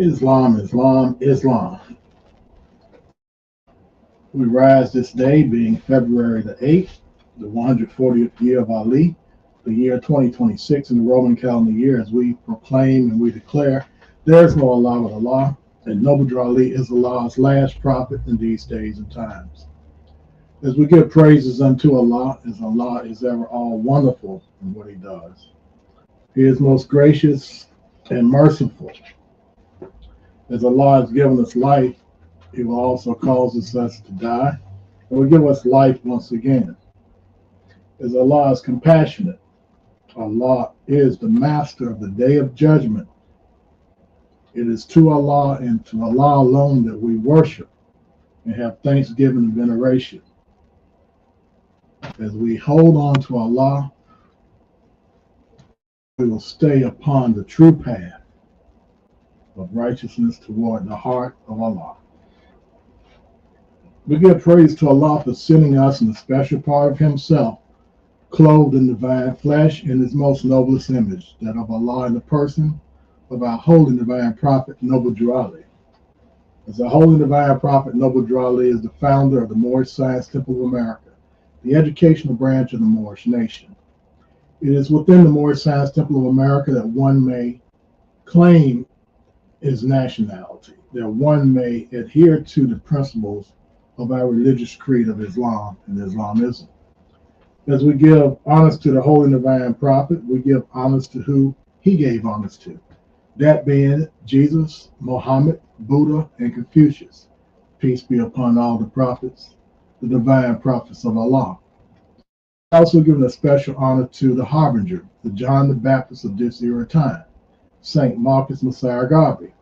Islam, Islam, Islam. We rise this day being February the 8th, the 140th year of Ali, the year 2026 in the Roman calendar year, as we proclaim and we declare there is no Allah but Allah, and Noble Drew Ali is Allah's last prophet in these days and times. As we give praises unto Allah, as Allah is ever all wonderful in what He does. He is most gracious and merciful. As Allah has given us life, He will also cause us to die, and will give us life once again. As Allah is compassionate, Allah is the master of the day of judgment. It is to Allah and to Allah alone that we worship and have thanksgiving and veneration. As we hold on to Allah, we will stay upon the true path of righteousness toward the heart of Allah. We give praise to Allah for sending us in a special part of Himself, clothed in divine flesh in His most noblest image, that of Allah in the person of our holy divine prophet, Noble Drew Ali. As our holy divine prophet, Noble Drew Ali is the founder of the Moorish Science Temple of America, the educational branch of the Moorish nation. It is within the Moorish Science Temple of America that one may claim his nationality, that one may adhere to the principles of our religious creed of Islam and Islamism. As we give honors to the Holy Divine Prophet, we give honors to who he gave honors to, that being Jesus, Muhammad, Buddha, and Confucius. Peace be upon all the prophets, the divine prophets of Allah. Also giving a special honor to the harbinger, the John the Baptist of this era time, Saint Marcus Messiah Garvey.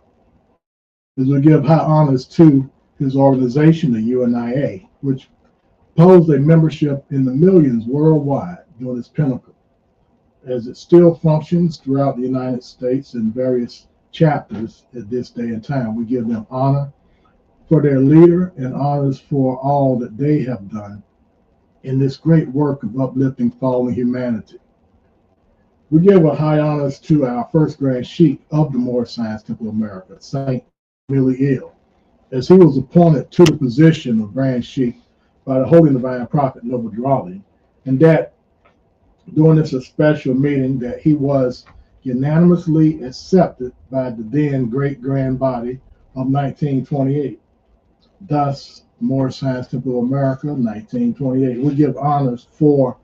As we give high honors to his organization, the UNIA, which posed a membership in the millions worldwide during its pinnacle. As it still functions throughout the United States in various chapters at this day and time, we give them honor for their leader and honors for all that they have done in this great work of uplifting fallen humanity. We give a high honors to our first Grand Sheikh of the Moorish Science Temple of America, Saint Millie Ill, as he was appointed to the position of Grand Sheikh by the Holy Divine Prophet Noble Drew Ali, and that during this special meeting that he was unanimously accepted by the then Great Grand Body of 1928. Thus, Moorish Science Temple of America, 1928. We give honors for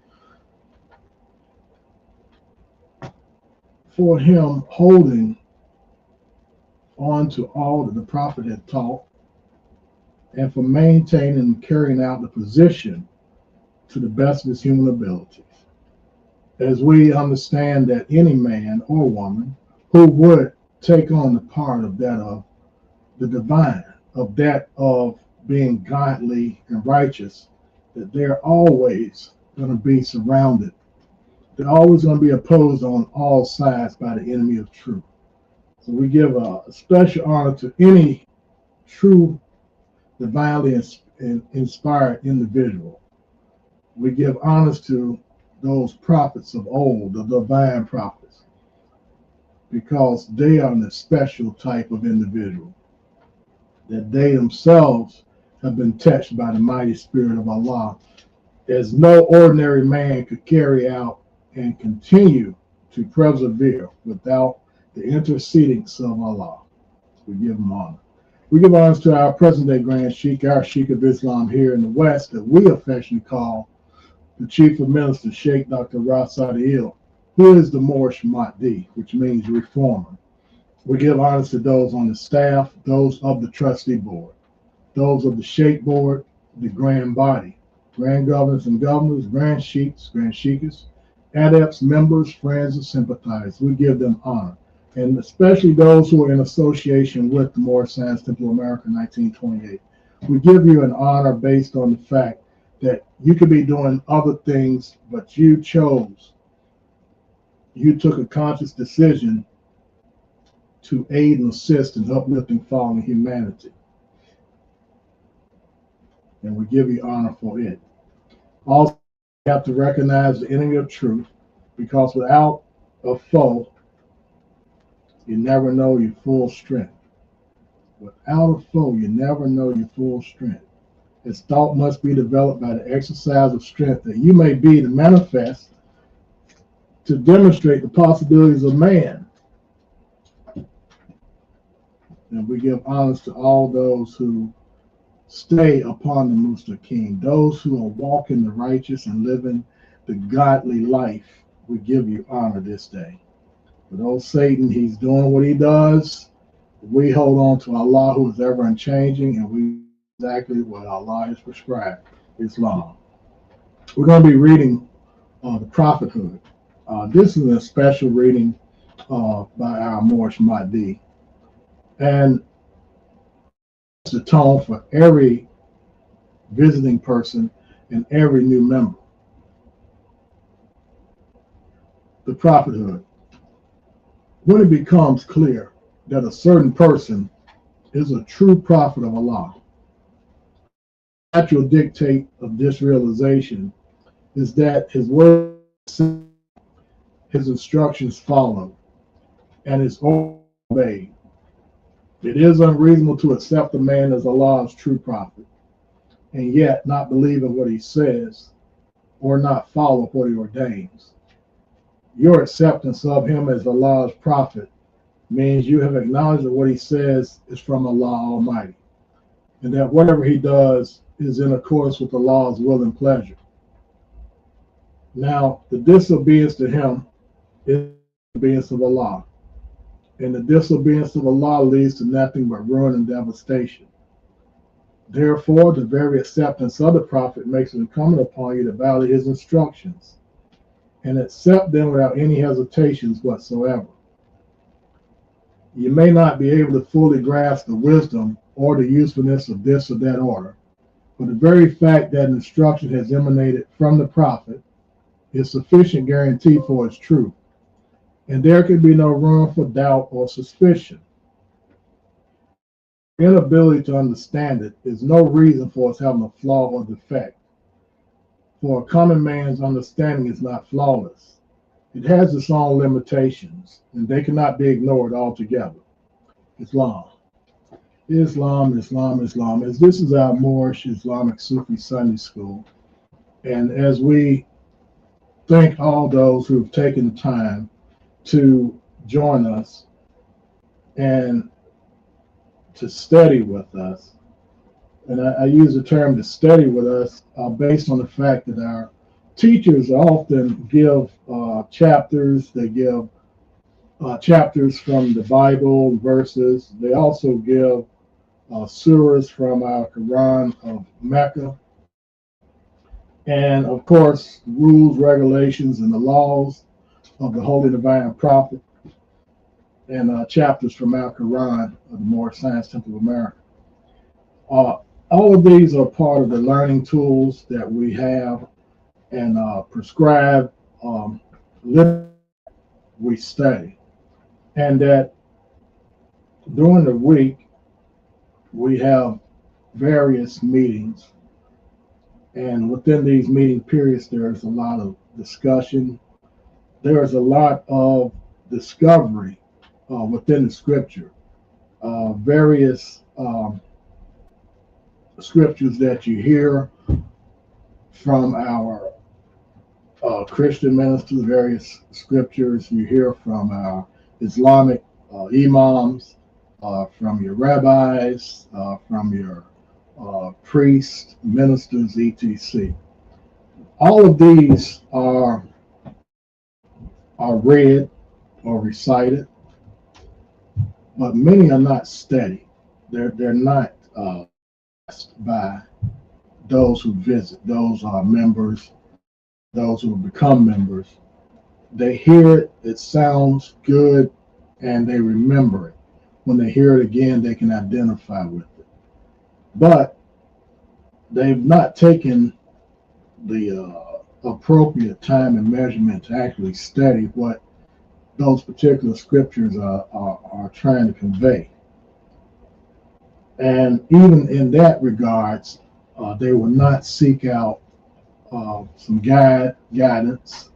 him holding on to all that the Prophet had taught, and for maintaining and carrying out the position to the best of his human abilities. As we understand that any man or woman who would take on the part of that of the divine, of that of being godly and righteous, that they're always going to be surrounded. They're always going to be opposed on all sides by the enemy of truth. So we give a special honor to any true divinely inspired individual. We give honors to those prophets of old, the divine prophets, because they are the special type of individual, that they themselves have been touched by the mighty spirit of Allah, as no ordinary man could carry out and continue to persevere without the intercedings of Allah. We give them honor. We give honors to our present-day Grand Sheikh, our Sheikh of Islam here in the West, that we affectionately call the Chief of Ministers, Sheikh Dr. Ras Saadi, who is the Moorish Mahdi, which means reformer. We give honors to those on the staff, those of the trustee board, those of the Sheikh board, the grand body, grand governors and governors, grand sheikhs, grand sheikhs, adepts, members, friends, and sympathizers. We give them honor, and especially those who are in association with the Moorish Science Temple of America 1928. We give you an honor based on the fact that you could be doing other things, but you took a conscious decision to aid and assist in uplifting fallen humanity. And we give you honor for it. Also, you have to recognize the enemy of truth, because without a foe, you never know your full strength. Without a foe, you never know your full strength. His thought must be developed by the exercise of strength that you may be to manifest, to demonstrate the possibilities of man. And we give honors to all those who stay upon the Mustaqim, those who are walking the righteous and living the godly life. We give you honor this day. But old Satan, he's doing what he does. We hold on to Allah, who is ever unchanging, and we exactly what Allah has prescribed, Islam. We're going to be reading the prophethood. This is a special reading by our Moorish Mahdi. And it's the tone for every visiting person and every new member. The prophethood. When it becomes clear that a certain person is a true prophet of Allah, the natural dictate of this realization is that his words, his instructions followed, and is obeyed. It is unreasonable to accept a man as Allah's true prophet, and yet not believe in what he says or not follow what he ordains. Your acceptance of him as Allah's prophet means you have acknowledged that what he says is from Allah Almighty, and that whatever he does is in accordance with Allah's will and pleasure. Now, the disobedience to him is disobedience of Allah, and the disobedience of Allah leads to nothing but ruin and devastation. Therefore, the very acceptance of the prophet makes it incumbent upon you to value his instructions and accept them without any hesitations whatsoever. You may not be able to fully grasp the wisdom or the usefulness of this or that order, but the very fact that an instruction has emanated from the prophet is sufficient guarantee for its truth, and there can be no room for doubt or suspicion. Inability to understand it is no reason for us having a flaw or defect, for a common man's understanding is not flawless. It has its own limitations, and they cannot be ignored altogether. Islam. Islam, Islam, Islam. As this is our Moorish Islamic Sufi Sunday School, and as we thank all those who have taken the time to join us and to study with us, and I use the term to study with us based on the fact that our teachers often give chapters. They give chapters from the Bible, verses. They also give surahs from our Quran of Mecca. And of course, rules, regulations, and the laws of the Holy Divine Prophet, and chapters from our Quran of the Moorish Science Temple of America. All of these are part of the learning tools that we have and prescribe we study. And that during the week, we have various meetings. And within these meeting periods, there's a lot of discussion. There's a lot of discovery within the scripture. Various scriptures that you hear from our Christian ministers, various scriptures you hear from our Islamic imams, from your rabbis, from your priests, ministers, etc. All of these are read or recited, but many are not studied. They're not by those who visit, those are members, those who become members. They hear it, it sounds good, and they remember it. When they hear it again, they can identify with it. But they've not taken the appropriate time and measurement to actually study what those particular scriptures are trying to convey. And even in that regards, they will not seek out some guidance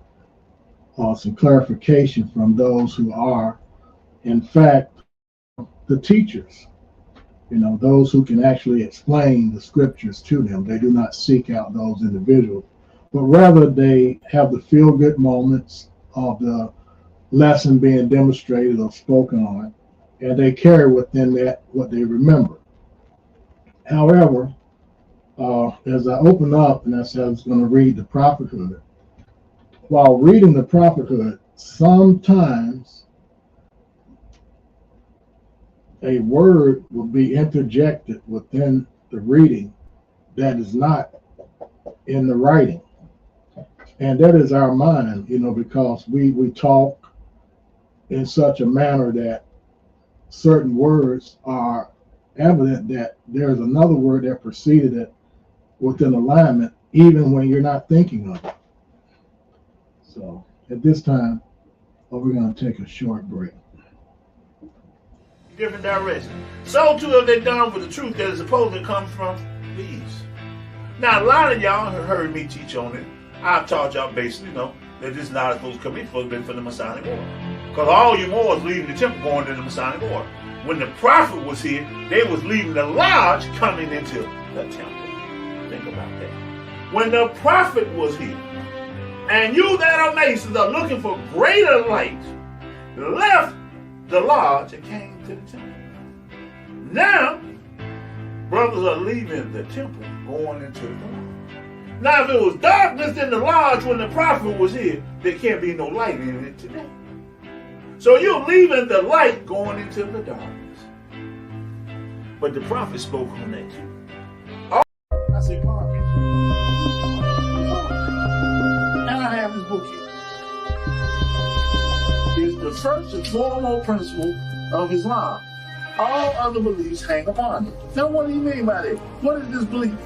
or some clarification from those who are, in fact, the teachers. those who can actually explain the scriptures to them. They do not seek out those individuals, but rather they have the feel-good moments of the lesson being demonstrated or spoken on, and they carry within that what they remember. However, as I open up and I said I was going to read the prophethood, while reading the prophethood, sometimes a word will be interjected within the reading that is not in the writing. And that is our mind, because we talk in such a manner that certain words are evident that there's another word that preceded it within alignment, even when you're not thinking of it. So at this time, we're going to take a short break. Different direction. So too have they done with the truth that is supposed to come from the east. Now, a lot of y'all have heard me teach on it. I've taught y'all basically, that this is not supposed to come in, it's supposed to be for the Masonic order. Because all you Moors leaving the temple going to the Masonic order. When the prophet was here, they was leaving the lodge coming into the temple. Think about that. When the prophet was here, and you that are Masons are looking for greater light, left the lodge and came to the temple. Now, brothers are leaving the temple, going into the lodge. Now, if it was darkness in the lodge when the prophet was here, there can't be no light in it today. So you're leaving the light, going into the darkness. But the prophet spoke on that. I said, Parker. And I have this book here. It's the first and foremost principle of Islam. All other beliefs hang upon it. Now, what do you mean by that? What is this belief?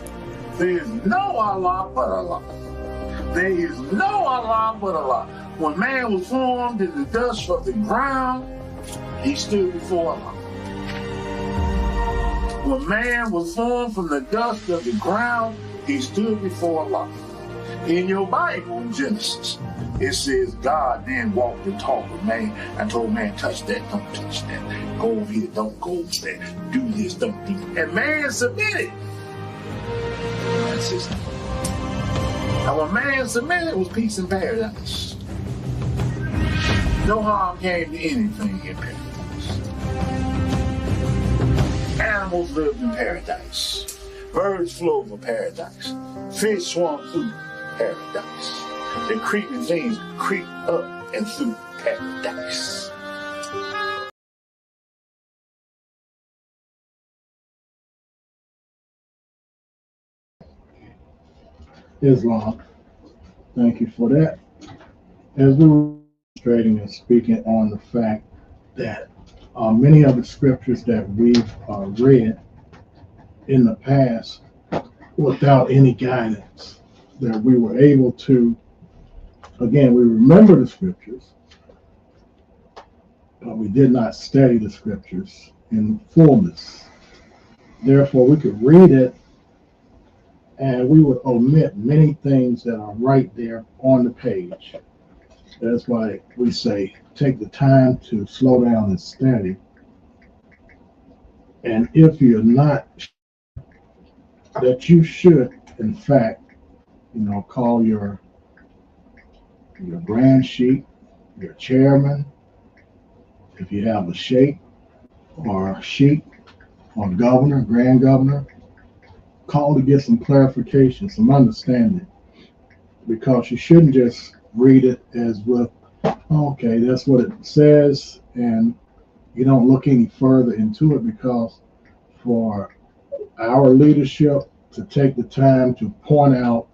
There is no Allah but Allah. There is no Allah but Allah. When man was formed in the dust of the ground, he stood before Allah. When man was formed from the dust of the ground, he stood before Allah. In your Bible, in Genesis, it says God then walked and talked with man and told man, touch that, don't touch that. Go over here, don't go over there. Do this, don't do that. And man submitted. That's it. And when man submitted, it was peace and paradise. No harm came to anything in paradise. Animals lived in paradise. Birds flew over paradise. Fish swam through paradise. The creeping things creep up and through paradise. Islam. Thank you for that. As we were illustrating and speaking on the fact that many of the scriptures that we've read in the past without any guidance, that we were able to, again, we remember the scriptures, but we did not study the scriptures in fullness. Therefore, we could read it and we would omit many things that are right there on the page. That's why we say take the time to slow down and study. And if you're not, that you should, in fact, call your grand sheik, your chairman, if you have a sheikh or sheik or governor, grand governor, call to get some clarification, some understanding, because you shouldn't just read it as with, okay, that's what it says, and you don't look any further into it, because for our leadership to take the time to point out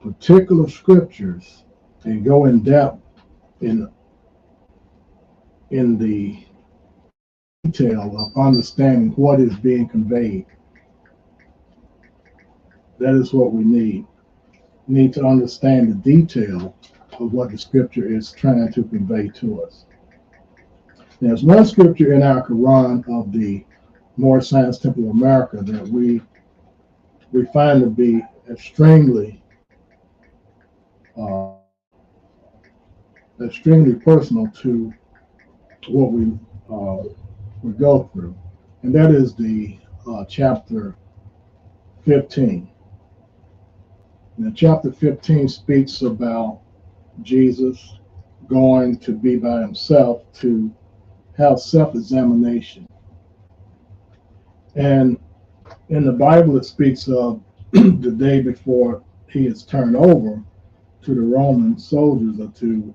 particular scriptures and go in depth in the detail of understanding what is being conveyed. That is what we need. We need to understand the detail of what the scripture is trying to convey to us. There's one scripture in our Quran of the Moorish Science Temple of America that we find to be extremely personal to what we go through, and that is the chapter 15. Now, chapter 15 speaks about Jesus going to be by himself to have self-examination. And in the Bible, it speaks of the day before he is turned over to the Roman soldiers, or to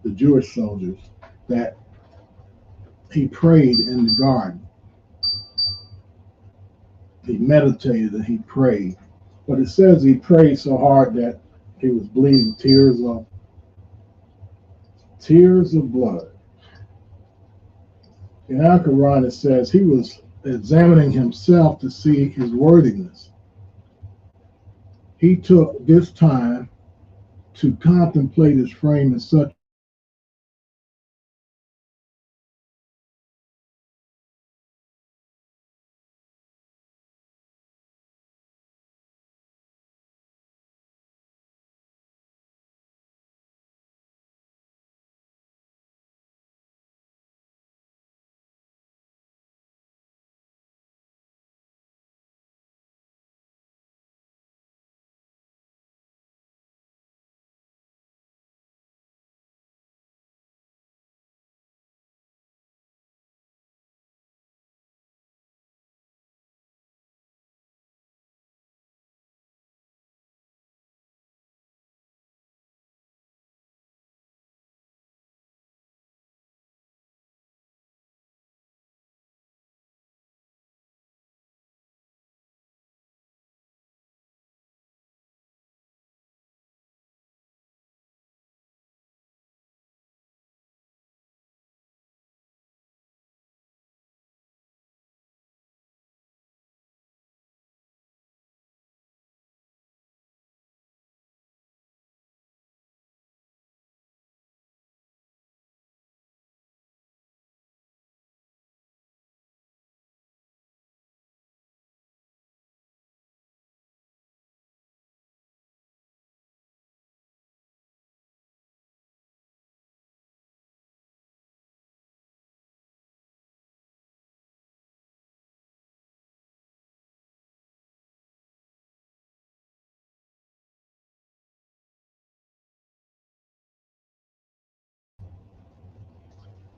the Jewish soldiers, that he prayed in the garden. He meditated and he prayed. But it says he prayed so hard that he was bleeding tears of blood. In Al Quran, it says he was examining himself to see his worthiness. He took this time to contemplate his frame in such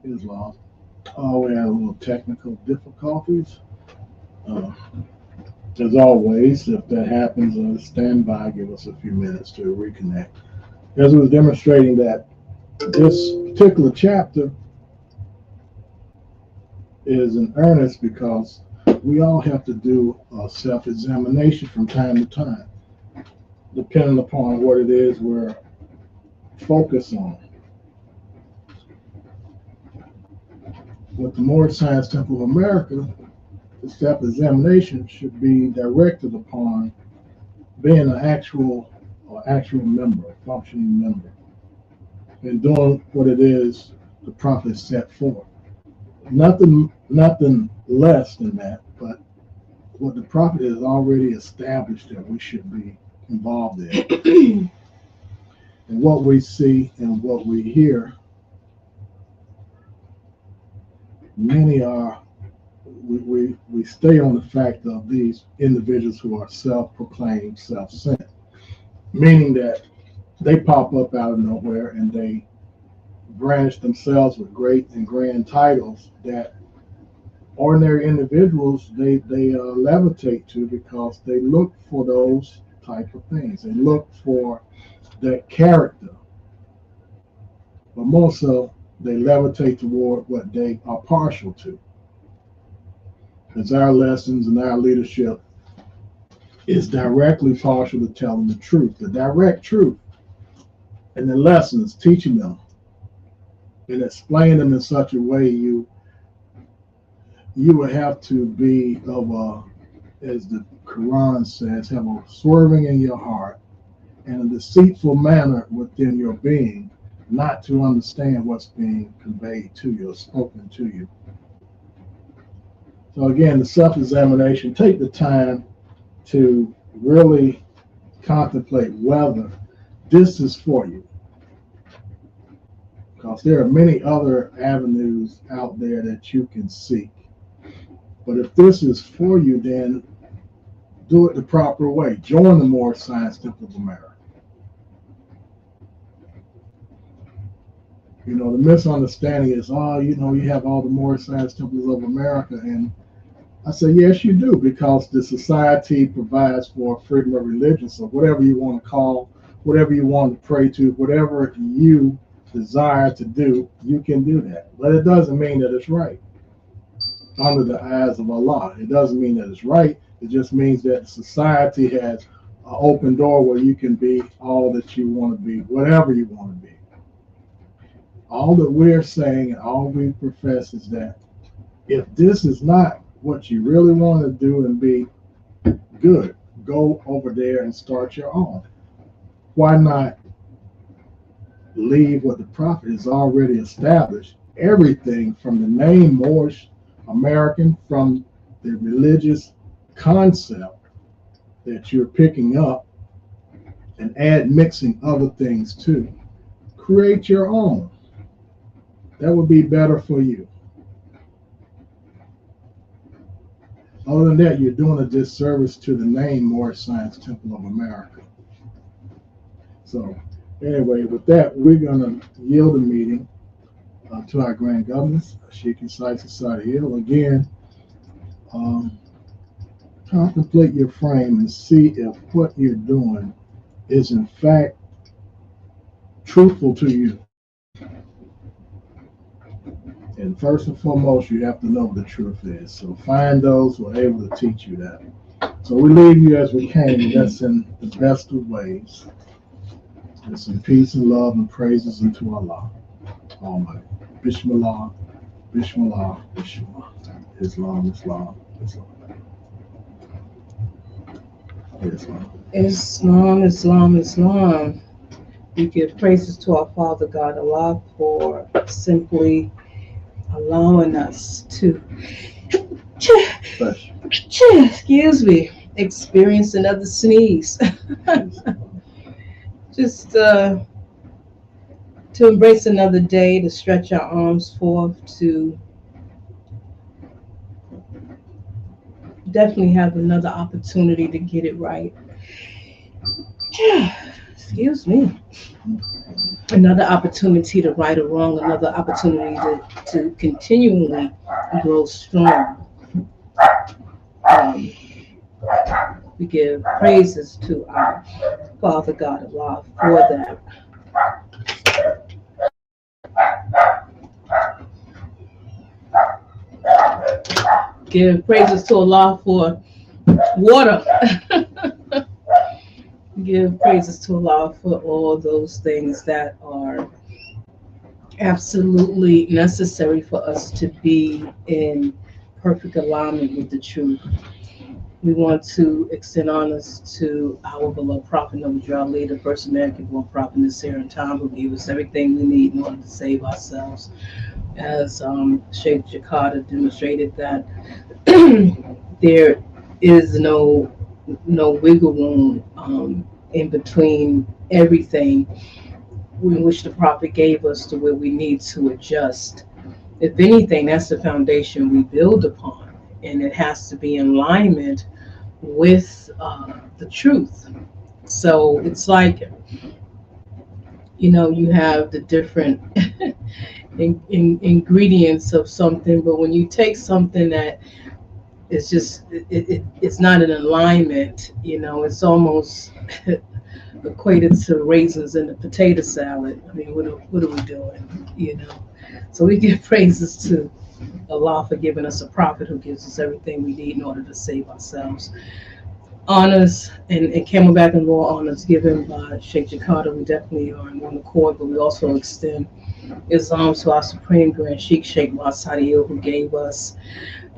Islam. Oh, we had a little technical difficulties. Uh, as always, if that happens, stand by, give us a few minutes to reconnect. As I was demonstrating that this particular chapter is in earnest because we all have to do a self-examination from time to time, depending upon what it is we're focused on. With the Moorish Science Temple of America, the self-examination should be directed upon being an actual member, a functioning member, and doing what it is the Prophet set forth. Nothing less than that, but what the Prophet has already established that we should be involved in. And what we see and what we hear, many are, we stay on the fact of these individuals who are self-proclaimed, self-sent, meaning that they pop up out of nowhere and they brandish themselves with great and grand titles that ordinary individuals they levitate to, because they look for those type of things. They look for that character, but more so they levitate toward what they are partial to. As our lessons and our leadership is directly partial to telling the truth, the direct truth, and the lessons, teaching them and explaining them in such a way you would have to be of a, as the Quran says, have a swerving in your heart and a deceitful manner within your being, not to understand what's being conveyed to you or spoken to you. So again, the self-examination, take the time to really contemplate whether this is for you. Because there are many other avenues out there that you can seek. But if this is for you, then do it the proper way. Join the Moorish Science Temple of America. You know, the misunderstanding is, you have all the Moorish Science Temples of America. And I say, yes, you do, because the society provides for freedom of religion. So whatever you want to call, whatever you want to pray to, whatever you desire to do, you can do that. But it doesn't mean that it's right under the eyes of Allah. It doesn't mean that it's right. It just means that society has an open door where you can be all that you want to be, whatever you want to be. All that we're saying and all we profess is that if this is not what you really want to do and be, good, go over there and start your own. Why not leave what the Prophet has already established? Everything from the name Moorish American, from the religious concept that you're picking up, and add mixing other things too. Create your own. That would be better for you. Other than that, you're doing a disservice to the name Moorish Science Temple of America. So anyway, with that, we're going to yield the meeting to our Grand Governess, Sheikh Said Hill. Again, contemplate your frame and see if what you're doing is in fact truthful to you. And first and foremost, you have to know what the truth is. So find those who are able to teach you that. So we leave you as we came, and that's in the best of ways. It's in peace and love and praises unto Allah Almighty. Bismillah, Bismillah, Bismillah. Islam, Islam, Islam. Islam, Islam, Islam. We give praises to our Father God Allah for simply allowing us to experience another sneeze. Just to embrace another day, to stretch our arms forth, to definitely have another opportunity to get it right. Excuse me. Another opportunity to right a wrong, another opportunity to continually grow strong. We give praises to our Father God Allah for that. Give praises to Allah for water. Give praises to Allah for all those things that are absolutely necessary for us to be in perfect alignment with the truth. We want to extend honors to our beloved Prophet Nabi Ali, the first American-born prophet in this era and time, who gave us everything we need in order to save ourselves. As Sheikh Jakarta demonstrated that there is no wiggle room in between everything in which the Prophet gave us to where we need to adjust. If anything, that's the foundation we build upon, and it has to be in alignment with the truth. So it's like, you have the different ingredients of something, but when you take something that is just it's not in alignment, it's almost equated to raisins in a potato salad. I mean, what are we doing? So we give praises to Allah for giving us a prophet who gives us everything we need in order to save ourselves. Honors and Camelback and Law honors given by Sheikh Jakarta. We definitely are in one accord, but we also extend Islam to our Supreme Grand Sheikh Masadiel, who gave us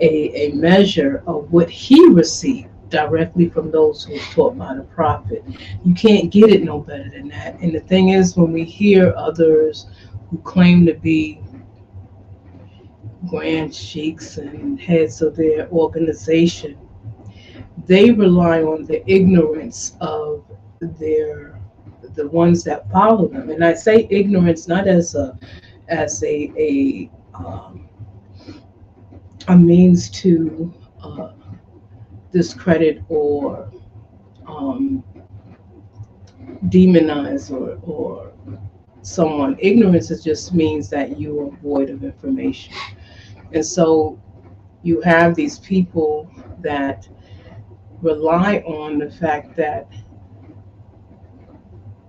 a measure of what he received directly from those who were taught by the Prophet. You can't get it no better than that. And the thing is, when we hear others who claim to be grand sheikhs and heads of their organization, they rely on the ignorance of the ones that follow them. And I say ignorance not as a means to discredit or demonize or someone. Ignorance it just means that you are void of information. And so you have these people that rely on the fact that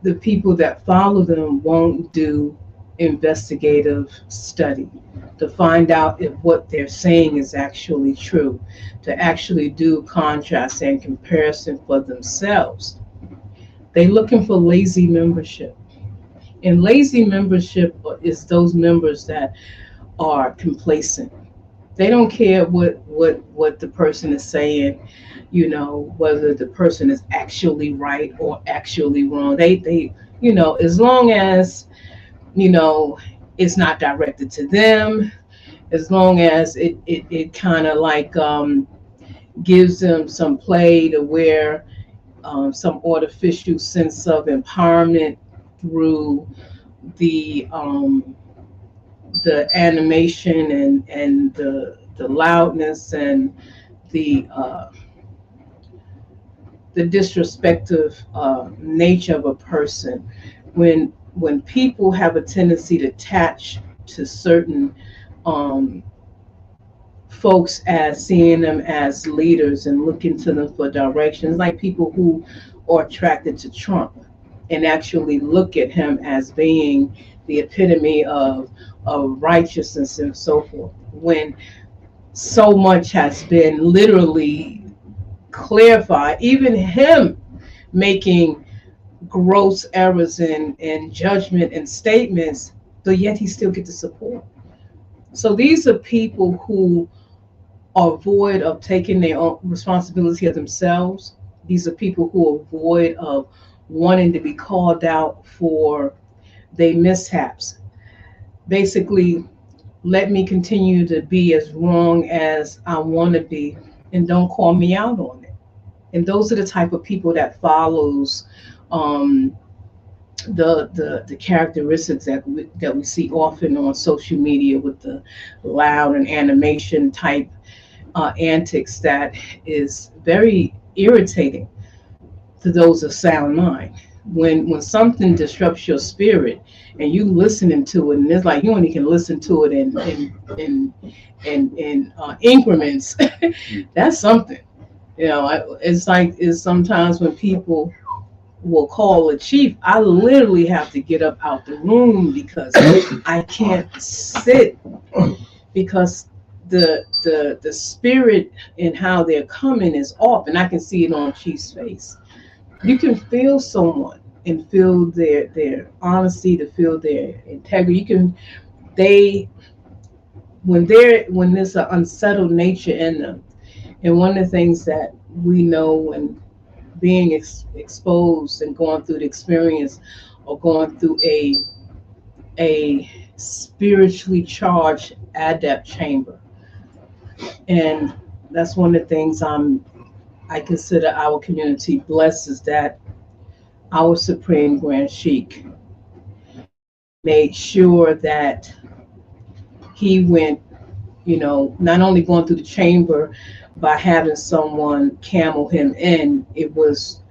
the people that follow them won't do investigative study to find out if what they're saying is actually true, to actually do contrast and comparison for themselves. They're looking for lazy membership. And lazy membership is those members that are complacent. They don't care what the person is saying, whether the person is actually right or actually wrong. They as long as it's not directed to them, as long as it kind of like gives them some play to where some artificial sense of empowerment through the animation and the loudness and the disrespectful nature of a person. When people have a tendency to attach to certain folks as seeing them as leaders and looking to them for directions, like people who are attracted to Trump and actually look at him as being the epitome of righteousness and so forth, when so much has been literally clarified, even him making gross errors in judgment and statements, but yet he still gets the support. So these are people who are void of taking their own responsibility of themselves. These are people who are void of wanting to be called out for their mishaps. Basically, let me continue to be as wrong as I want to be and don't call me out on it. And those are the type of people that follows the characteristics that we see often on social media with the loud and animation type antics that is very irritating to those of sound mind. When something disrupts your spirit and you listening to it, and it's like you only can listen to it in increments, that's something. It's sometimes when people will call a chief, I literally have to get up out the room because I can't sit, because the spirit and how they're coming is off, and I can see it on chief's face. You can feel someone and feel their honesty, to feel their integrity. When there's an unsettled nature in them. And one of the things that we know when being exposed and going through the experience or going through a spiritually charged adept chamber, and that's one of the things I consider our community blessed, is that our Supreme Grand Sheik made sure that he went, not only going through the chamber by having someone camel him in. It was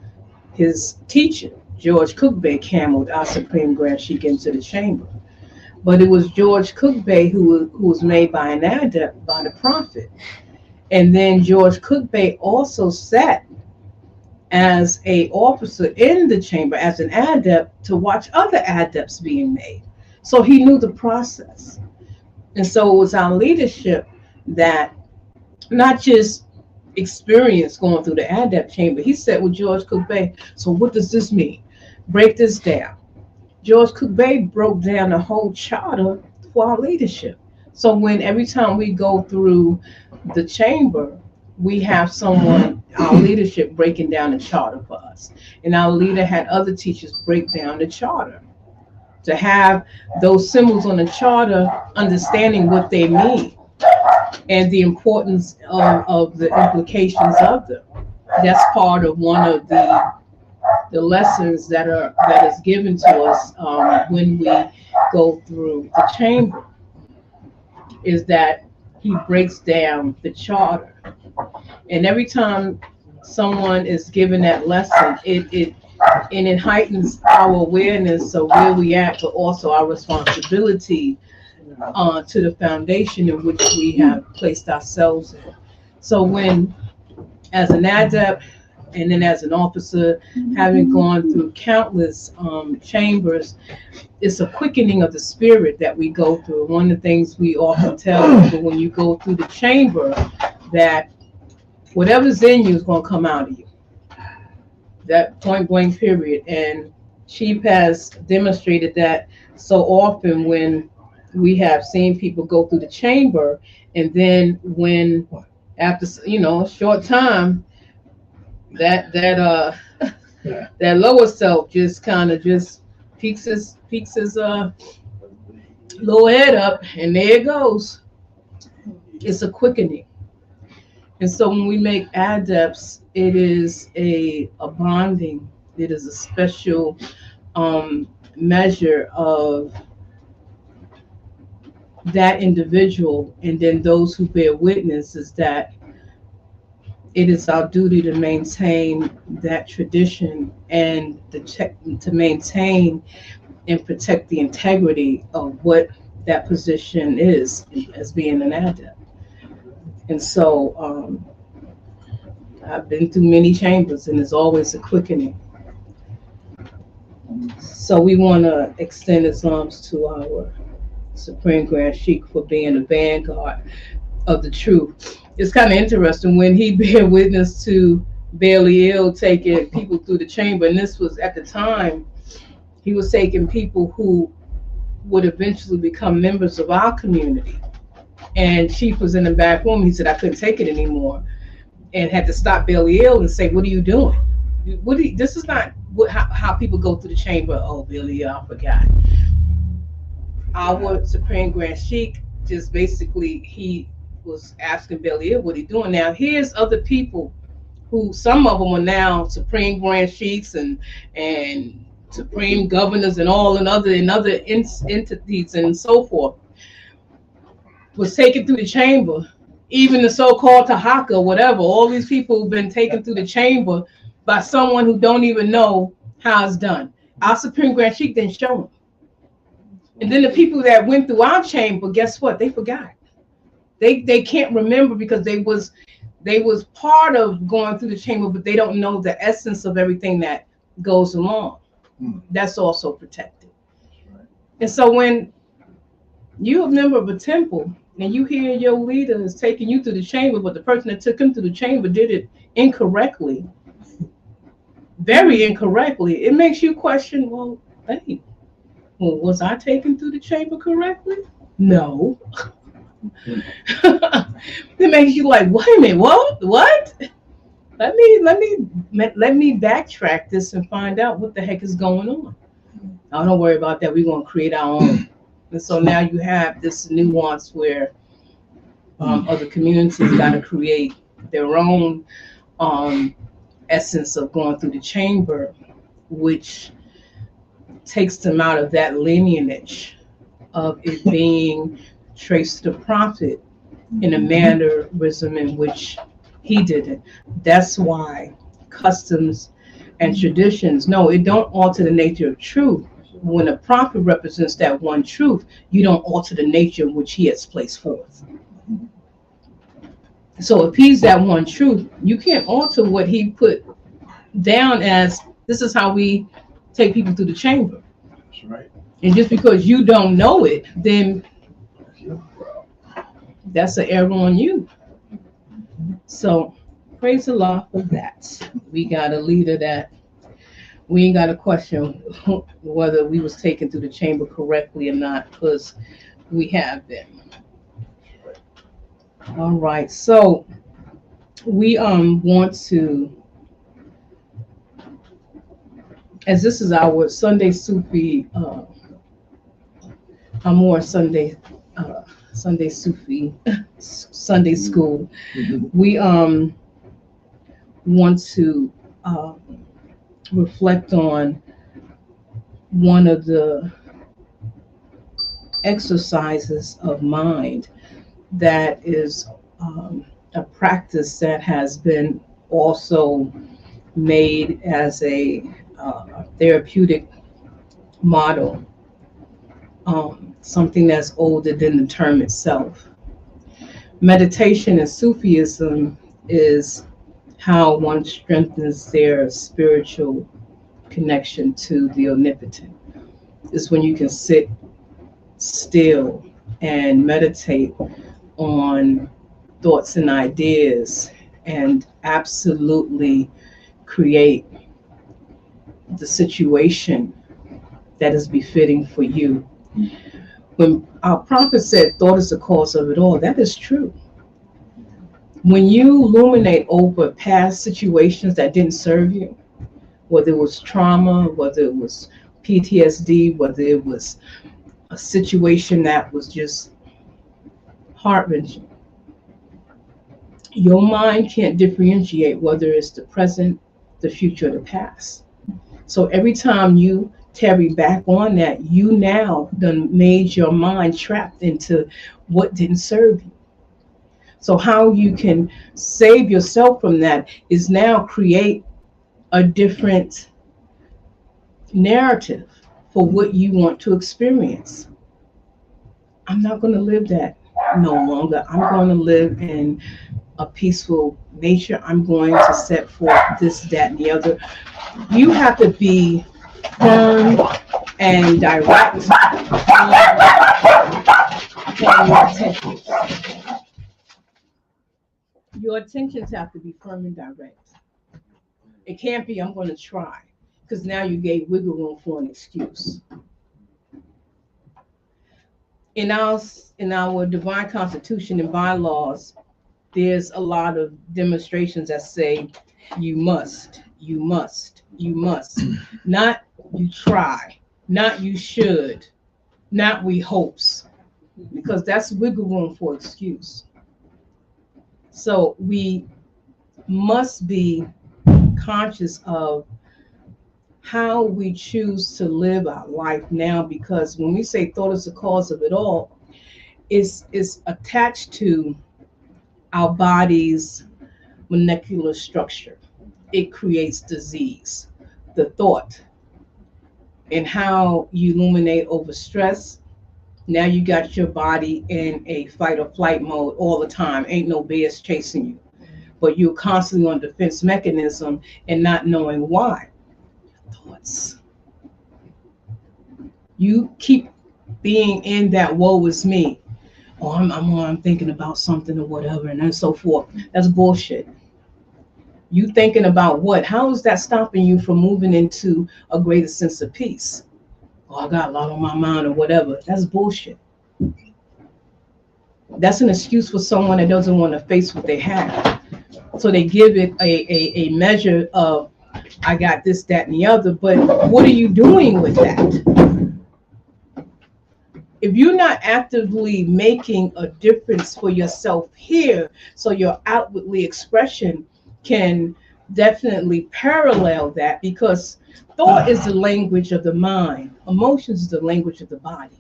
his teacher, George Cookbay, cameled our Supreme Grand Sheik into the chamber. But it was George Cookbay who was made by an adept, by the prophet. And then George Cookbay also sat as a officer in the chamber as an adept to watch other adepts being made. So he knew the process. And so it was our leadership that not just experience going through the adept chamber. He said with George Cookbay, so what does this mean? Break this down. George Cookbay broke down the whole charter for our leadership. So when every time we go through the chamber, we have someone, our leadership, breaking down the charter for us. And our leader had other teachers break down the charter. To have those symbols on the charter, understanding what they mean and the importance of the implications of them. That's part of one of the lessons that is given to us when we go through the chamber, is that he breaks down the charter. And every time someone is given that lesson, it heightens our awareness of where we at, but also our responsibility to the foundation in which we have placed ourselves in. So when, as an adept and then as an officer, having gone through countless chambers, it's a quickening of the spirit that we go through. One of the things we often tell people when you go through the chamber, that whatever's in you is going to come out of you. That point blank period. And Chief has demonstrated that so often when we have seen people go through the chamber, and then when after a short time, that that lower self just kind of just peeks his little head up, and there it goes. It's a quickening. And so when we make adepts, it is a bonding. It is a special measure of that individual, and then those who bear witness, is that it is our duty to maintain that tradition and to maintain and protect the integrity of what that position is as being an adept. And so I've been through many chambers, and it's always a quickening. So we want to extend Islam's to our Supreme Grand Sheikh for being a vanguard of the truth. It's kind of interesting when he bear witness to Bailey Ill taking people through the chamber, and this was at the time he was taking people who would eventually become members of our community. And Chief was in the back room. He said, I couldn't take it anymore, and had to stop Bailey Ill and say, what are you doing? This is not how people go through the chamber. Oh, Bailey Ill, I forgot. Our Supreme Grand Sheikh just basically, he was asking Bailey Ill what he doing. Now, here's other people who, some of them are now Supreme Grand Sheiks and Supreme Governors and all and other entities and so forth, was taken through the chamber. Even the so-called Tahaka, whatever, all these people who've been taken through the chamber by someone who don't even know how it's done. Our Supreme Grand Sheikh didn't show them. And then the people that went through our chamber, guess what? They forgot. They can't remember because they was part of going through the chamber, but they don't know the essence of everything that goes along. That's also protected. Right. And so when you're a member of a temple and you hear your leader is taking you through the chamber, but the person that took him to the chamber did it incorrectly, very incorrectly, it makes you question, well, hey, was I taken through the chamber correctly? No. It makes you like, wait a minute, what? Let me backtrack this and find out what the heck is going on. Oh, don't worry about that. We're going to create our own. And so now you have this nuance where other communities got to create their own essence of going through the chamber, which takes them out of that lineage of it being traced to Prophet in a mannerism in which he did it. That's why customs and traditions, no, it don't alter the nature of truth. When a prophet represents that one truth, you don't alter the nature in which he has placed forth. So if he's that one truth, you can't alter what he put down as, this is how we take people through the chamber. That's right. And just because you don't know it, then that's an error on you. So praise Allah for that. We got a leader that we ain't got to question whether we was taken through the chamber correctly or not, because we have been. All right, so we want to, as this is our Sunday Sufi, Amor Sunday Sufi Sunday school, we want to reflect on one of the exercises of mind that is a practice that has been also made as a therapeutic model, something that's older than the term itself. Meditation and Sufism is how one strengthens their spiritual connection to the omnipotent. Is when you can sit still and meditate on thoughts and ideas and absolutely create the situation that is befitting for you. When our prophet said thought is the cause of it all, that is true. When you ruminate over past situations that didn't serve you, whether it was trauma, whether it was PTSD, whether it was a situation that was just heart-wrenching, your mind can't differentiate whether it's the present, the future, or the past. So every time you tarry back on that, you now done made your mind trapped into what didn't serve you. So how you can save yourself from that is now create a different narrative for what you want to experience. I'm not going to live that no longer. I'm going to live in a peaceful nature. I'm going to set forth this, that, and the other. You have to be firm and direct on your intentions. Your intentions have to be firm and direct. It can't be, I'm going to try, because now you gave wiggle room for an excuse. In our divine constitution and bylaws, there's a lot of demonstrations that say you must, you must, you must. Not you try, not you should, not we hopes, because that's wiggle room for excuse. So we must be conscious of how we choose to live our life now, because when we say thought is the cause of it all, it's attached to our body's molecular structure. It creates disease. The thought and how you ruminate over stress. Now you got your body in a fight or flight mode all the time. Ain't no bears chasing you, but you're constantly on defense mechanism and not knowing why. Thoughts. You keep being in that woe is me. Oh, I'm thinking about something or whatever, and then so forth. That's bullshit. You thinking about what? How is that stopping you from moving into a greater sense of peace? Oh, I got a lot on my mind or whatever. That's bullshit. That's an excuse for someone that doesn't want to face what they have. So they give it a measure of, I got this, that, and the other, but what are you doing with that? If you're not actively making a difference for yourself here, so your outwardly expression can definitely parallel that, because thought is the language of the mind, emotions is the language of the body.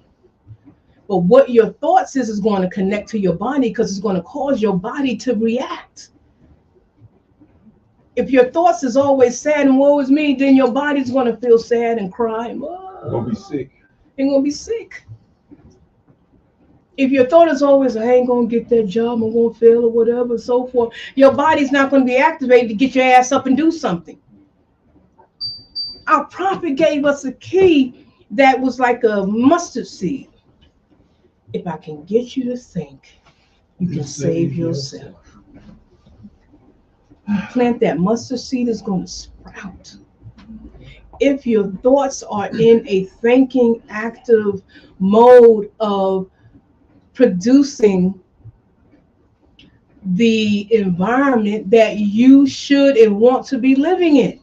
But what your thoughts is going to connect to your body, because it's going to cause your body to react. If your thoughts is always sad and woe is me, then your body's going to feel sad and cry. You're gonna be sick. You're going to be sick. If your thought is always, I ain't going to get that job, I'm going to fail or whatever, and so forth, your body's not going to be activated to get your ass up and do something. Our prophet gave us a key that was like a mustard seed. If I can get you to think, you can save yourself. You plant that mustard seed, is going to sprout. If your thoughts are in a thinking, active mode of producing the environment that you should and want to be living in.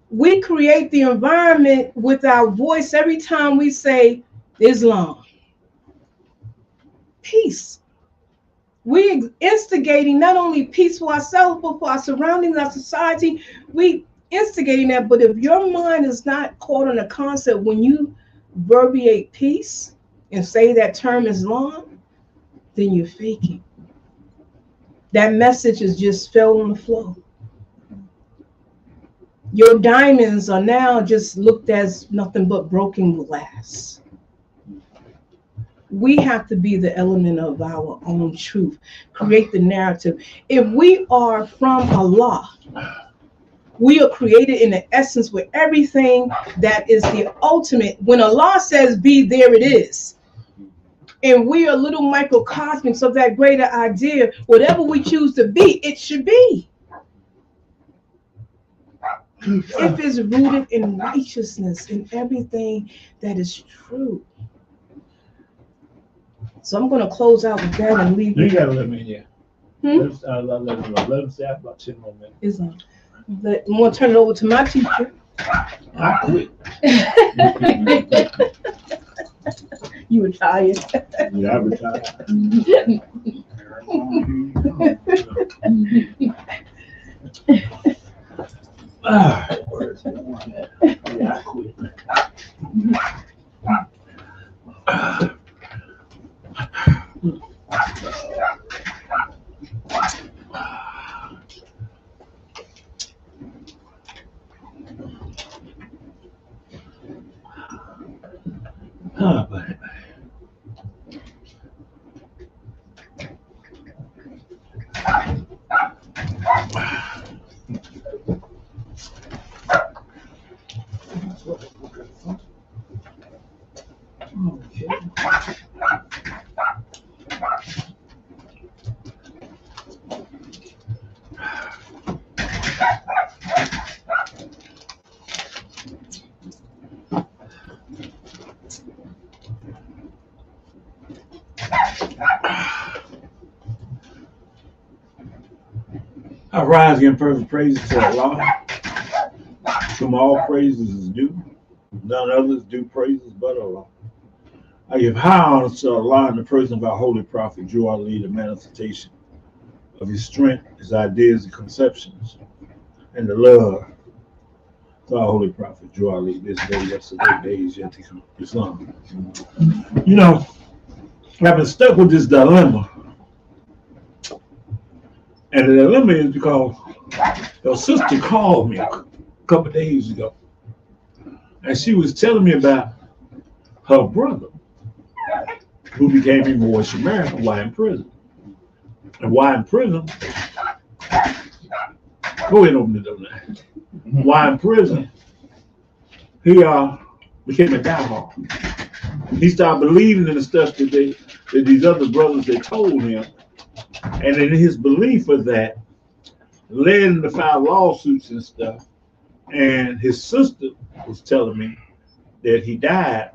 We create the environment with our voice every time we say Islam, peace. We instigating not only peace for ourselves, but for our surroundings, our society. We instigating that. But if your mind is not caught on a concept, when you verbiate peace and say that term Islam, then you're faking. That message is just fell on the floor. Your diamonds are now just looked as nothing but broken glass. We have to be the element of our own truth, create the narrative. If we are from Allah, we are created in the essence with everything that is the ultimate. When Allah says be, there it is. And we are little microcosmics of that greater idea. Whatever we choose to be, it should be. If it's rooted in righteousness, in everything that is true. So I'm going to close out with that and leave You gotta let me in. Hmm? Let him say about 10 more minutes. Is I'm going to turn it over to my teacher. I quit. You retired. Yeah, I retired. Yeah, I quit. But I rise in perfect praises to Allah, to whom all praises is due. None others do praises but Allah. I give high honor to Allah in the person of our holy prophet, Drew Ali, the manifestation of his strength, his ideas and conceptions, and the love to our holy prophet, Drew Ali, this day, yesterday, days yet to come, Islam. You know, I've been stuck with this dilemma. And the dilemma is because your sister called me a couple of days ago. And she was telling me about her brother, who became a Moorish American while in prison. And while in prison, go ahead and open the door now. While in prison, he became a diehard. He started believing in the stuff that these other brothers they told him. And in his belief of that, led him to file lawsuits and stuff. And his sister was telling me that he died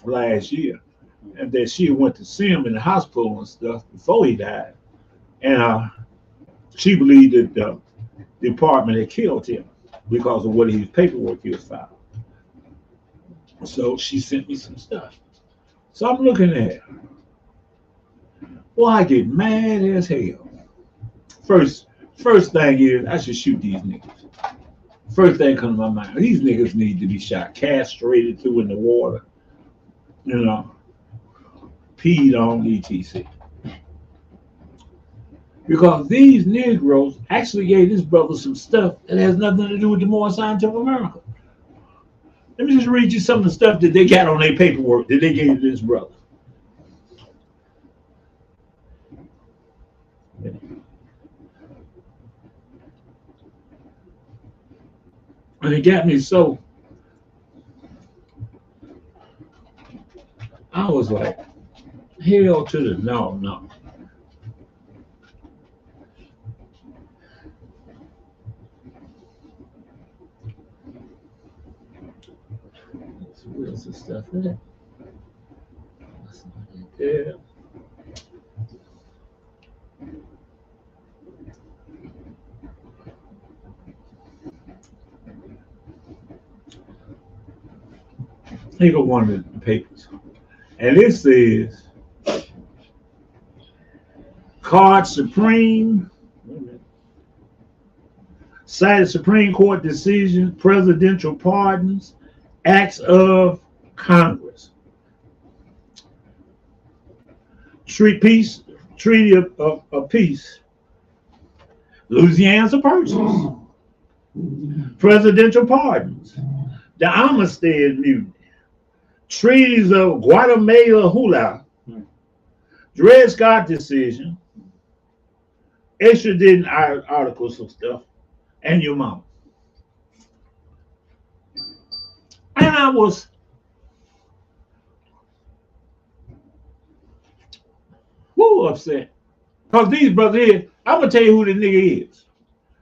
last year, and that she went to see him in the hospital and stuff before he died. And she believed that the department had killed him because of what his paperwork he was filed. So she sent me some stuff. So I'm looking at it. Well, I get mad as hell. First thing is, I should shoot these niggas. First thing comes to my mind, these niggas need to be shot, castrated, threw in the water, you know, peed on, etc. Because these Negroes actually gave this brother some stuff that has nothing to do with the Moorish Scientific America. Let me just read you some of the stuff that they got on their paperwork that they gave to this brother. And it got me so, I was like, hell to the no. Where's the stuff in it? Yeah. Here go one of the papers. And this says, Card Supreme, cited Supreme Court decision, presidential pardons, acts of Congress. Treaty of peace Louisiana's a purchase. Presidential pardons. The Armistead Mutiny. Treaties of Guatemala, Dred Scott decision, extraditing articles of stuff, and your mama. And I was upset. Because these brothers here, I'm going to tell you who the nigga is.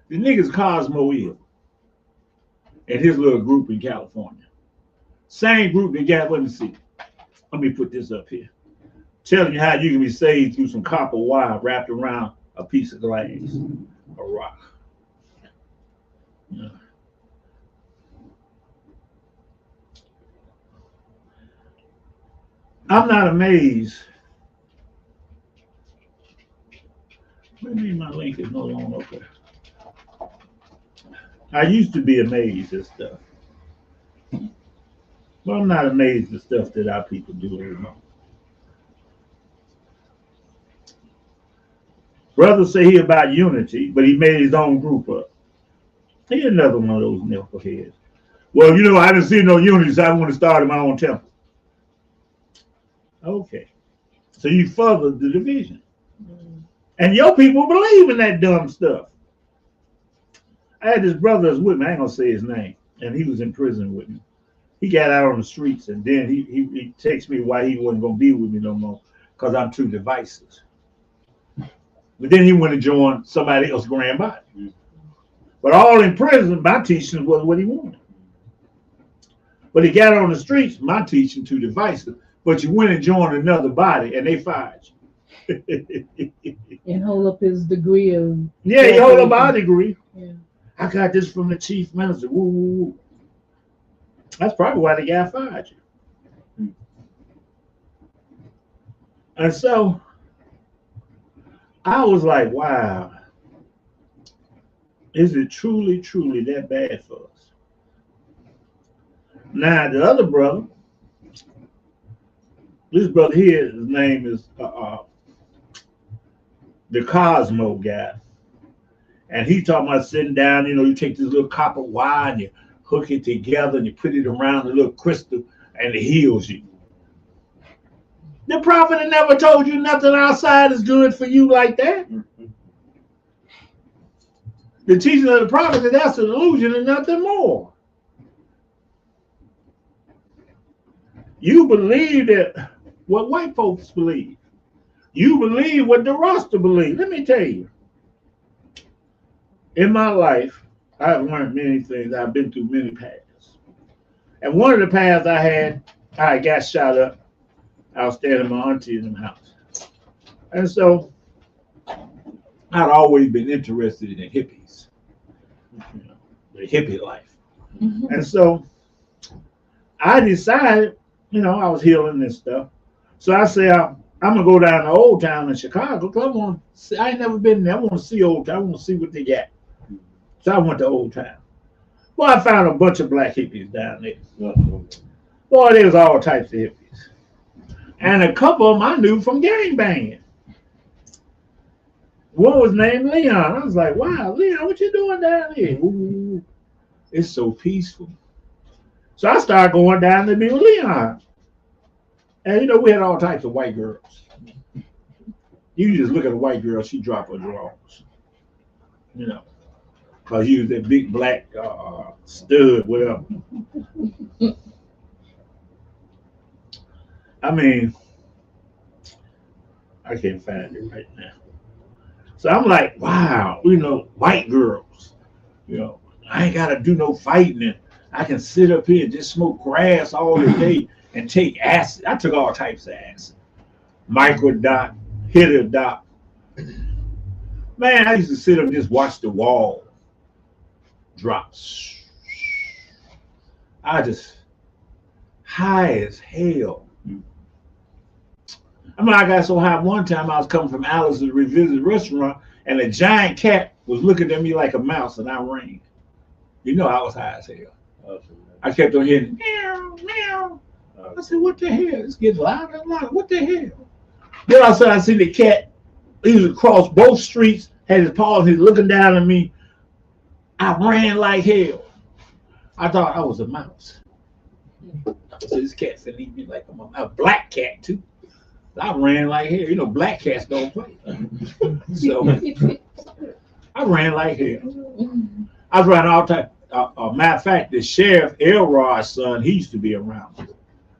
The nigga's Cosmo is. And his little group in California. Same group that got, let me see. Let me put this up here. Telling you how you can be saved through some copper wire wrapped around a piece of glass, a rock. Yeah. I'm not amazed. Maybe my link is no longer okay. I used to be amazed at stuff. But I'm not amazed at stuff that our people do anymore. Brothers say he about unity, but he made his own group up. He another one of those knuckleheads. Well, you know, I didn't see no unity, so I want to start my own temple. Okay. So you furthered the division. And your people believe in that dumb stuff. I had this brother that was with me, I ain't gonna say his name, and he was in prison with me. He got out on the streets, and then he texted me why he wasn't gonna be with me no more, because I'm too divisive. But then he went and joined somebody else's grandbody. But all in prison, my teaching was what he wanted. But he got on the streets, my teaching too divisive. But you went and joined another body, and they fired you. And hold up his degree of. Yeah, he hold up our degree. Yeah. I got this from the chief minister. Woo, woo, woo. That's probably why the guy fired you. And so I was like, wow, is it truly, truly that bad for us? Now, the other brother, this brother here, his name is the Cosmo guy. And he talking about sitting down, you know, you take this little copper wire and you hook it together and you put it around the little crystal and it heals you. The prophet had never told you nothing outside is good for you like that. The teaching of the prophet is that's an illusion and nothing more. You believe that what white folks believe. You believe what the Rasta believe. Let me tell you. In my life, I've learned many things. I've been through many paths. And one of the paths I got shot up. I was staying at my auntie in the house. And so I'd always been interested in the hippies, you know, the hippie life. Mm-hmm. And so I decided, you know, I was healing this stuff. So I said, I'm going to go down to Old Town in Chicago because I ain't never been there. I want to see Old Town. I want to see what they got. So I went to Old Town. Boy, I found a bunch of black hippies down there. Boy, there was all types of hippies. And a couple of them I knew from gangbanging. One was named Leon. I was like, wow, Leon, what you doing down here? Ooh, it's so peaceful. So I started going down to be with Leon. And, you know, we had all types of white girls. You just look at a white girl, she drop her drawers. You know, because you was that big black stud, whatever. I mean, I can't find it right now. So I'm like, wow, you know, white girls. You know, I ain't got to do no fighting. And I can sit up here and just smoke grass all the day and take acid. I took all types of acid. Microdot, Hitodot. Man, I used to sit up and just watch the wall drop. I just high as hell. I mean, I got so high one time I was coming from Alice's Revisited restaurant and a giant cat was looking at me like a mouse and I ran. You know I was high as hell. I kept on hearing meow, meow. I said, what the hell? It's getting louder and louder. What the hell? Then all of a sudden I see the cat. He was across both streets had his paws, he's looking down at me. I ran like hell. I thought I was a mouse. So this cat said eat me like I'm a black cat too. I ran like hell. You know, black cats don't play. So I ran like hell. I was running all the time. Matter of fact, the sheriff, Elrod's son, he used to be around us.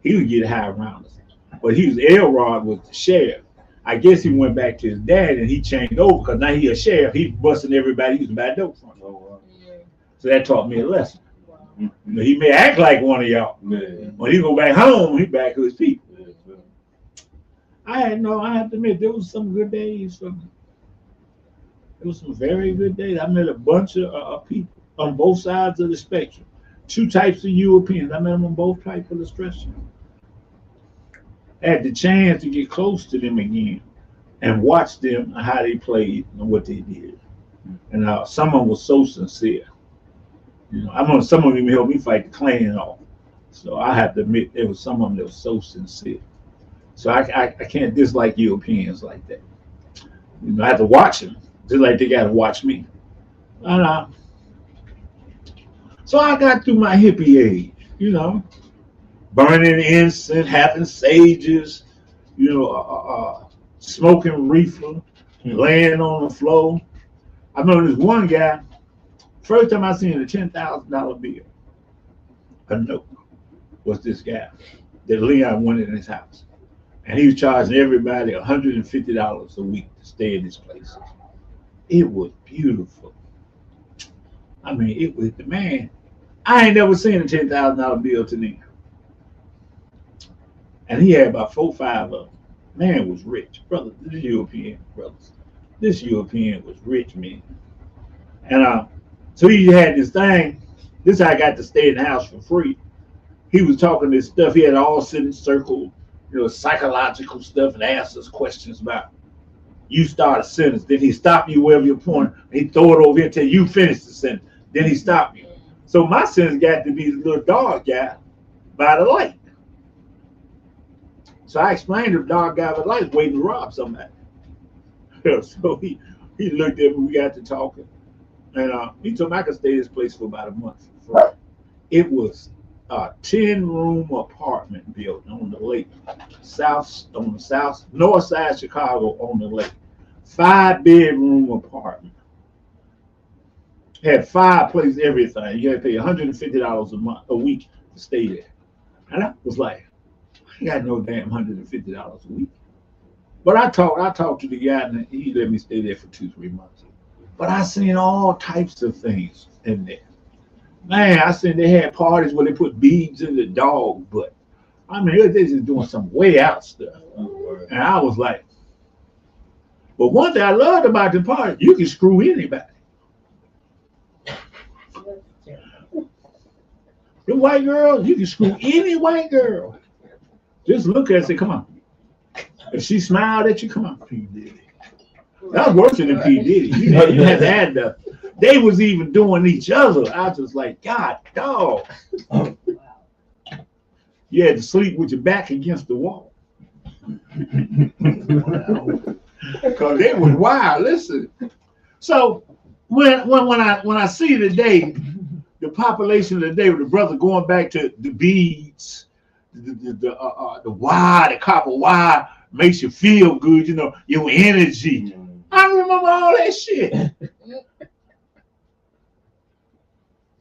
He would get high around us. But Elrod was the sheriff. I guess he went back to his dad and he changed over because now he a sheriff. He's busting everybody using bad dope from. So that taught me a lesson. You know, he may act like one of y'all. When he go back home, he back to his people. I have to admit, there was some good days for me. There was some very good days. I met a bunch of people on both sides of the spectrum. Two types of Europeans. I met them on both types of the spectrum. I had the chance to get close to them again and watch them how they played and what they did. And some of them were so sincere. You know, some of them helped me fight the Klan off. So I have to admit, there was some of them that were so sincere. So I can't dislike Europeans like that. You know, I have to watch them just like they got to watch me. And, so I got through my hippie age, you know, burning incense, having sages, you know, smoking reefer, laying on the floor. I remember this one guy, first time I seen a $10,000 bill, a note, was this guy that Leon wanted in his house. And he was charging everybody $150 a week to stay in this place. It was beautiful. I mean, it was the man. I ain't never seen a $10,000 bill to me. And he had about 4 or 5 of them. Man was rich. Brother, this European was rich, man. And so he had this thing. This I got to stay in the house for free. He was talking this stuff. He had all sitting circled, you know, psychological stuff, and asked us questions about you start a sentence. Then he stop you wherever you're pointing. He throw it over here until you finish the sentence. Then he stop you. So my sentence got to be the little dog guy by the light. So I explained to the dog guy by the light waiting to rob somebody. So he looked at me. We got to talking, and he told me I could stay in this place for about a month. It was a 10-room apartment built on the lake, north side of Chicago on the lake. 5-bedroom apartment. Had fireplace, everything. You had to pay $150 a week to stay there. And I was like, I got no damn $150 a week. But I talked to the guy, and he let me stay there for 2-3 months. But I seen all types of things in there. Man, I seen they had parties where they put beads in the dog butt. I mean, they just doing some way out stuff. And I was like, but one thing I loved about the party, you can screw anybody. The white girls, you can screw any white girl. Just look at her and say, come on. If she smiled at you, come on, P. Diddy. That was worse than P. Diddy. You had to add the, they was even doing each other. I was just like, God, dog. You had to sleep with your back against the wall. Because they was wild. Listen. So when I see today, the population of the day with the brother going back to the beads, the wire, the copper wire makes you feel good, you know, your energy. I remember all that shit.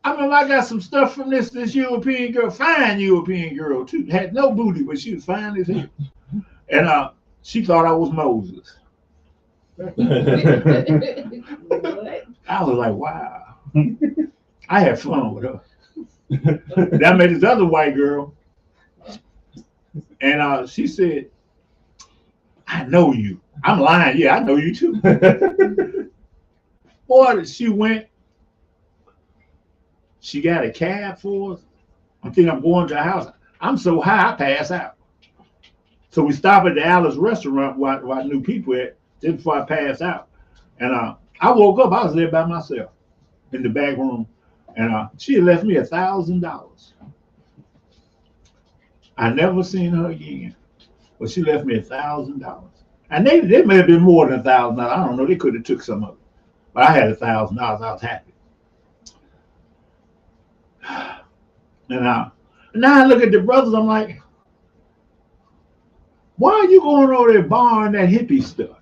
I remember I got some stuff from this European girl, fine European girl too. Had no booty, but she was fine as hell. And she thought I was Moses. I was like, wow. I had fun with her. Then I met this other white girl, and she said, I know you. I'm lying. Yeah, I know you too. Boy, she went. She got a cab for us. I think I'm going to her house. I'm so high, I pass out. So we stop at the Alice restaurant where I knew people at just before I pass out. And I woke up, I was there by myself in the back room. And she had left me $1,000. I never seen her again, but she left me $1,000. And they may have been more than $1,000. I don't know. They could have took some of it. But I had $1,000. I was happy. And now I look at the brothers. I'm like, why are you going over there borrowing that hippie stuff?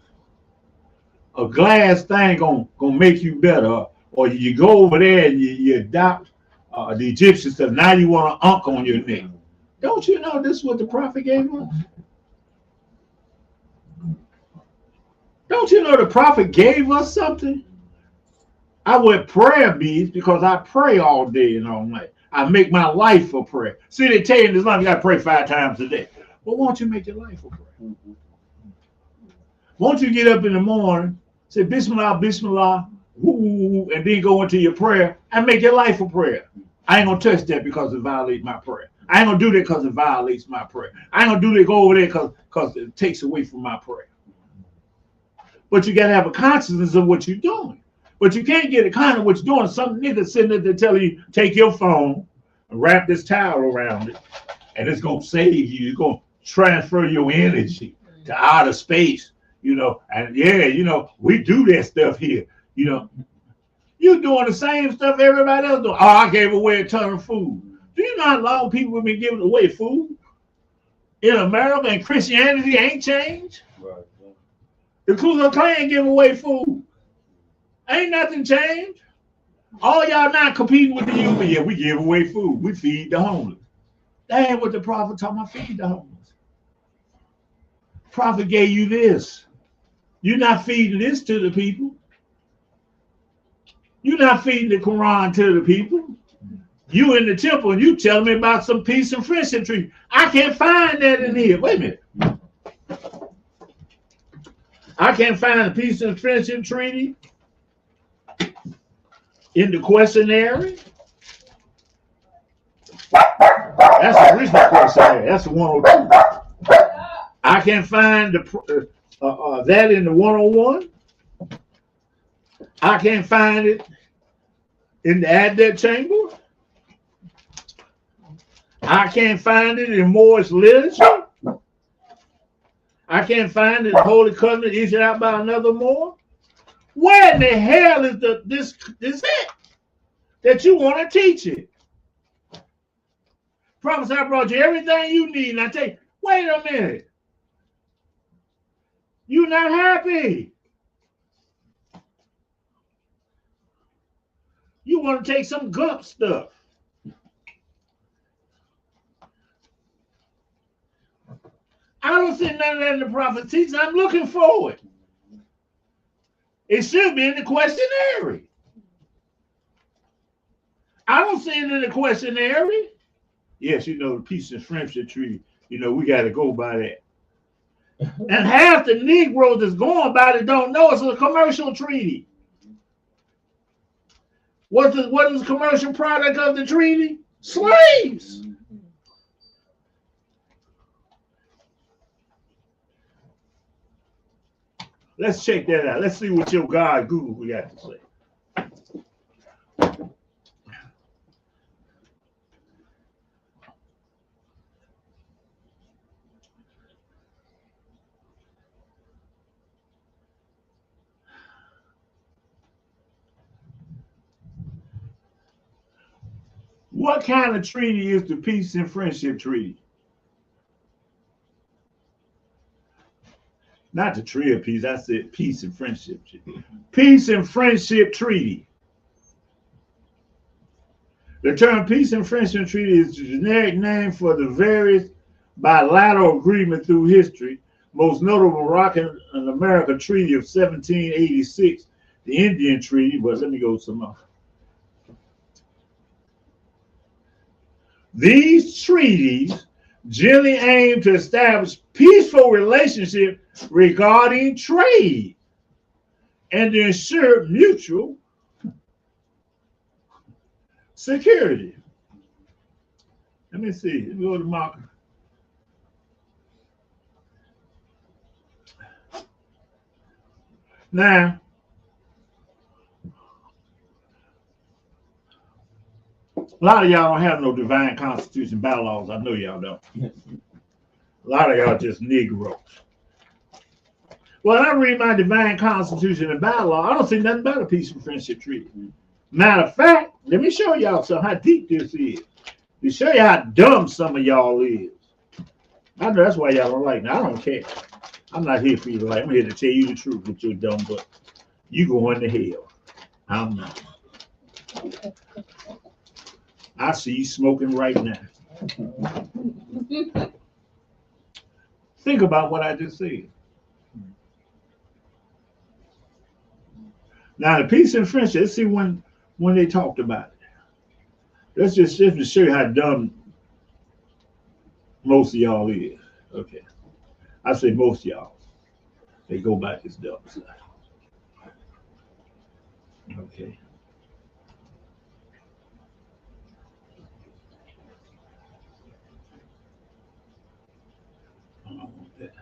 A glass thing gonna make you better, or you go over there and you adopt the Egyptian stuff. Now you want an unk on your neck. Don't you know this is what the prophet gave us? Don't you know the prophet gave us something? I wear prayer beads because I pray all day and all night. I make my life for prayer. See, they tell you in Islam you got to pray 5 times a day. Well, why don't you make your life for prayer? Won't you get up in the morning, say Bismillah, Bismillah, woo, and then go into your prayer and make your life for prayer? I ain't gonna touch that because it violates my prayer. I ain't gonna do that because it violates my prayer. I ain't gonna do that, go over there because it takes away from my prayer. But you gotta have a consciousness of what you're doing. But you can't get a kind of what you're doing. Some nigga sitting there telling you, take your phone and wrap this towel around it, and it's gonna save you. It's gonna transfer your energy to outer space, you know. And yeah, you know, we do that stuff here, you know. You're doing the same stuff everybody else doing. Oh, I gave away a ton of food. Do you know how long people have been giving away food in America, and Christianity ain't changed? Right. The Ku Klux Klan give away food. Ain't nothing changed. All y'all not competing with the youth. Yeah, we give away food. We feed the homeless. That ain't what the prophet talking about, feed the homeless. Prophet gave you this. You're not feeding this to the people. You're not feeding the Quran to the people. You in the temple and you telling me about some peace and friendship treaty. I can't find that in here. Wait a minute. I can't find the peace and friendship treaty in the questionnaire. That's the original questionnaire. That's the 102. I can't find that in the 101. I can't find it in the Adept Chamber. I can't find it in Moorish literature. I can't find it in Holy Covenant issued out by another Moor. Where in the hell is this it that you want to teach it? Promise I brought you everything you need, and I tell you, wait a minute. You're not happy. You want to take some gump stuff. I don't see none of that in the prophet teaching. I'm looking for it. It should be in the questionnaire. I don't see it in the questionnaire. Yes, you know, the peace and friendship treaty, you know, we got to go by that. And half the Negroes that's going by it don't know it's a commercial treaty. What is the commercial product of the treaty? Slaves. Let's check that out. Let's see what your God Google got to say. What kind of treaty is the peace and friendship treaty? Not the Tree of Peace, I said peace and friendship treaty. Peace and friendship treaty. The term peace and friendship treaty is the generic name for the various bilateral agreements through history, most notable Moroccan and American Treaty of 1786, the Indian Treaty, but let me go some more. These treaties generally aim to establish peaceful relationships regarding trade and to ensure mutual security. Let me see. Let me go to marker. Now, a lot of y'all don't have no divine constitution bylaws. I know y'all don't. A lot of y'all just Negroes. When I read my divine constitution and bylaw, I don't see nothing but a peace and friendship treaty. Matter of fact, let me show y'all some how deep this is. To show you how dumb some of y'all is. I know that's why y'all don't like me. I don't care. I'm not here for you to like. I'm here to tell you the truth with your dumb butt. You going to hell. I'm not. I see you smoking right now. Think about what I just said. Now, the peace and friendship, let's see when they talked about it. Let's just to show you how dumb most of y'all is. Okay. I say most of y'all. They go back this dumb side. Okay. I don't want that.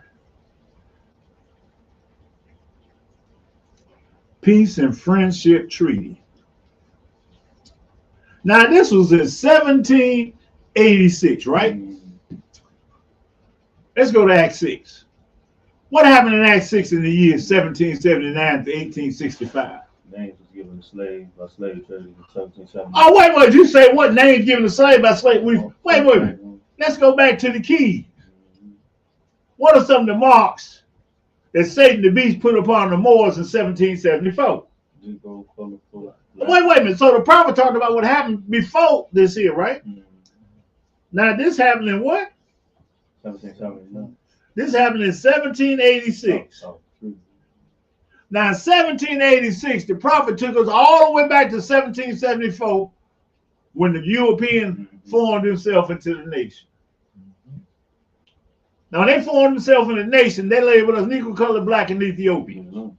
Peace and Friendship Treaty. Now, this was in 1786, right? Let's go to Act 6. What happened in Act 6 in the year 1779 to 1865? Names was given to slaves by slave traders in 1770. Oh, wait. You say what names given to slave by slave? Wait. Let's go back to the keys. What are some of the marks that Satan the Beast put upon the Moors in 1774? Wait a minute. So the prophet talked about what happened before this here, right? Now this happened in what? 1779. This happened in 1786. Now in 1786, the prophet took us all the way back to 1774 when the European formed himself into the nation. Now, when they formed themselves in the nation, they labeled us Negro, colored, black, and Ethiopians.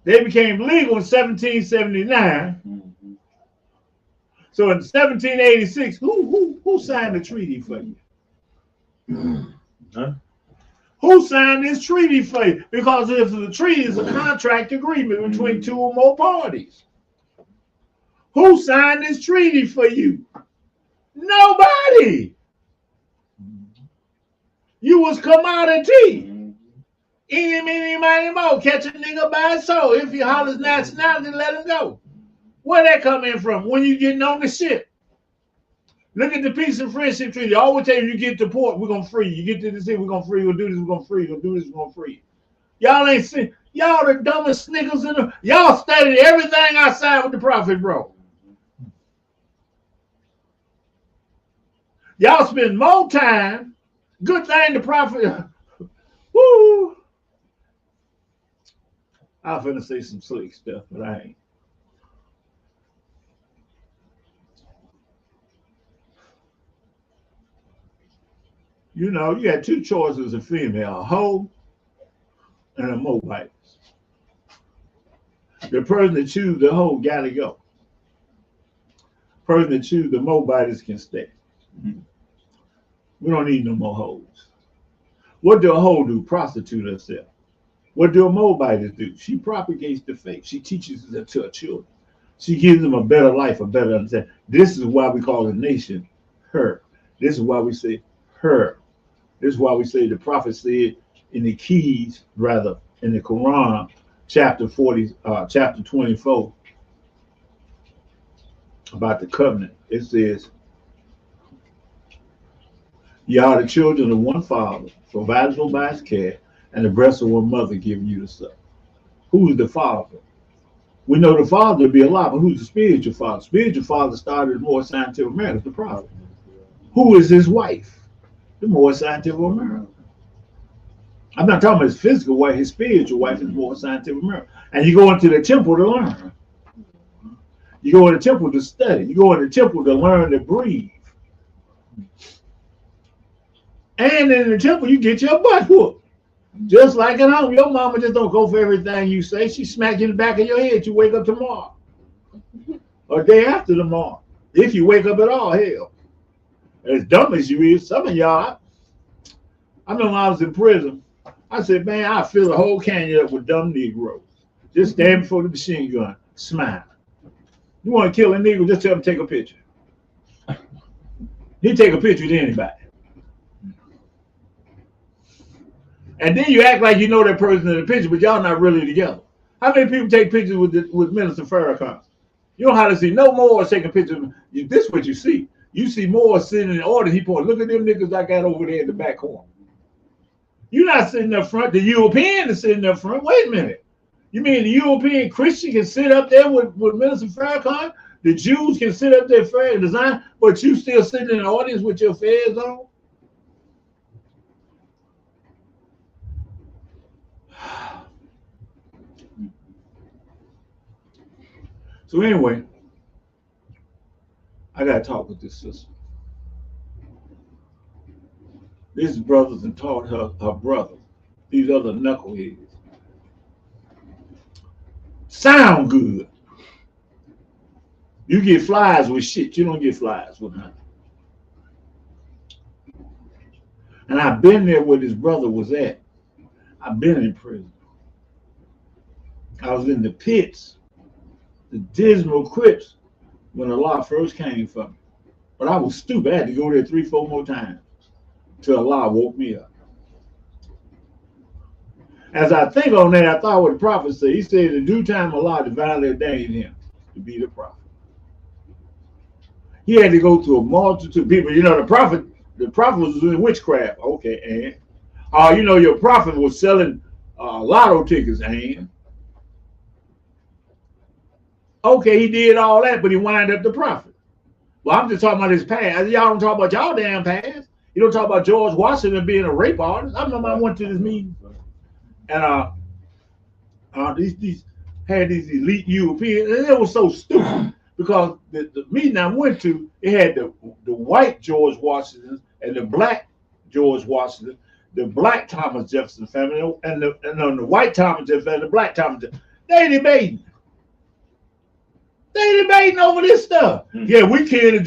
They became legal in 1779. So in 1786, who signed the treaty for you? Huh? Who signed this treaty for you? Because if the treaty is a contract agreement between two or more parties. Who signed this treaty for you? Nobody. You was commodity. Any, meeny, miny, mo. Catch a nigga by his soul. If he hollers nationality, let him go. Where that come in from? When you getting on the ship. Look at the peace and friendship treaty. I always tell you get to port, we're gonna free you. You get to the sea, we're gonna free you. We'll do this, we're gonna free you. We'll do this, we're gonna free you. Y'all ain't seen. Y'all the dumbest niggas in the. Y'all studied everything outside with the prophet, bro. Y'all spend more time. Good thing the prophet. Woo. I was finna say some slick stuff, but I ain't. You know, you had two choices of female, a hoe and a Moabite. The person that choose the hoe gotta go. The person that choose the Moabites can stay. We don't need no more hoes. What do a hoe do? Prostitute herself. What do a Moabite do? She propagates the faith. She teaches it to her children. She gives them a better life, a better understanding. This is why we call the nation her. This is why we say her. This is why we say the prophet said in the keys, rather in the Quran, chapter 24, about the covenant. It says, "Ye are the children of one father, provided for by his care, and the breast of one mother giving you the suck." Who is the father? We know the father to be alive, but who's the spiritual father? Spiritual father started more scientific America, the prophet. Who is his wife? The more scientific America. I'm not talking about his physical wife, his spiritual wife is more scientific America. And you go into the temple to learn. You go in the temple to study. You go in the temple to learn to breathe. And in the temple, you get your butt whooped. Just like at home, your mama just don't go for everything you say. She smack you in the back of your head. You wake up tomorrow. Or day after tomorrow. If you wake up at all, hell. As dumb as you is, some of y'all, I remember when I was in prison, I said, man, I fill the whole canyon up with dumb Negroes. Just stand before the machine gun, smile. You want to kill a Negro, just tell him to take a picture. He'll take a picture with anybody. And then you act like you know that person in the picture, but y'all not really together. How many people take pictures with Minister Farrakhan? You don't have to see no more taking pictures. This is what you see. You see more sitting in the audience. He point, look at them niggas I got over there in the back corner. You're not sitting up front. The European is sitting up front. Wait a minute. You mean the European Christian can sit up there with Minister Farrakhan? The Jews can sit up there fair and design, but you still sitting in the audience with your fez on? So anyway, I got to talk with this sister. These brothers and taught her brother, these other knuckleheads. Sound good. You get flies with shit. You don't get flies with nothing. And I've been there where this brother was at. I've been in prison. I was in the pits, the dismal crypts, when the law first came for me. But I was stupid. I had to go there 3-4 more times till Allah woke me up. As I think on that, I thought what the prophet said. He said, in due time, Allah divinely ordained him to be the prophet. He had to go to a multitude of people. You know, the prophet was doing witchcraft. Okay, and you know, your prophet was selling lotto tickets, and okay, he did all that, but he wound up the prophet. Well, I'm just talking about his past. Y'all don't talk about y'all damn past. You don't talk about George Washington being a rape artist. I remember I went to this meeting, and these had these elite Europeans, and it was so stupid because the meeting I went to, it had the white George Washington and the black George Washington, the black Thomas Jefferson family, and the white Thomas Jefferson and the black Thomas Jefferson. They debating. They debating over this stuff. Yeah, we killed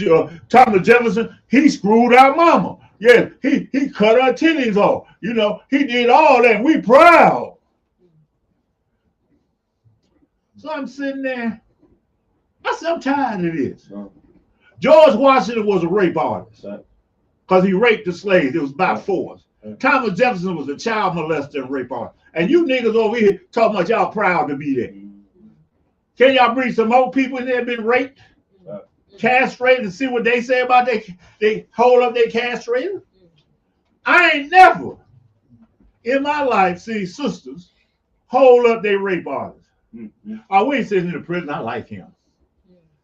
Thomas Jefferson. He screwed our mama. Yeah, he cut our titties off. You know, he did all that. We proud. So I'm sitting there. I said, I'm tired of this. George Washington was a rape artist because he raped the slaves. It was by force. Thomas Jefferson was a child molester and rape artist. And you niggas over here talking about y'all proud to be there. Can y'all bring some old people in there been raped, castrated, and see what they say about they hold up their castrated? I ain't never in my life seen sisters hold up their rape artists. Oh, we ain't sitting in the prison. I like him.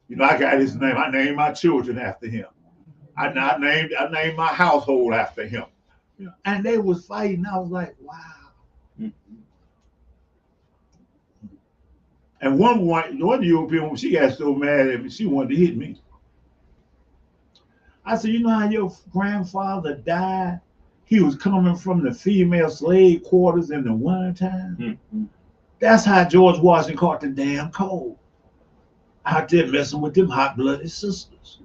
You know, I got his name. I named my children after him. I named my household after him. And they was fighting. I was like, wow. And one European woman, she got so mad at me, she wanted to hit me. I said, you know how your grandfather died? He was coming from the female slave quarters in the wintertime. That's how George Washington caught the damn cold. Out there messing with them hot-blooded sisters.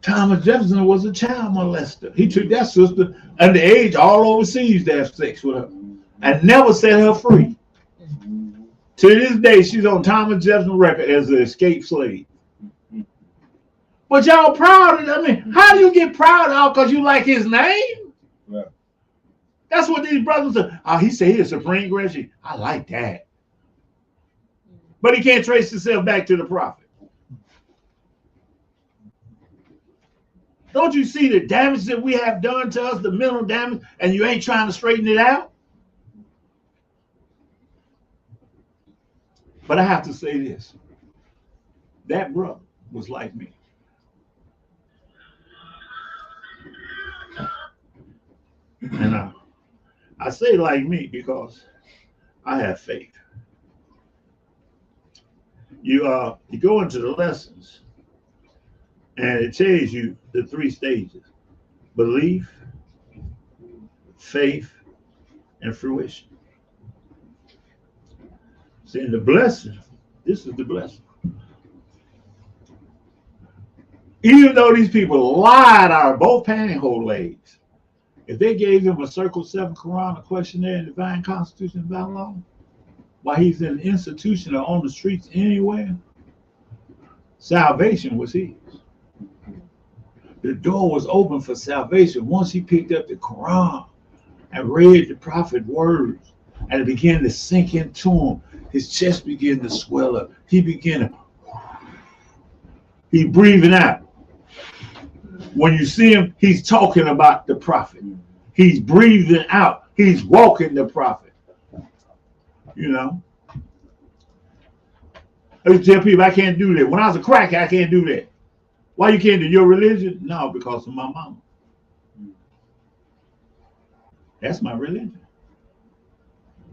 Thomas Jefferson was a child molester. He took that sister underage all overseas to have sex with her and never set her free. To this day, she's on Thomas Jefferson record as an escaped slave. But y'all proud of it. I mean, how do you get proud of because you like his name? Right. That's what these brothers say. Oh, he said he's a supreme grace. I like that. But he can't trace himself back to the prophet. Don't you see the damage that we have done to us, the mental damage, and you ain't trying to straighten it out? But I have to say this. That brother was like me. And I say like me because I have faith. You go into the lessons and it tells you the 3 stages: belief, faith, and fruition. See, in the blessing, this is the blessing. Even though these people lied out of both pantyhose legs, if they gave him a Circle 7 Quran, a questionnaire, and divine constitution of Allah, while he's in an institution or on the streets anywhere, salvation was his. the door was open for salvation once he picked up the Quran and read the prophet's words, and it began to sink into him. His chest began to swell up. He breathing out. When you see him, he's talking about the prophet. He's breathing out. He's walking the prophet. You know? I used to tell people I can't do that. When I was a cracker, I can't do that. Why you can't do your religion? No, because of my mama. That's my religion.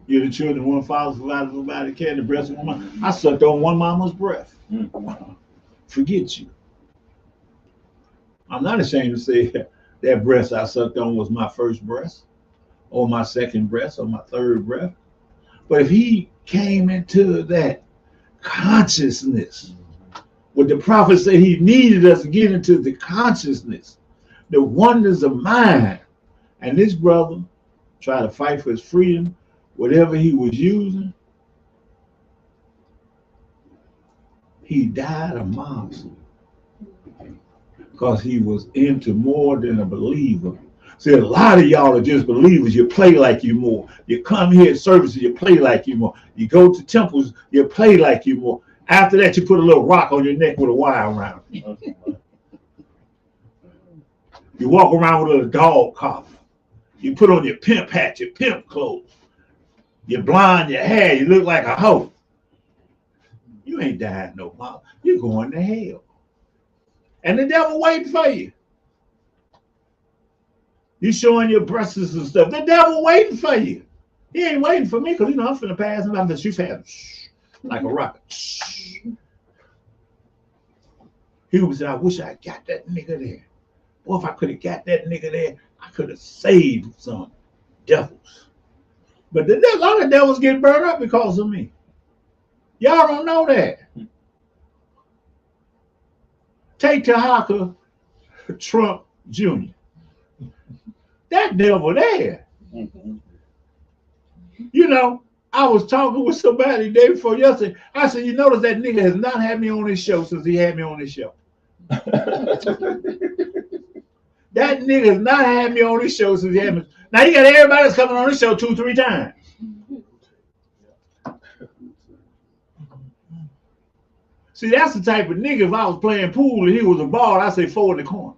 You're the children of one father, provided nobody carried the breast of one mama. I sucked on one mama's breath. Forget you. I'm not ashamed to say that breast I sucked on was my first breast, or my second breast, or my third breath. But if he came into that consciousness, what the prophet said he needed us to get into the consciousness, the wonders of mind. And this brother tried to fight for his freedom, whatever he was using. He died a monster because he was into more than a believer. See, a lot of y'all are just believers. You play like you more. You come here at services, you play like you more. You go to temples, you play like you more. After that, you put a little rock on your neck with a wire around it. You walk around with a dog collar. You put on your pimp hat, your pimp clothes. You blonde your hair, you look like a hoe. You ain't dying no more. You're going to hell. And the devil waiting for you. You showing your breasts and stuff. The devil waiting for you. He ain't waiting for me because you know I'm finna pass him. I'm gonna shoot fast like a rocket. He would say, I wish I got that nigga there. Boy, if I could have got that nigga there, I could have saved some devils. But a lot of devils get burned up because of me. Y'all don't know that. Take Tahaka Trump Jr. That devil there. You know, I was talking with somebody the day before yesterday. I said, you notice that nigga has not had me on his show since he had me on his show. That nigga has not had me on his show since he had me. Now you got everybody that's coming on his show 2-3 times. See, that's the type of nigga, if I was playing pool and he was a ball, I'd say 4 in the corner.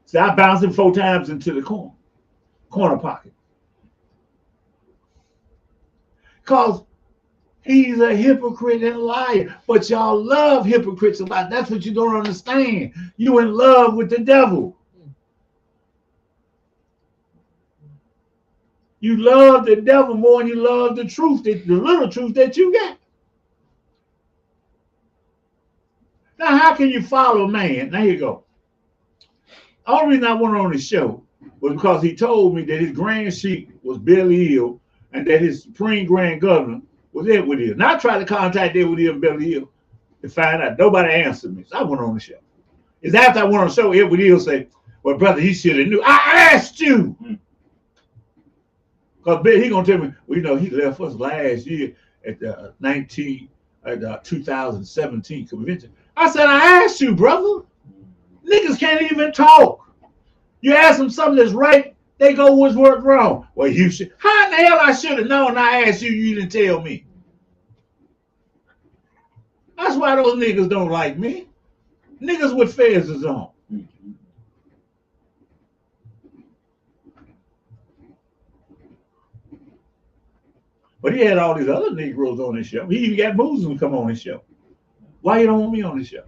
See, I bounced him 4 times into the corner pocket. Because he's a hypocrite and a liar. But y'all love hypocrites a lot. That's what you don't understand. You in love with the devil. You love the devil more than you love the truth, the little truth that you got. Now, how can you follow man? Now, here you go. The only reason I went on the show was because he told me that his grand sheik was Billy Hill and that his supreme grand governor was Edward Hill. Now, I tried to contact Edward Hill and Billy Hill to find out. Nobody answered me. So I went on the show. It's after I went on the show, Edward Hill said, well, brother, he should have knew. I asked you. Because he going to tell me, well, you know, he left us last year at the 2017 convention. I said, I asked you, brother. Niggas can't even talk. You ask them something that's right, they go, what's wrong? Well, you should. How in the hell I should have known? I asked you, you didn't tell me. That's why those niggas don't like me. Niggas with fezzes on. But he had all these other Negroes on his show. He even got Muslims come on his show. Why you don't want me on the show?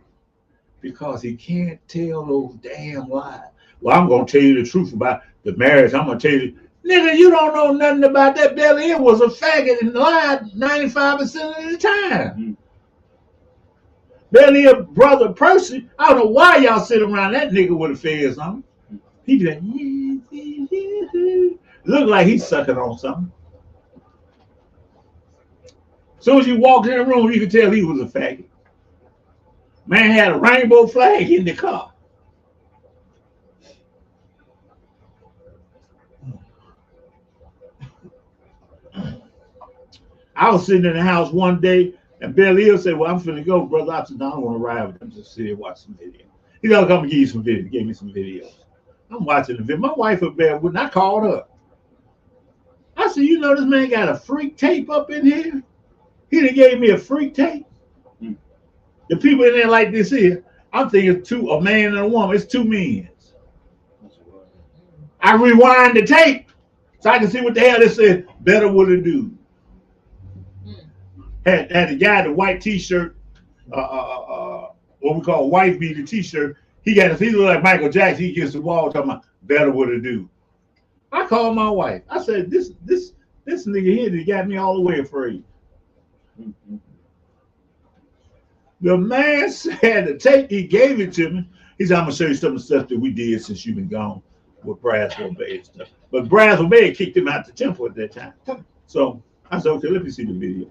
Because he can't tell those damn lies. Well, I'm going to tell you the truth about the marriage. I'm going to tell you, nigga, you don't know nothing about that. Billy Hill was a faggot and lied 95% of the time. Billy Hill brother Percy, I don't know why y'all sit around that nigga with a fez on. He be like, look like he's sucking on something. As soon as you walked in the room, you could tell he was a faggot. Man had a rainbow flag in the car. I was sitting in the house one day And Billy Hill said, well, I'm finna go, brother. I said, no, I don't want to ride with them. Just sit here and watch some video. He gotta come and give you some video. Gave me some videos. I'm watching the video. My wife up there, when I called her, I said, you know, this man got a freak tape up in here. He done gave me a freak tape. The people in there like this here, I'm thinking a man and a woman. It's two men. I rewind the tape so I can see what the hell it said. Better would it do. Had the guy in the white T-shirt, what we call wife beater T-shirt. He looked like Michael Jackson. He gets the wall talking about better would it do. I called my wife. I said, this nigga here that got me all the way afraid. The man said the tape, he gave it to me. He said, I'm gonna show you some of the stuff that we did since you've been gone with Braswell Bay and stuff. But Braswell Bay kicked him out the temple at that time. So I said, okay, let me see the video.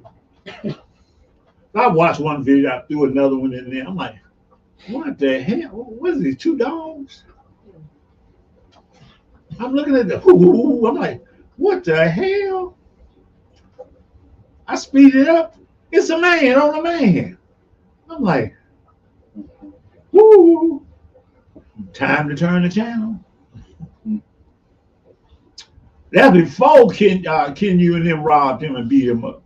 I watched one video, I threw another one in there. I'm like, what the hell? What is these, two dogs? I'm looking at the I'm like, what the hell? I speed it up. It's a man on a man. I'm like, whoo, time to turn the channel. That's before Ken you and them robbed him and beat him up.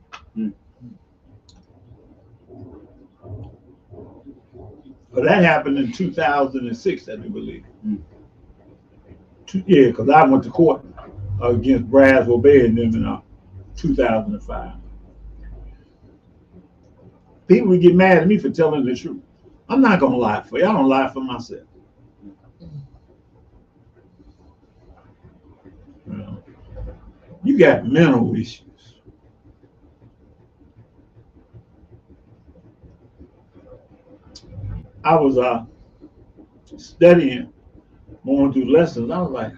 But that happened in 2006, I do believe. Yeah, because I went to court against Braswell Bay and them in 2005. People would get mad at me for telling the truth. I'm not gonna lie for you. I don't lie for myself. You got mental issues. I was studying, going through lessons. I was like,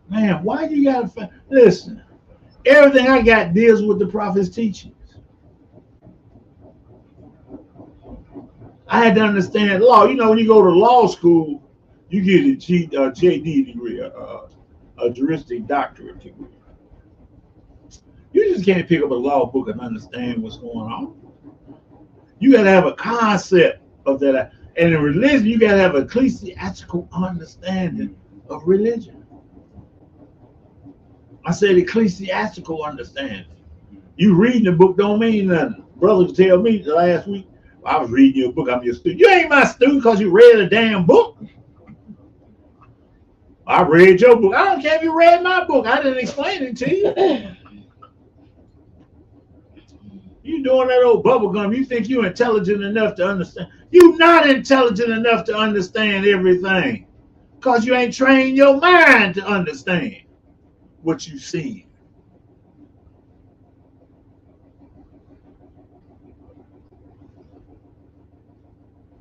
man, why you gotta listen? Everything I got deals with the prophet's teachings. I had to understand law. You know, when you go to law school, you get a JD degree, a juristic doctorate degree. You just can't pick up a law book and understand what's going on. You got to have a concept of that. And in religion, you got to have an ecclesiastical understanding of religion. I said ecclesiastical understanding. You reading the book don't mean nothing. Brothers tell me last week, I was reading your book, I'm your student. You ain't my student because you read a damn book. I read your book. I don't care if you read my book. I didn't explain it to you. You doing that old bubble gum. You think you're intelligent enough to understand. You're not intelligent enough to understand everything because you ain't trained your mind to understand what you see.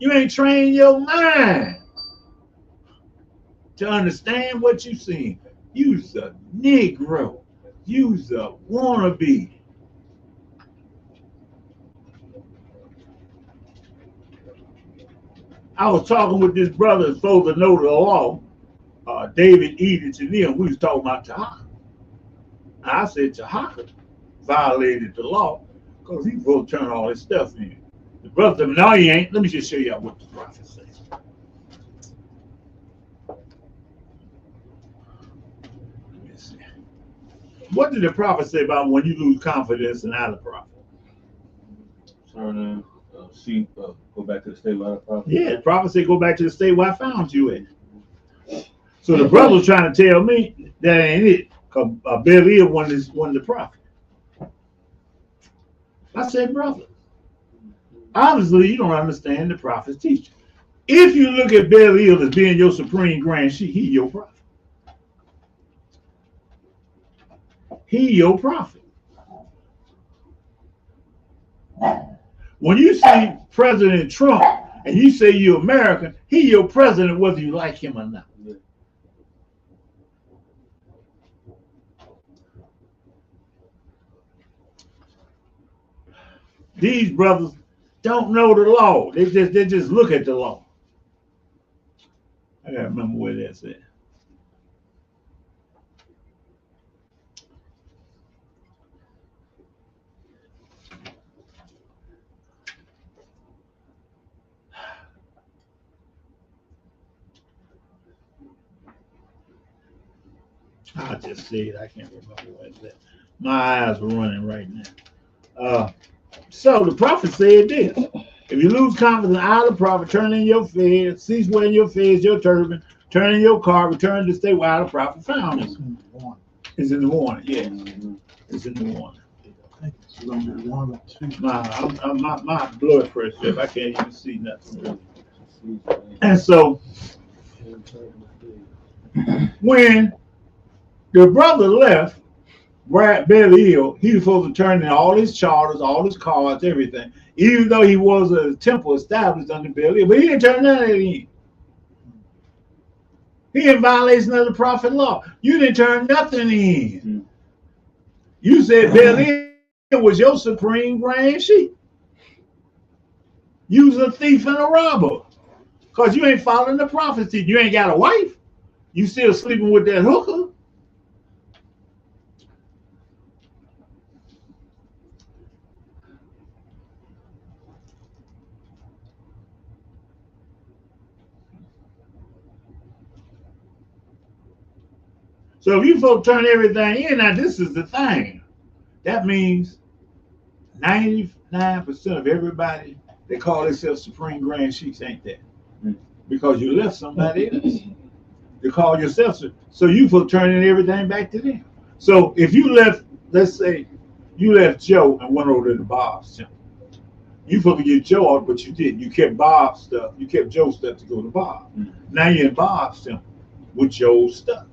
You ain't trained your mind to understand what you see. You's a Negro. You's a wannabe. I was talking with this brother supposed to know the law, David Edith and them. We was talking about Tahaka. I said Tahaka violated the law because he's supposed to turn all his stuff in. The brother said, no, he ain't. Let me just show you what the prophet says. Let me see. What did the prophet say about when you lose confidence in other prophet? Turn go back to the state where I found Yeah, the prophet said, go back to the state where I found you at. So the brother was trying to tell me that ain't it. Because Billy won the prophet. I said, brother, obviously you don't understand the prophet's teaching. If you look at Billy as being your supreme grand, he your prophet. He your prophet. When you see President Trump and you say you're American, he your president whether you like him or not. These brothers don't know the law. They just look at the law. I gotta remember where that's at. I just see it. I can't remember what it said. My eyes are running right now. So the prophet said this: if you lose confidence in either prophet, turn in your fez, cease wearing your fez, your turban, turn in your car, return to stay where the prophet found us. It's in the warning. Yeah, it's in the warning. I think it's number 1 or 2. My blood pressure, I can't even see nothing. And so when the brother left Brad Belial, he was supposed to turn in all his charters, all his cards, everything, even though he was a temple established under Belial, but he didn't turn none of that in. He in violation of the prophet law. You didn't turn nothing in. You said Belial was your supreme grand sheep. You was a thief and a robber. Because you ain't following the prophecy. You ain't got a wife. You still sleeping with that hooker. So if you folks turn everything in, now this is the thing. That means 99% of everybody that call themselves supreme grand sheets ain't that. Because you left somebody else. You call yourself. So you folks turning everything back to them. So if you left, let's say you left Joe and went over to the Bob's temple. You supposed to get Joe out, but you didn't. You kept Bob's stuff. You kept Joe's stuff to go to Bob. Now you're in Bob's temple with Joe's stuff.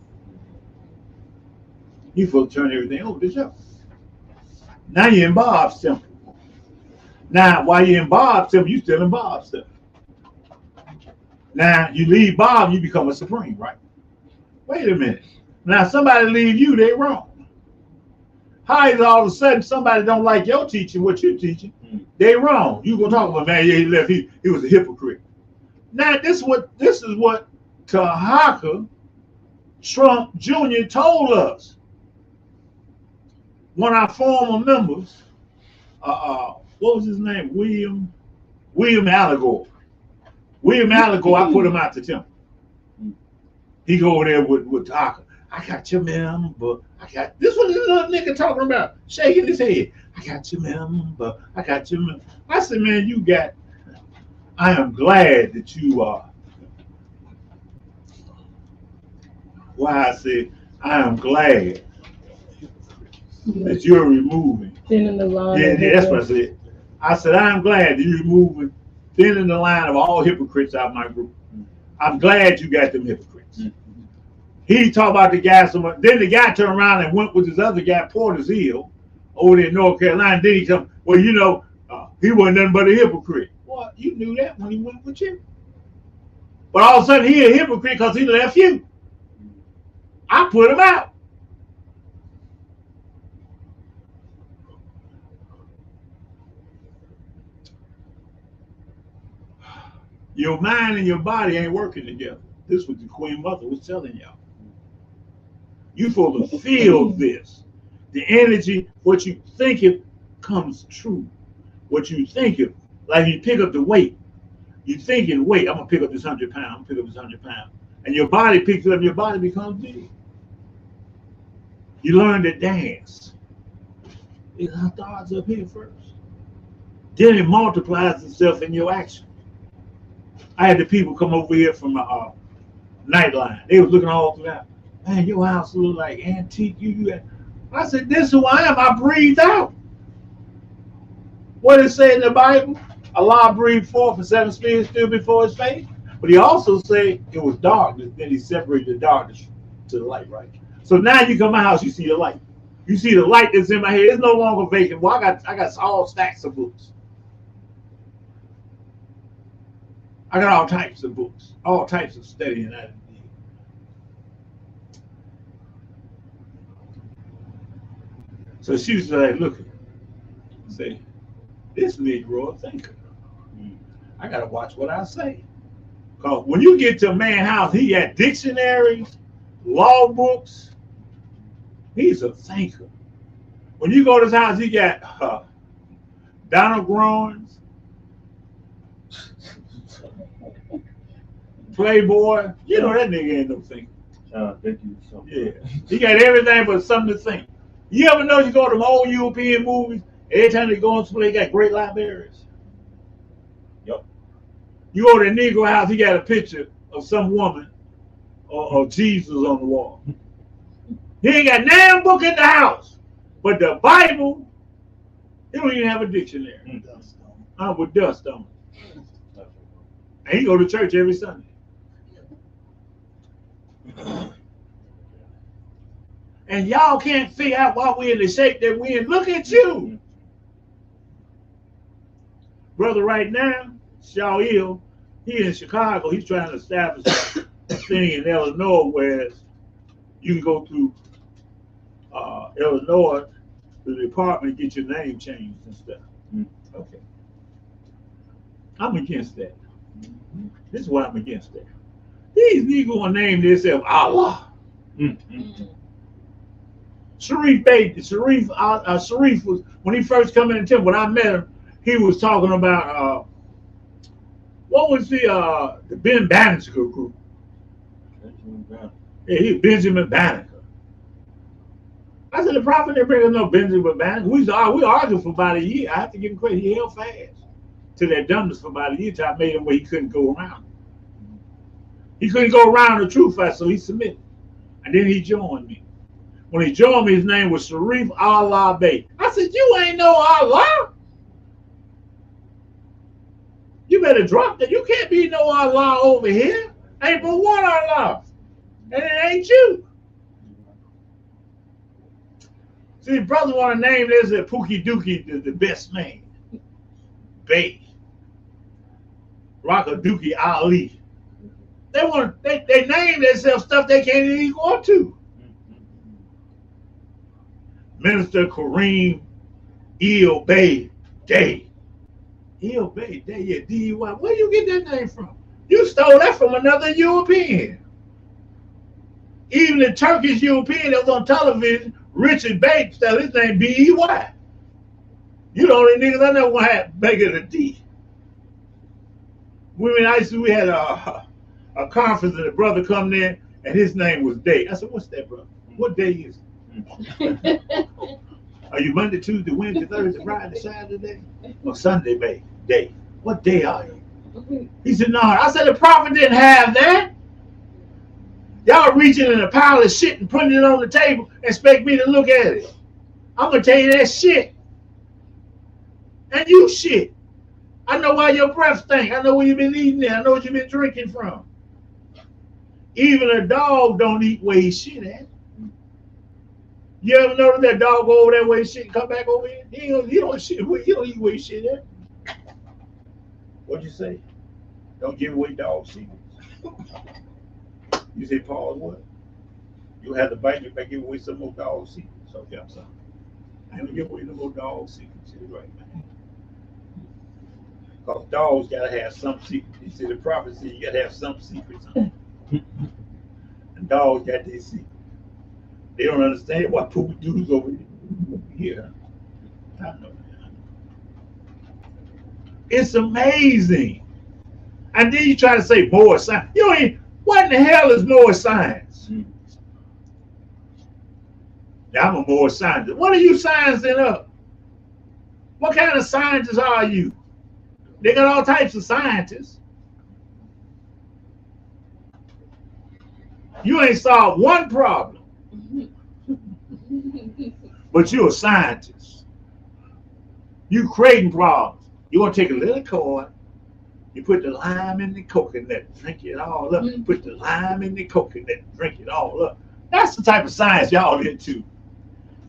You supposed to turn everything over to Joe. Now you're in Bob's temple. Now, while you're in Bob's temple, you still in Bob's stuff. Now, you leave Bob, you become a supreme, right? Wait a minute. Now, somebody leave you, they wrong. How is all of a sudden somebody don't like your teaching, what you're teaching? They wrong. You gonna talk about, man, yeah, he left, he was a hypocrite. Now, this is what Tahaka Trump Jr. told us. One of our former members, what was his name? William Allegor. William Allegor, I put him out the temple. He go over there with Tahaka. I got your member. This what this little nigga talking about, shaking his head. I got your member. I got your member. I said, man, I am glad that you are. Why I said, I am glad that you're removing. Thinning the line. Yeah, that's what I said. I said, I'm glad that you're removing, thinning the line of all hypocrites out of my group. I'm glad you got them hypocrites. He talked about the guy so much. Then the guy turned around and went with his other guy, Porter's Hill, over there in North Carolina. Then he come, well, you know, he wasn't nothing but a hypocrite. Well, you knew that when he went with you. But all of a sudden, he a hypocrite because he left you. I put him out. Your mind and your body ain't working together. This is what the Queen Mother was telling y'all. You're supposed to feel this. The energy, what you think it comes true. What you think it, like you pick up the weight. You thinking, wait, I'm gonna pick up this 100 pounds, I'm gonna pick up this 100 pounds. And your body picks it up, your body becomes big. You learn to dance. It starts up here first. Then it multiplies itself in your action. I had the people come over here from Nightline. They was looking all through that. Man, your house look like antique. I said, this is who I am. I breathed out. What did it say in the Bible? Allah breathed forth and 7 spirits stood before his face. But he also said it was darkness. Then he separated the darkness to the light, right? So now you come to my house, you see the light. You see the light that's in my head. It's no longer vacant. Well, I got all stacks of books. I got all types of books, all types of studying I did. So she was like, look, say, this Negro a thinker. I gotta watch what I say. Cause when you get to a man's house, he got dictionaries, law books. He's a thinker. When you go to his house, he got Donald Groans, Playboy. You know that nigga ain't no thinker. Thank you. So. Yeah. He got everything but something to think. You ever know you go to them old European movies, every time they go on display, they got great libraries. Yup. You go to the Negro house, he got a picture of some woman or Jesus on the wall. He ain't got damn book in the house. But the Bible, he don't even have a dictionary. With dust on it. And he go to church every Sunday. And y'all can't figure out why we're in the shape that we're in. Look at you. Brother right now, Shaul, he in Chicago. He's trying to establish a thing in Illinois where you can go through Illinois to the department and get your name changed and stuff. Okay. I'm against that. This is why I'm against that. These niggas gonna name themselves Allah. Sharif Bey, Sharif was, when he first come in the temple, when I met him, he was talking about what was the Ben Banneker group? Yeah, he was Benjamin Banneker. I said the prophet didn't bring us no Benjamin Banneker. We argued for about a year. I have to give him credit. He held fast to that dumbness for about a year till I made him where he couldn't go around. He couldn't go around the truth fight, so he submitted. And then he joined me. When he joined me, his name was Sharif Allah Bey. I said, you ain't no Allah. You better drop that. You can't be no Allah over here. Ain't but one Allah. And it ain't you. See, brothers want to name this a Pookie Dookie the best name. Bey. Rocka Dookie Ali. They name themselves stuff they can't even go to. Minister Kareem El Bey Day. El Bey Day, yeah, D-E-Y. Where you get that name from? You stole that from another European. Even the Turkish European that was on television, Richard Bey, spelled his name B-E-Y. You the only niggas I know had bigger than D. We had a conference and the brother come there and his name was Day. I said, what's that, brother? What day is it? Are you Monday, Tuesday, Wednesday, Thursday, Friday, Saturday, or Sunday day? What day are you? He said, no. I said, the prophet didn't have that. Y'all reaching in a pile of shit and putting it on the table and expect me to look at it. I'm going to tell you that shit. And you shit. I know why your breath stink. I know where you've been eating it. I know what you've been drinking from. Even a dog don't eat where he shit at. You ever notice that dog go over that way shit and come back over here? He don't eat where he shit at. What'd you say? Don't give away dog secrets. You say, Paul, what? You have to bite me back, give away some more dog secrets. Okay, I'm sorry. I ain't gonna give away no more dog secrets. You're right, man. Because dogs gotta have some secrets. He said the prophet said you gotta have some secrets. And dogs got their secrets. They don't understand why people do over here. I know that. It's amazing. And then you try to say more science. You don't even, what in the hell is more science? Now, I'm a more scientist. What are you sciencing up? What kind of scientist are you? They got all types of scientists. You ain't solved one problem. But you're a scientist. You creating problems. You're going to take a little corn, you put the lime in the coconut, drink it all up. Put the lime in the coconut, drink it all up. That's the type of science y'all into.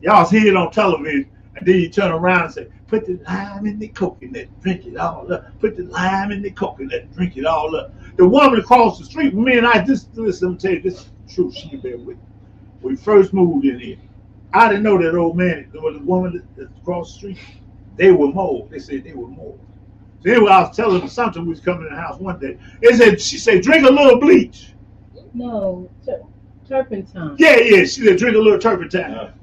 Y'all see it on television, and then you turn around and say, put the lime in the coconut, drink it all up. Put the lime in the coconut, drink it all up. The woman across the street, me and I, listen, I'm going to tell you, this is the truth. She been with me. When we first moved in here, I didn't know that old man, there was a woman that's across the street. They were mold. They said they were mold. So anyway, I was telling them something. We was coming in the house one day. She said, drink a little bleach. No, turpentine. Yeah. She said, drink a little turpentine.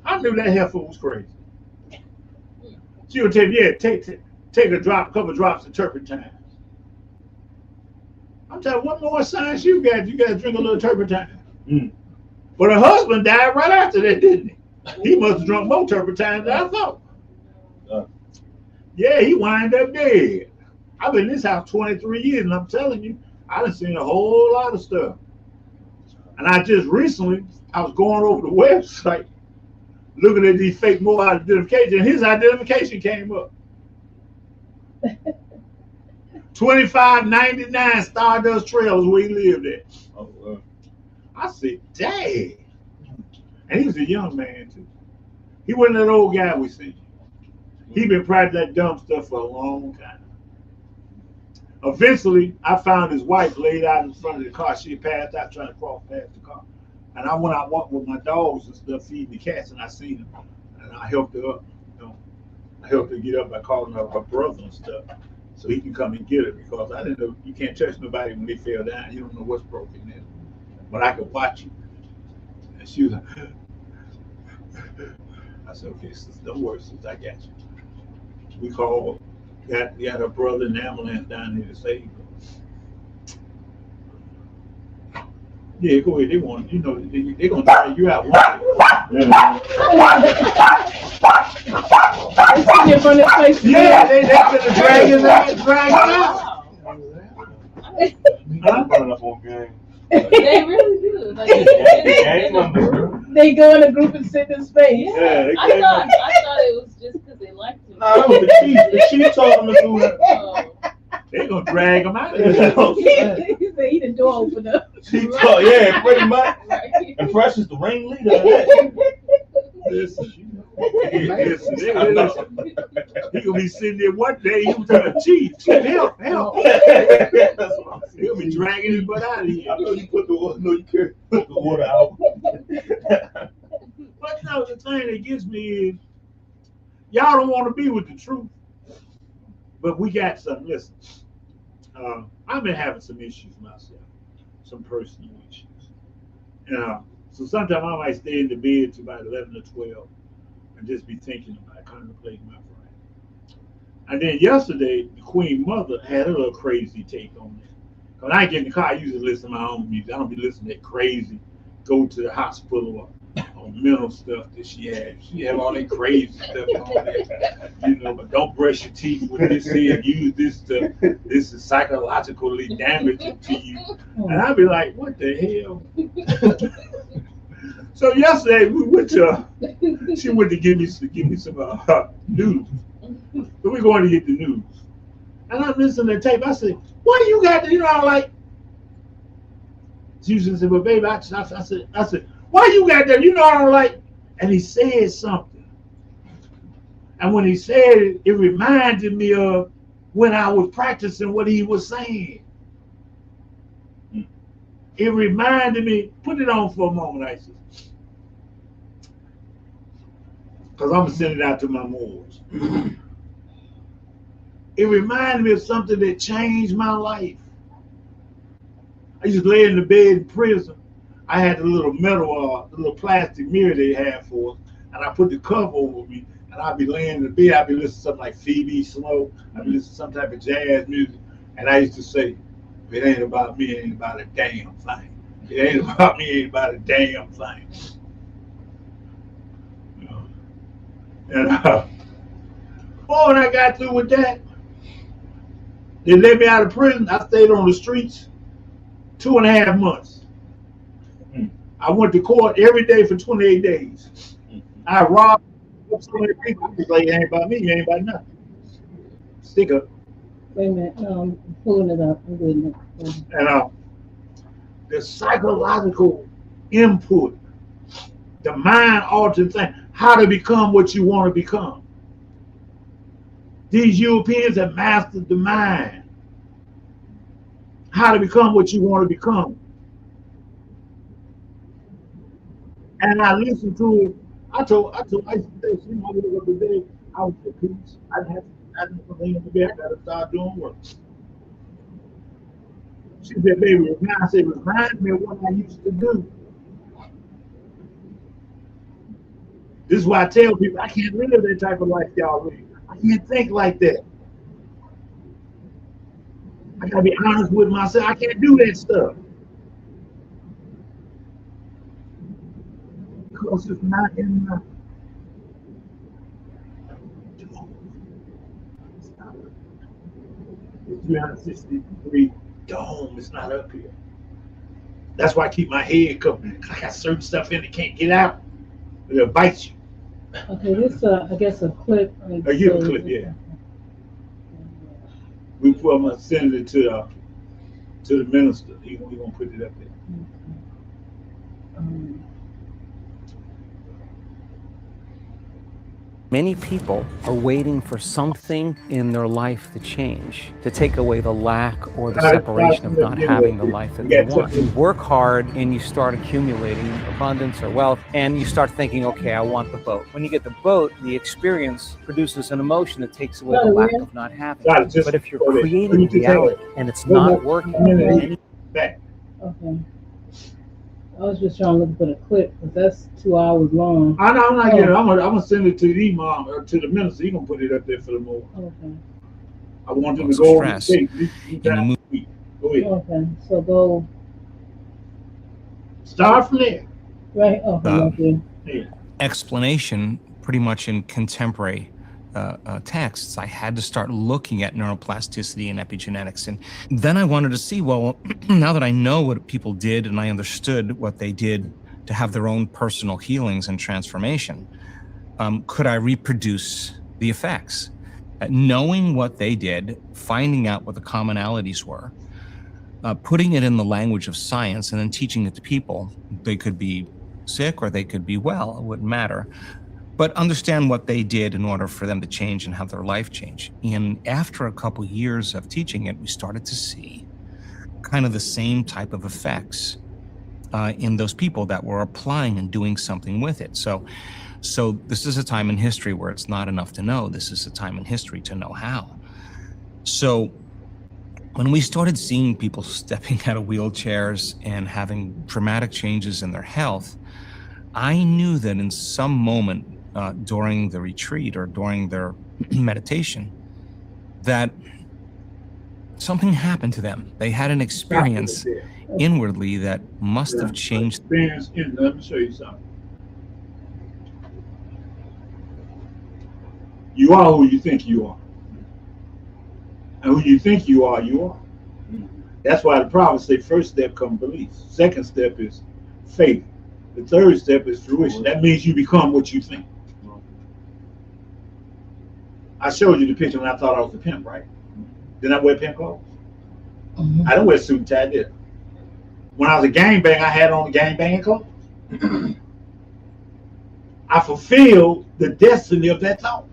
I knew that heifer was crazy. She would tell me, yeah, take a couple drops of turpentine. I'm telling you, what more science you got? You got to drink a little turpentine. Mm. But her husband died right after that, didn't he? He must have drunk more turpentine than I thought. Yeah, he wound up dead. I've been in this house 23 years, and I'm telling you, I done seen a whole lot of stuff. And I just recently, I was going over the website, looking at these fake mobile identification, and his identification came up. 2599 Stardust Trails where he lived at. Oh, I said, dang. And he was a young man, too. He wasn't that old guy we see. He been practicing that dumb stuff for a long time. Eventually, I found his wife laid out in front of the car. She had passed out trying to cross past the car. And I went out walking with my dogs and stuff, feeding the cats, and I seen him. And I helped her up. You know, I helped her get up by calling her brother and stuff, so he can come and get her, because I didn't know you can't touch nobody when they fell down. You don't know what's broken in. But I could watch you. And she was like, I said, okay, sis, don't worry, sis, I got you. We called, got her brother in the ambulance down here to save her. Yeah, go ahead. They want, you know, they're gonna drag you out one day. Yeah, they gonna drag his ass, drag him out. I'm running up on game. They really do. Like, Gang members. They go in a group and sit in space. Yeah, I thought it was just because they liked him. Nah, that was the chief. The chief told him to do that. Oh. they gonna drag him out of there. He said he the door opener. She told, yeah, pretty much. Right. And Fresh is the ringleader of that. Listen, he gonna be sitting there one day. He was telling Chief, help. He'll be dragging his butt out of here. I know you put the water. No, you can't put the water out. But no, the thing that gets me is y'all don't want to be with the truth. But we got some. Listen, I've been having some issues myself, some personal issues. So sometimes I might stay in the bed till about 11 or 12 and just be thinking about contemplating my friend. And then yesterday, the Queen Mother had a little crazy take on it. When I get in the car, I usually listen to my own music. I don't be listening to that crazy, go to the hospital or mental stuff that she had. She had all that crazy stuff on there. You know, but don't brush your teeth with this here, use this stuff. This is psychologically damaging to you. And I'd be like, what the hell? So yesterday we went to, she went to give me some news. So we're going to get the news. And I'm listening to the tape. I said, what you got to, you know, I'm like, she said, well, baby, I said, why you got that? You know, I don't like, and he said something. And when he said it, it reminded me of when I was practicing what he was saying. It reminded me, put it on for a moment, Isis. Because I'm going to send it out to my Moors. It reminded me of something that changed my life. I used to lay in the bed in prison. I had the little metal, the little plastic mirror they had for us, and I put the cover over me, and I'd be laying in the bed. I'd be listening to something like Phoebe Slow. I'd be listening to some type of jazz music, and I used to say, if it ain't about me, it ain't about a damn thing. It ain't about me, it ain't about a damn thing. You know? And when I got through with that, they let me out of prison. I stayed on the streets 2.5 months. I went to court every day for 28 days. I robbed so many people. It's like, it ain't about me, it ain't about nothing. Stick up. Wait a minute, I'm pulling it up. I'm doing it. And the psychological input, the mind altering thing, how to become what you want to become. These Europeans have mastered the mind. How to become what you want to become. And I listened to it. I told I used to say, see, my little today, I was at peace. I didn't have to lay in the bed. I got to start doing work. She said, baby, remind me of what I used to do. This is why I tell people I can't live that type of life y'all live. I can't think like that. I gotta be honest with myself. I can't do that stuff because it's not in my. It's not. It's 360-degree dome. It's not up here. That's why I keep my head covered. I got certain stuff in it can't get out. It'll bite you. Okay, this I guess a clip. A you clip, yeah. I'm gonna send it to the minister. He gonna put it up there. Many people are waiting for something in their life to change, to take away the lack or the separation of not having the life that they want. You work hard and you start accumulating abundance or wealth, and you start thinking, okay, I want the boat. When you get the boat, the experience produces an emotion that takes away the lack of not having it. But if you're creating reality and it's not working, back. Okay. I was just trying to look for the clip, because that's 2 hours long. I'm not getting it. I'm gonna send it to the imam or to the minister. He gonna put it up there for the more. Okay. I want them to go on the stage. Go ahead. Okay. So go Start from there. right. Okay. Yeah. Explanation pretty much in contemporary texts. I had to start looking at neuroplasticity and epigenetics. And then I wanted to see, well, now that I know what people did and I understood what they did to have their own personal healings and transformation, could I reproduce the effects? Knowing what they did, finding out what the commonalities were, putting it in the language of science and then teaching it to people. They could be sick or they could be well, it wouldn't matter. But understand what they did in order for them to change and have their life change. And after a couple years of teaching it, we started to see kind of the same type of effects in those people that were applying and doing something with it. So this is a time in history where it's not enough to know. This is a time in history to know how. So when we started seeing people stepping out of wheelchairs and having dramatic changes in their health, I knew that in some moment during the retreat or during their meditation, that something happened to them. They had an experience inwardly that must have changed. Let me show you something. You are who you think you are. And who you think you are, you are. That's why the prophets say first step comes belief. Second step is faith. The third step is fruition. That means you become what you think. I showed you the picture when I thought I was a pimp, right? Didn't I wear pimp clothes? I don't wear suit and tie, did I? When I was a gangbanger, I had on the gangbanging clothes. I fulfilled the destiny of that thought.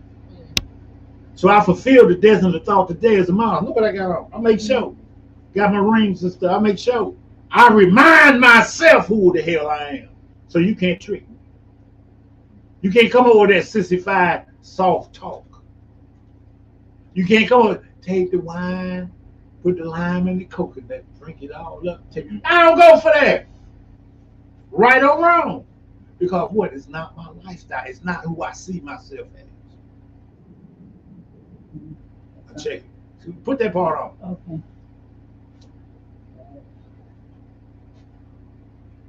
So I fulfilled the destiny of the thought today as a mom. Look what I got on. I make sure. Got my rings and stuff. I make sure. I remind myself who the hell I am. So you can't trick me. You can't come over with that sissified soft talk. You can't come over, take the wine, put the lime in the coconut, drink it all up. I don't go for that. Right or wrong. Because what? It's not my lifestyle. It's not who I see myself as. I check it. Put that part on. Okay.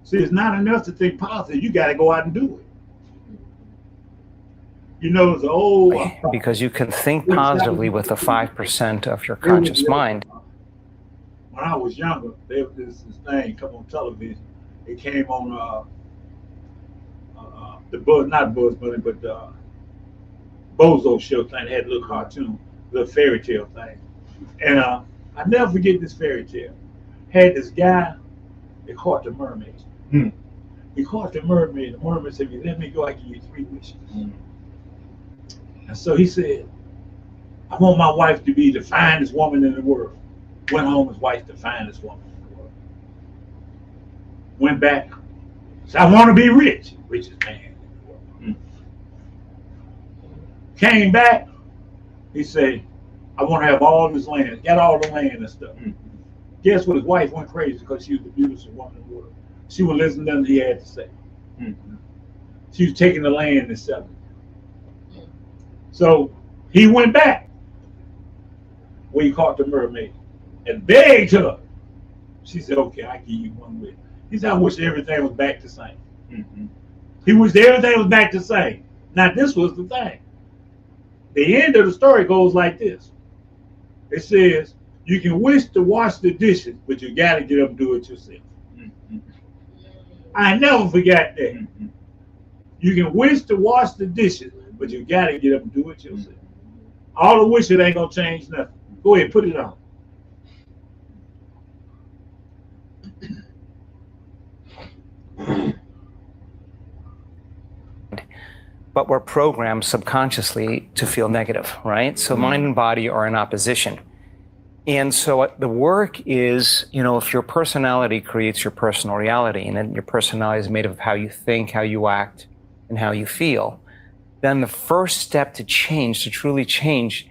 See, it's not enough to think positive. You got to go out and do it. You know, it's an old... because you can think positively with the 5% of your conscious mind. When I was younger, there was this thing come on television. It came on the Buzz, not Buzz Bunny, but Bozo show thing. They had a little cartoon, little fairy tale thing. And I never forget this fairy tale. Had this guy that caught the mermaid. He caught the mermaid. The mermaid said, "You let me go, I give you 3 wishes." And so he said, "I want my wife to be the finest woman in the world." Went home, his wife, the finest woman in the world. Went back, said, "I want to be rich," richest man in the world. Came back, he said, "I want to have all this land," got all the land and stuff. Guess what? His wife went crazy because she was the beautiful woman in the world. She would listen to nothing he had to say. She was taking the land and selling it. So he went back where he caught the mermaid and begged her. She said, okay, I give you one wish. He said, I wish everything was back the same. Mm-hmm. He wished everything was back the same. Now, this was the thing. The end of the story goes like this. It says, you can wish to wash the dishes, but you got to get up and do it yourself. Mm-hmm. I never forgot that. Mm-hmm. You can wish to wash the dishes, but you got to get up and do it yourself. All the wishes ain't going to change nothing. Go ahead, put it on. But we're programmed subconsciously to feel negative, right? So mind and body are in opposition. And so the work is, if your personality creates your personal reality, and then your personality is made up of how you think, how you act, and how you feel, then the first step to change, to truly change,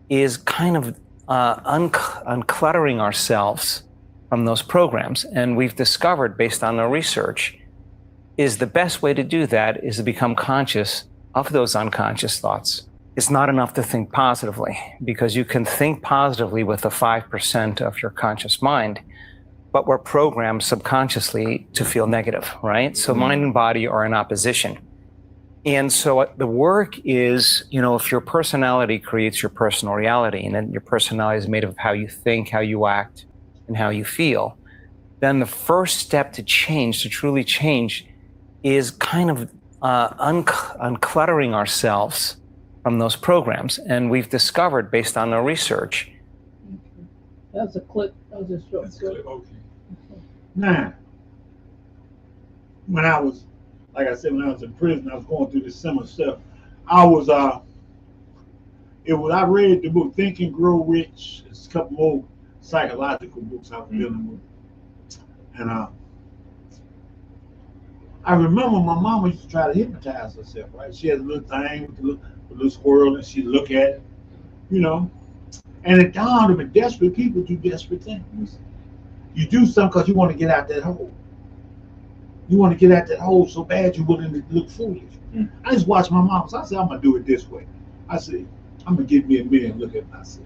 is kind of uncluttering ourselves from those programs. And we've discovered, based on our research, is the best way to do that is to become conscious of those unconscious thoughts. It's not enough to think positively, because you can think positively with the 5% of your conscious mind, but we're programmed subconsciously to feel negative, right? So mind and body are in opposition. And so the work is, if your personality creates your personal reality, and then your personality is made up of how you think, how you act, and how you feel, then the first step to change, to truly change, is kind of uncluttering ourselves from those programs. And we've discovered, based on our research. That was a clip. That was a short clip. Okay. Now, when I was, like I said, when I was in prison, I was going through this similar stuff. I read the book Think and Grow Rich. It's a couple more psychological books I was dealing with. And I remember my mama used to try to hypnotize herself, right? She had a little thing with a little squirrel, and she'd look at it, And it dawned on me, desperate people do desperate things. You do something because you want to get out that hole. You want to get out that hole so bad you're willing to look foolish. I just watched my mom. So I said, I'm going to do it this way. I said, I'm going to give me a minute and look at myself.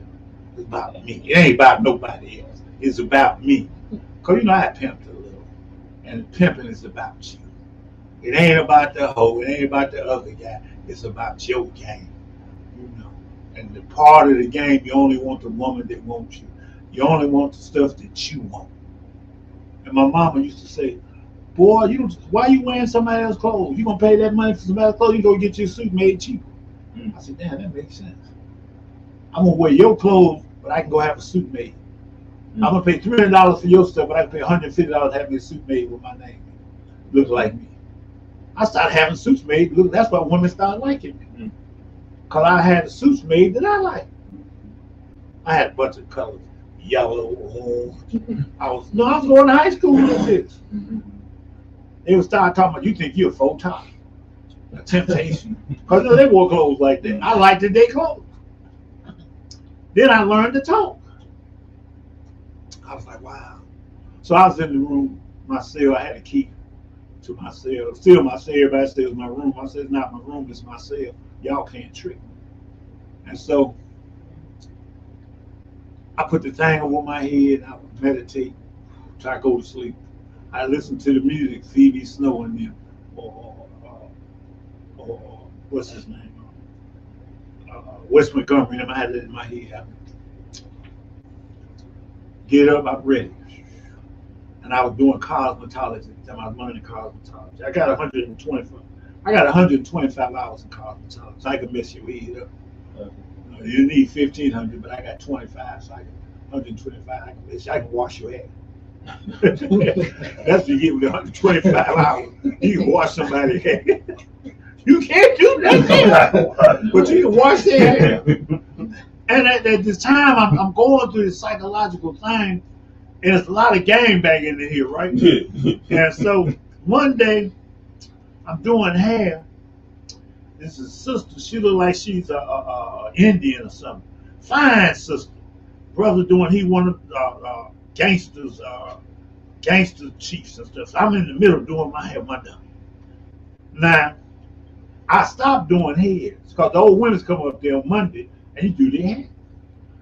It's about me. It ain't about nobody else. It's about me. Because, I pimped a little. And pimping is about you. It ain't about the hoe. It ain't about the other guy. It's about your game. And the part of the game, you only want the woman that wants you. You only want the stuff that you want. And my mama used to say, boy, why you wearing somebody else's clothes? You gonna pay that money for somebody else's clothes? You go get your suit made cheaper. I said, damn, that makes sense. I'm gonna wear your clothes, but I can go have a suit made. I'm gonna pay $300 for your stuff, but I can pay $150 to have me a suit made with my name. Look like me. I started having suits made. Look, that's why women started liking me. Because I had the suits made that I liked. I had a bunch of colors. Yellow, orange. I was going to high school with this. They would start talking about, you think you're a photon. A temptation. Because they wore clothes like that. I liked their clothes. Then I learned to talk. I was like, wow. So I was in the room, my cell, I had a key to my cell. Still my cell, everybody says my room. I said, it's not my room, it's my cell. Y'all can't trick me. And so I put the thing over my head, I would meditate, try to go to sleep. I listened to the music, Phoebe Snow and them, or what's his name? Wes Montgomery, and I had it in my head. Get up, I'm ready. And I was doing cosmetology at the time. I was learning cosmetology. I got 125 hours in cosmetology. So I can mess your head up. You need 1,500, but I got 25, so I can 125. I can wash your hair. That's what you get with 125 hours. You can wash somebody's hair. You can't do nothing, but you can wash their hair. And at this time, I'm going through this psychological thing, and it's a lot of game banging in here, right? And so one day, I'm doing hair. This is a sister. She look like she's a Indian or something. Fine sister. Brother he one of gangsters, gangster chiefs and stuff. So I'm in the middle doing my hair one day. Now, I stopped doing hair because the old women's come up there on Monday and he do their hair.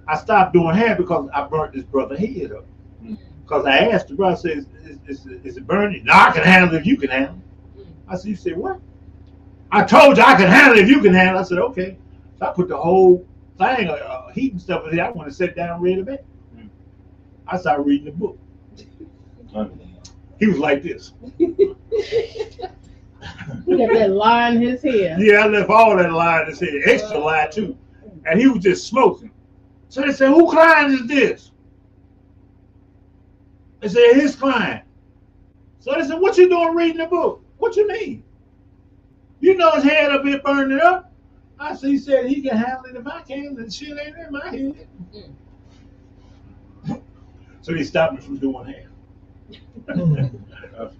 I stopped doing hair because I burnt this brother head up. Because I asked the brother, I said, is it burning? No, I can handle it if you can handle it. I said, you said, what? I told you I can handle it if you can handle it. I said, okay. So I put the whole thing, heat and stuff in there. I want to sit down and read a bit. I started reading the book. He was like this. He got that line in his hair. Yeah, I left all that line in his head, extra line too. And he was just smoking. So they said, who client is this? They said, his client. So they said, what you doing reading the book? What you mean? You know his head up here burning up. I said, he said he can handle it if I can, and shit ain't in my head. So they stopped me from doing hair.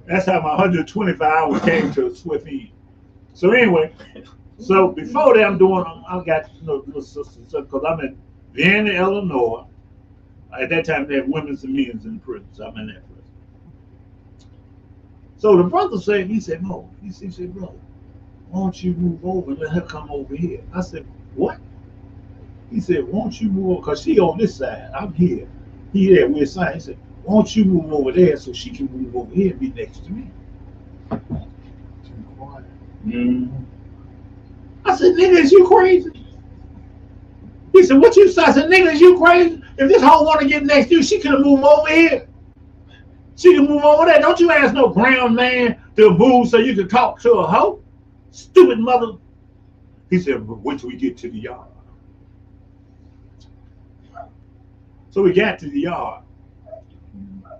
That's how my 125 hours came to a swift end. So anyway, so before that I'm doing, I got little sisters because I'm in Vienna, Illinois. At that time they had women's and men's in the prison, so I'm in that prison. So the brother said, he said, no, he said, brother, why don't you move over and let her come over here? I said, what? He said, won't you move over, because she on this side, I'm here. He there, we're side. He said, won't you move over there so she can move over here and be next to me? I said, nigga, is you crazy? He said, what you say? I said, nigga, is you crazy? If this hoe want to get next to you, she could have moved over here. She can move over there. Don't you ask no ground man to move so you can talk to a hoe. Stupid mother. He said, wait till we get to the yard. So we got to the yard.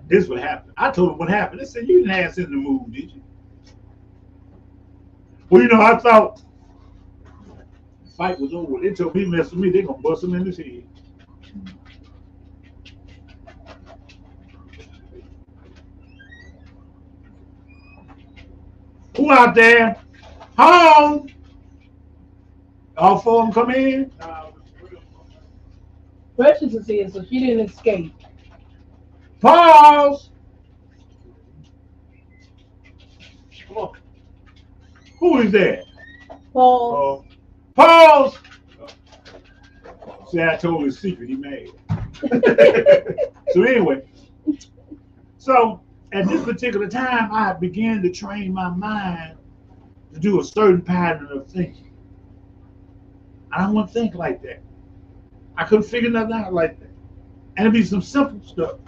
This is what happened. I told him what happened. They said, you didn't ask him to move, did you? Well, you know, I thought the fight was over. They told me mess with me, they're going to bust him in his head. Who out there? Home. All four of them come in. Precious is here, so she didn't escape. Pause. Who is that? Paul. Pause. See, I told his secret. He mad. So anyway, so at this particular time, I began to train my mind to do a certain pattern of thinking. I don't want to think like that. I couldn't figure nothing out like that. And it'd be some simple stuff.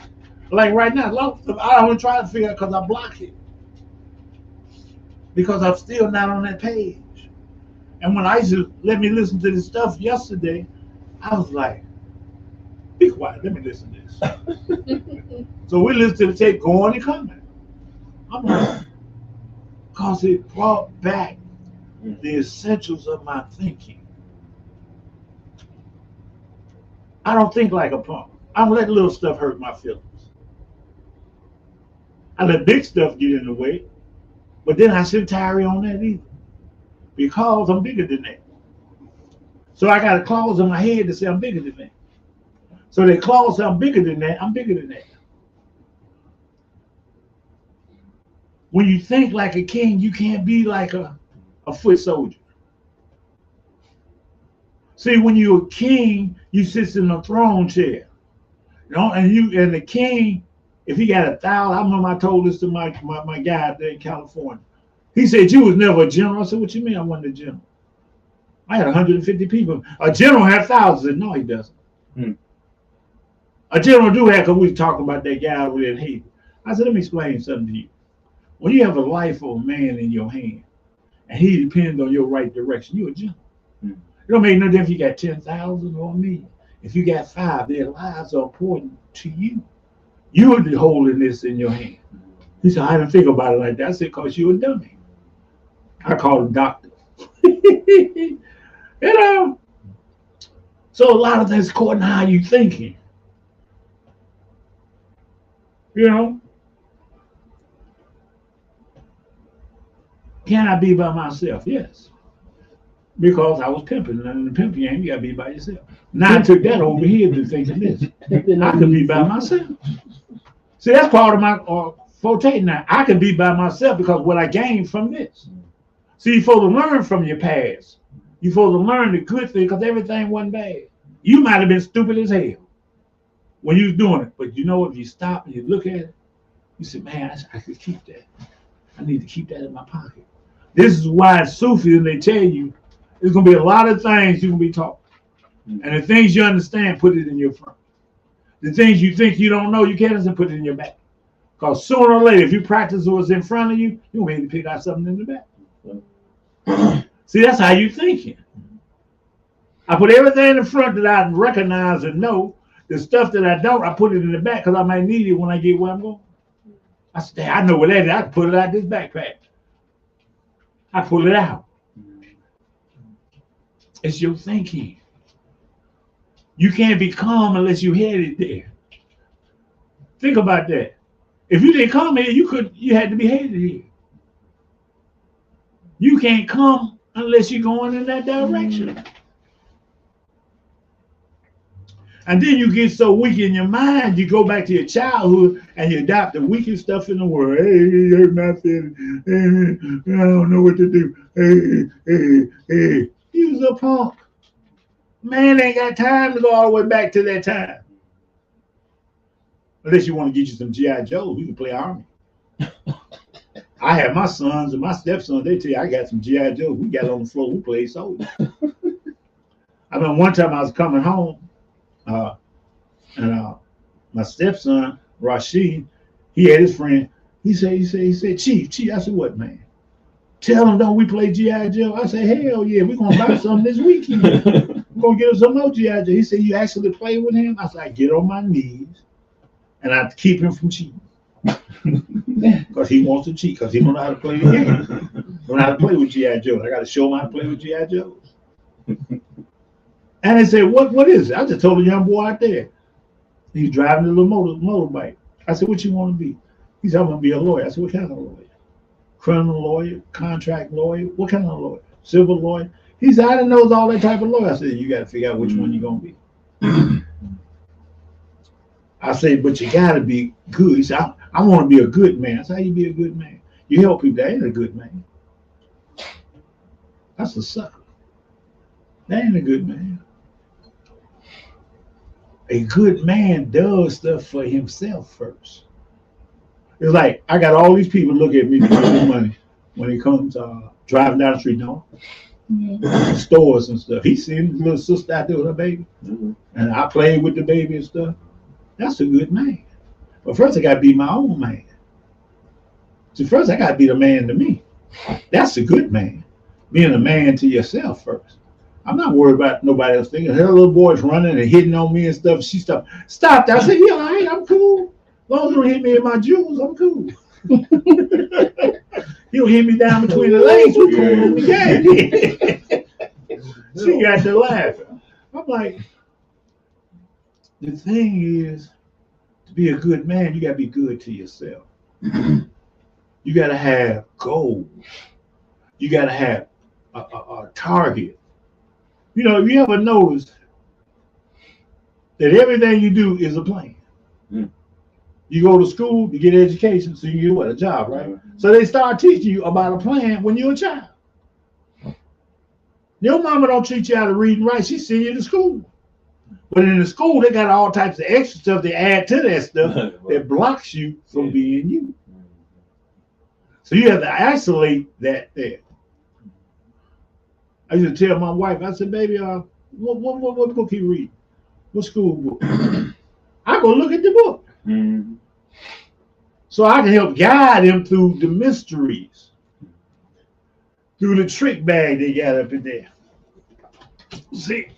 Like right now, a lot of stuff I don't try to figure out because I block it. Because I'm still not on that page. And when I used to let me listen to this stuff yesterday, I was like, be quiet, let me listen to this. So we listened to the tape going and coming. I'm like, because it brought back the essentials of my thinking. I don't think like a punk. I don't let little stuff hurt my feelings. I let big stuff get in the way, but then I shouldn't tire on that either, because I'm bigger than that. So I got a clause in my head to say I'm bigger than that. So that clause say I'm bigger than that, I'm bigger than that. When you think like a king, you can't be like a foot soldier. See, when you're a king, you sit in a throne chair. You know, and the king, if he got 1,000, I remember I told this to my guy out there in California. He said, you was never a general. I said, what you mean I wasn't a general? I had 150 people. A general had thousands. I said, no, he doesn't. A general do have, because we were talking about that guy over there in Haiti. I said, let me explain something to you. When you have a life of a man in your hand, and he depends on your right direction, you're a general. It don't make no difference if you got 10,000 or a million. If you got 5, their lives are important to you. You're holding this in your hand. He said, I didn't think about it like that. I said, because you're a dummy. I call him doctor. You know? So a lot of things according to how you thinking. You know? Can I be by myself? Yes. Because I was pimping, and in the pimping game, you gotta be by yourself. Now I took that over here to thinking this. I could be by myself. See, that's part of my forte now. I can be by myself because what I gained from this. See, you're supposed to learn from your past. You're supposed to learn the good thing because everything wasn't bad. You might have been stupid as hell when you was doing it, but you know, if you stop and you look at it, you say, man, I could keep that. I need to keep that in my pocket. This is why Sufism, they tell you, there's going to be a lot of things you're going to be taught. And the things you understand, put it in your front. The things you think you don't know, you can't just put it in your back. Because sooner or later, if you practice what's in front of you, you'll be able to pick out something in the back. See, that's how you're thinking. I put everything in the front that I recognize and know. The stuff that I don't, I put it in the back because I might need it when I get where I'm going. I say, I know where that is. I can pull it out of this backpack. I pull it out. It's your thinking. You can't be calm unless you headed there. Think about that. If you didn't come here, you had to be headed here. You can't come unless you're going in that direction. And then you get so weak in your mind, you go back to your childhood and you adopt the weakest stuff in the world. Hey, hurt my feelings. I don't know what to do. Hey. You was a punk. Man ain't got time to go all the way back to that time. Unless you want to get you some G.I. Joe, we can play Army. I have my sons and my stepsons, they tell you I got some G.I. Joe. We got on the floor, we played soldiers. I remember one time I was coming home, and my stepson, Rashid, he had his friend. He said, Chief, I said, what, man? Tell him, don't we play G.I. Joe? I said, hell yeah, we're going to buy something this weekend. We're going to get us some more G.I. Joe. He said, you actually play with him? I said, I get on my knees, and I keep him from cheating. Because he wants to cheat, because he don't know how to play the game. Don't know how to play with G.I. Joe. I got to show him how to play with G.I. Joe. And they said, what is it? I just told a young boy out there. He's driving a little motorbike. I said, what you want to be? He said, I'm going to be a lawyer. I said, what kind of lawyer? Criminal lawyer, contract lawyer, what kind of lawyer? Civil lawyer? He said, I didn't know all that type of lawyer. I said, you got to figure out which one you're going to be. I said, but you got to be good. He said, I want to be a good man. I said, how you be a good man? You help people. That ain't a good man. That's a sucker. That ain't a good man. A good man does stuff for himself first. It's like, I got all these people look at me to give me money when he comes driving down the street, stores and stuff. He seen the little sister out there with her baby, and I played with the baby and stuff. That's a good man. But first, I got to be my own man. So first, I got to be the man to me. That's a good man. Being a man to yourself first. I'm not worried about nobody else thinking. Her little boy's running and hitting on me and stuff. She stopped. I said, yeah, all right, I'm cool. As long as you don't hit me in my jewels, I'm cool. You don't hit me down between the legs, we're cool in the game. She got to laughing. I'm like, the thing is, to be a good man, you got to be good to yourself. You got to have goals. You got to have a target. You know, if you ever notice that everything you do is a plan. You go to school to get education, so you get a job, right? So they start teaching you about a plan when you're a child. Your mama don't teach you how to read and write. She send you to school. But in the school, they got all types of extra stuff they add to that stuff that blocks you from being you. So you have to isolate that there. I used to tell my wife, I said, baby, what book you read? What school book? I go look at the book. So I can help guide him through the mysteries, through the trick bag they got up in there. See,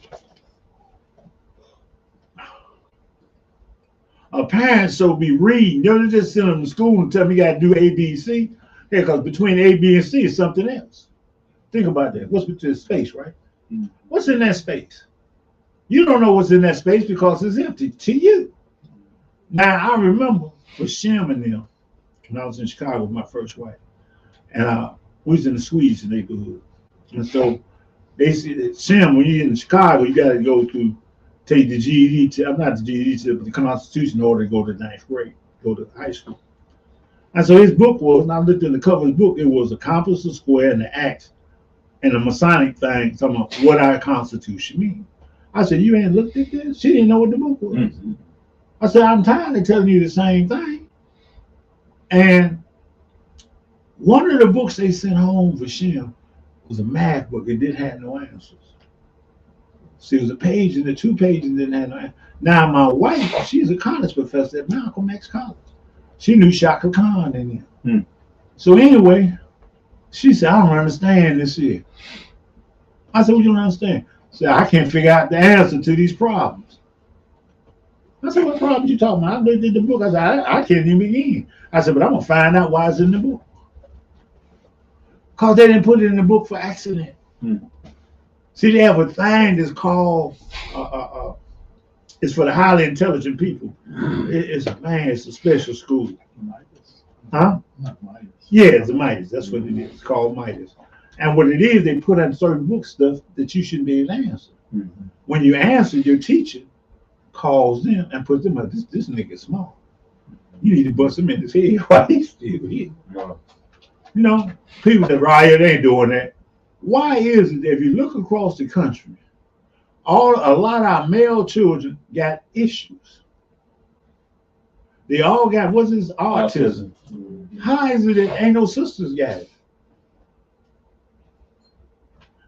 a parent so be reading. You don't just send them to school and tell them you got to do A, B, C. Yeah, because between A, B, and C is something else. Think about that. What's between space, right? What's in that space? You don't know what's in that space because it's empty to you. Now, I remember with Shem and them, when I was in Chicago with my first wife, and we was in the Swedish neighborhood. And so they said, Shem, when you're in Chicago, you got to go to take the GED, not the GED, but the Constitution in order to go to ninth grade, go to high school. And so his book was, and I looked in the cover of his book, it was a compass, a square, and the axe, and the Masonic thing, talking about what our Constitution means. I said, you ain't looked at this? She didn't know what the book was. Mm-hmm. I said, I'm tired of telling you the same thing. And one of the books they sent home for Shem was a math book. It didn't have no answers. See, it was a page and the 2 pages didn't have no answers. Now, my wife, she's a college professor at Malcolm X College. She knew Shaka Khan in there. So anyway, she said, I don't understand this here. I said, well, you don't understand? She said, I can't figure out the answer to these problems. I said, what problems you talking about? I looked at the book. I said, I can't even begin. I said, but I'm going to find out why it's in the book. Because they didn't put it in the book for accident. See, they have a thing that's called, it's for the highly intelligent people. It's a special school. Huh? Not Midas. Yeah, it's a Midas. That's what it is. It's called Midas. And what it is, they put in certain book stuff that you shouldn't be able to answer. When you answer, your teacher calls them and puts them up. This nigga's smart. You need to bust him in his head while he's still here. You know, people that riot ain't doing that. Why is it that if you look across the country, a lot of our male children got issues? They all got, what's this, autism. How is it that ain't no sisters got it?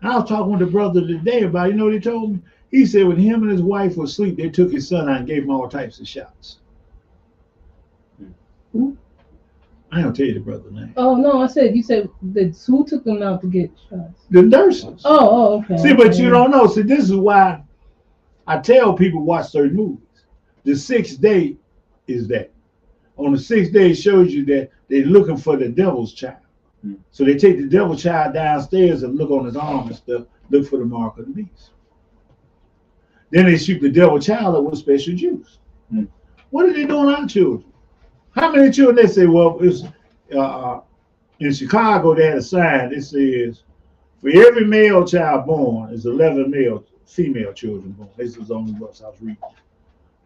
I was talking with the brother today about, you know what he told me? He said when him and his wife were asleep, they took his son out and gave him all types of shots. Who? I don't tell you the brother's name. Oh no, you said that who took them out to get shots? The nurses. Oh, okay. See, but you don't know. See, this is why I tell people watch certain movies. The 6th day is that. On the 6th day, it shows you that they're looking for the devil's child. So they take the devil's child downstairs and look on his arm and stuff, look for the mark of the beast. Then they shoot the devil's child up with special juice. What are they doing on children? How many children they say, well, it's in Chicago, they had a sign that says, for every male child born, there's 11 female children born. This was on the bus I was reading.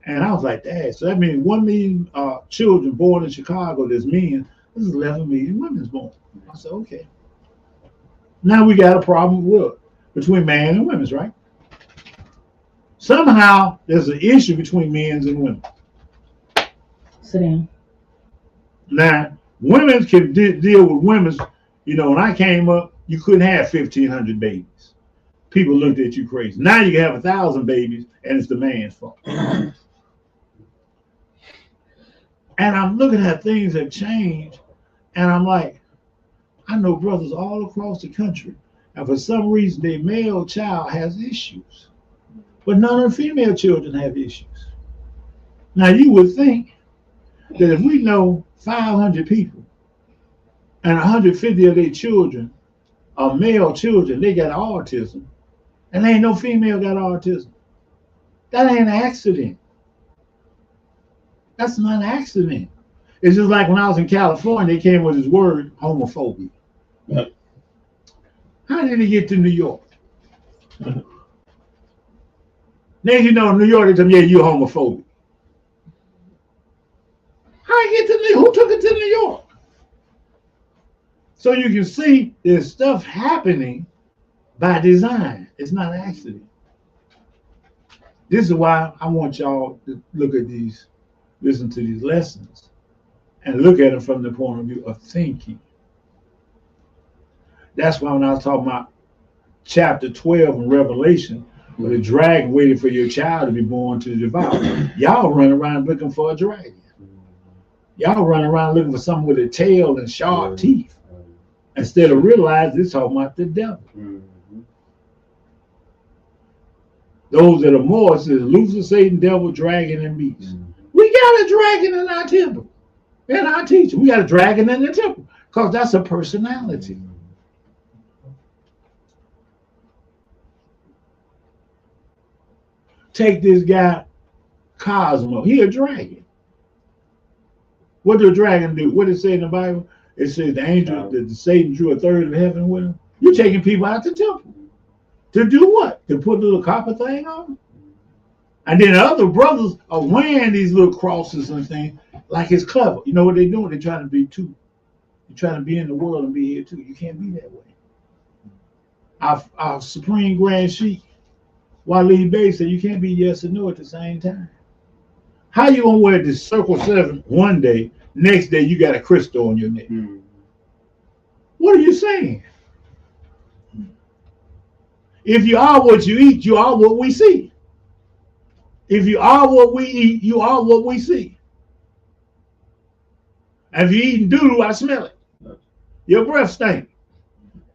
And I was like, Dad, so that means 1 million children born in Chicago, there's men, this is 11 million women born. I said, okay. Now we got a problem between man and women's, right? Somehow there's an issue between men and women. Sit down. Now, women can deal with women's, you know, when I came up, you couldn't have 1,500 babies. People looked at you crazy. Now you can have 1,000 babies and it's the man's fault. And I'm looking at things have changed and I'm like, I know brothers all across the country and for some reason their male child has issues, but none of the female children have issues. Now you would think that if we know 500 people and 150 of their children are male children, they got autism, and there ain't no female got autism. That ain't an accident. That's not an accident. It's just like when I was in California, they came with this word, homophobia. Yep. How did it get to New York? Then you know, in New York, they tell me, yeah, you're homophobic. How did it get to New York? Who took it to New York? So you can see there's stuff happening by design. It's not an accident. This is why I want y'all to look at these, listen to these lessons, and look at them from the point of view of thinking. That's why when I was talking about chapter 12 in Revelation, where the dragon waited for your child to be born to devour, y'all run around looking for a dragon. Y'all run around looking for something with a tail and sharp teeth, instead of realizing it's talking about the devil. Those that are more says Lucifer, Satan, devil, dragon, and beast. We got a dragon in our temple, in our teaching. We got a dragon in the temple because that's a personality. Take this guy, Cosmo. He a dragon. What did a dragon do? What did it say in the Bible? It says the angel, the Satan drew a third of heaven with him. You're taking people out the temple. To do what? To put a little copper thing on? And then other brothers are wearing these little crosses and things like it's clever. You know what they're doing? They're trying to be too. They're trying to be in the world and be here too. You can't be that way. Our Supreme Grand Sheik, Waleed Bey said you can't be yes and no at the same time. How you gonna wear this circle 7 one day, next day you got a crystal on your neck? What are you saying? If you are what you eat, you are what we see. If you are what we eat, you are what we see. And if you're eating doo-doo, I smell it. Your breath stink.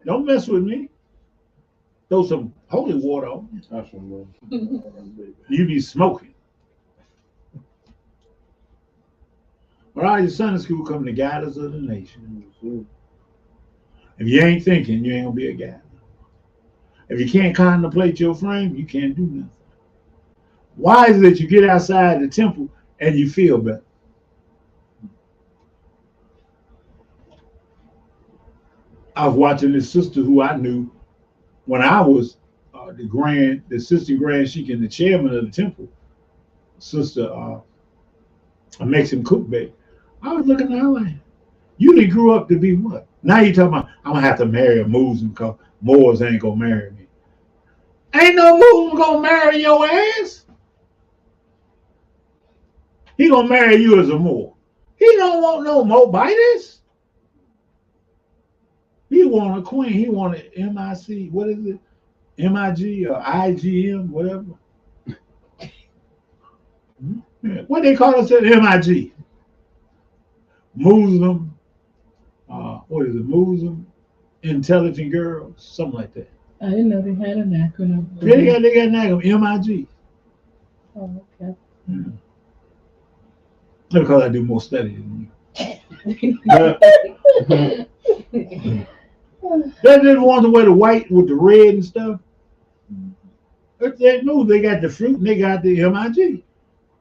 Don't mess with me. Throw some holy water on. You be smoking. All right, your Sunday school coming to guide us of the nation. If you ain't thinking, you ain't gonna be a guide. If you can't contemplate your frame, you can't do nothing. Why is it that you get outside the temple and you feel better? I was watching this sister who I knew when I was the assistant grand sheik and the chairman of the temple, sister, a Mexican cook babe. I was looking at her like, you didn't grow up to be what? Now you talking about, I'm gonna have to marry a Muslim because Moors ain't gonna marry me. Ain't no Muslim gonna marry your ass. He gonna marry you as a Moor. He don't want no Moabites. He want a queen. He want an MIC. What is it? MIG or IGM, whatever. What they call us at MIG? Muslim. What is it? Muslim intelligent girls, something like that. I didn't know they had an acronym. They got an acronym, MIG. Oh, okay. Yeah. Because I do more study than you. They didn't want to wear the white with the red and stuff. They knew they got the fruit and they got the MIG.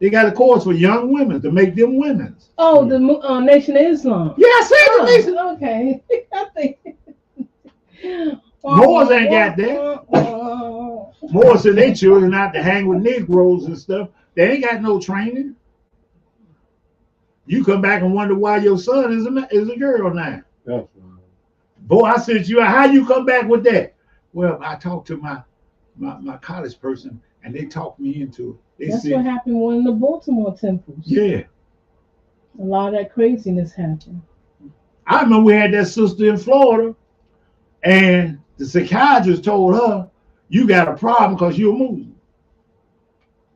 They got a course for young women to make them women. Oh, the Nation of Islam. Yeah, I said the Nation. Okay. I think. Moors ain't got that. Moors send their children out to hang with Negroes and stuff. They ain't got no training. You come back and wonder why your son is a girl now. That's Boy, I said to you, how you come back with that? Well, I talked to my college person and they talked me into it. That's what happened when in the Baltimore temples. Yeah. A lot of that craziness happened. I remember we had that sister in Florida and the psychiatrist told her, you got a problem because you're a Muslim.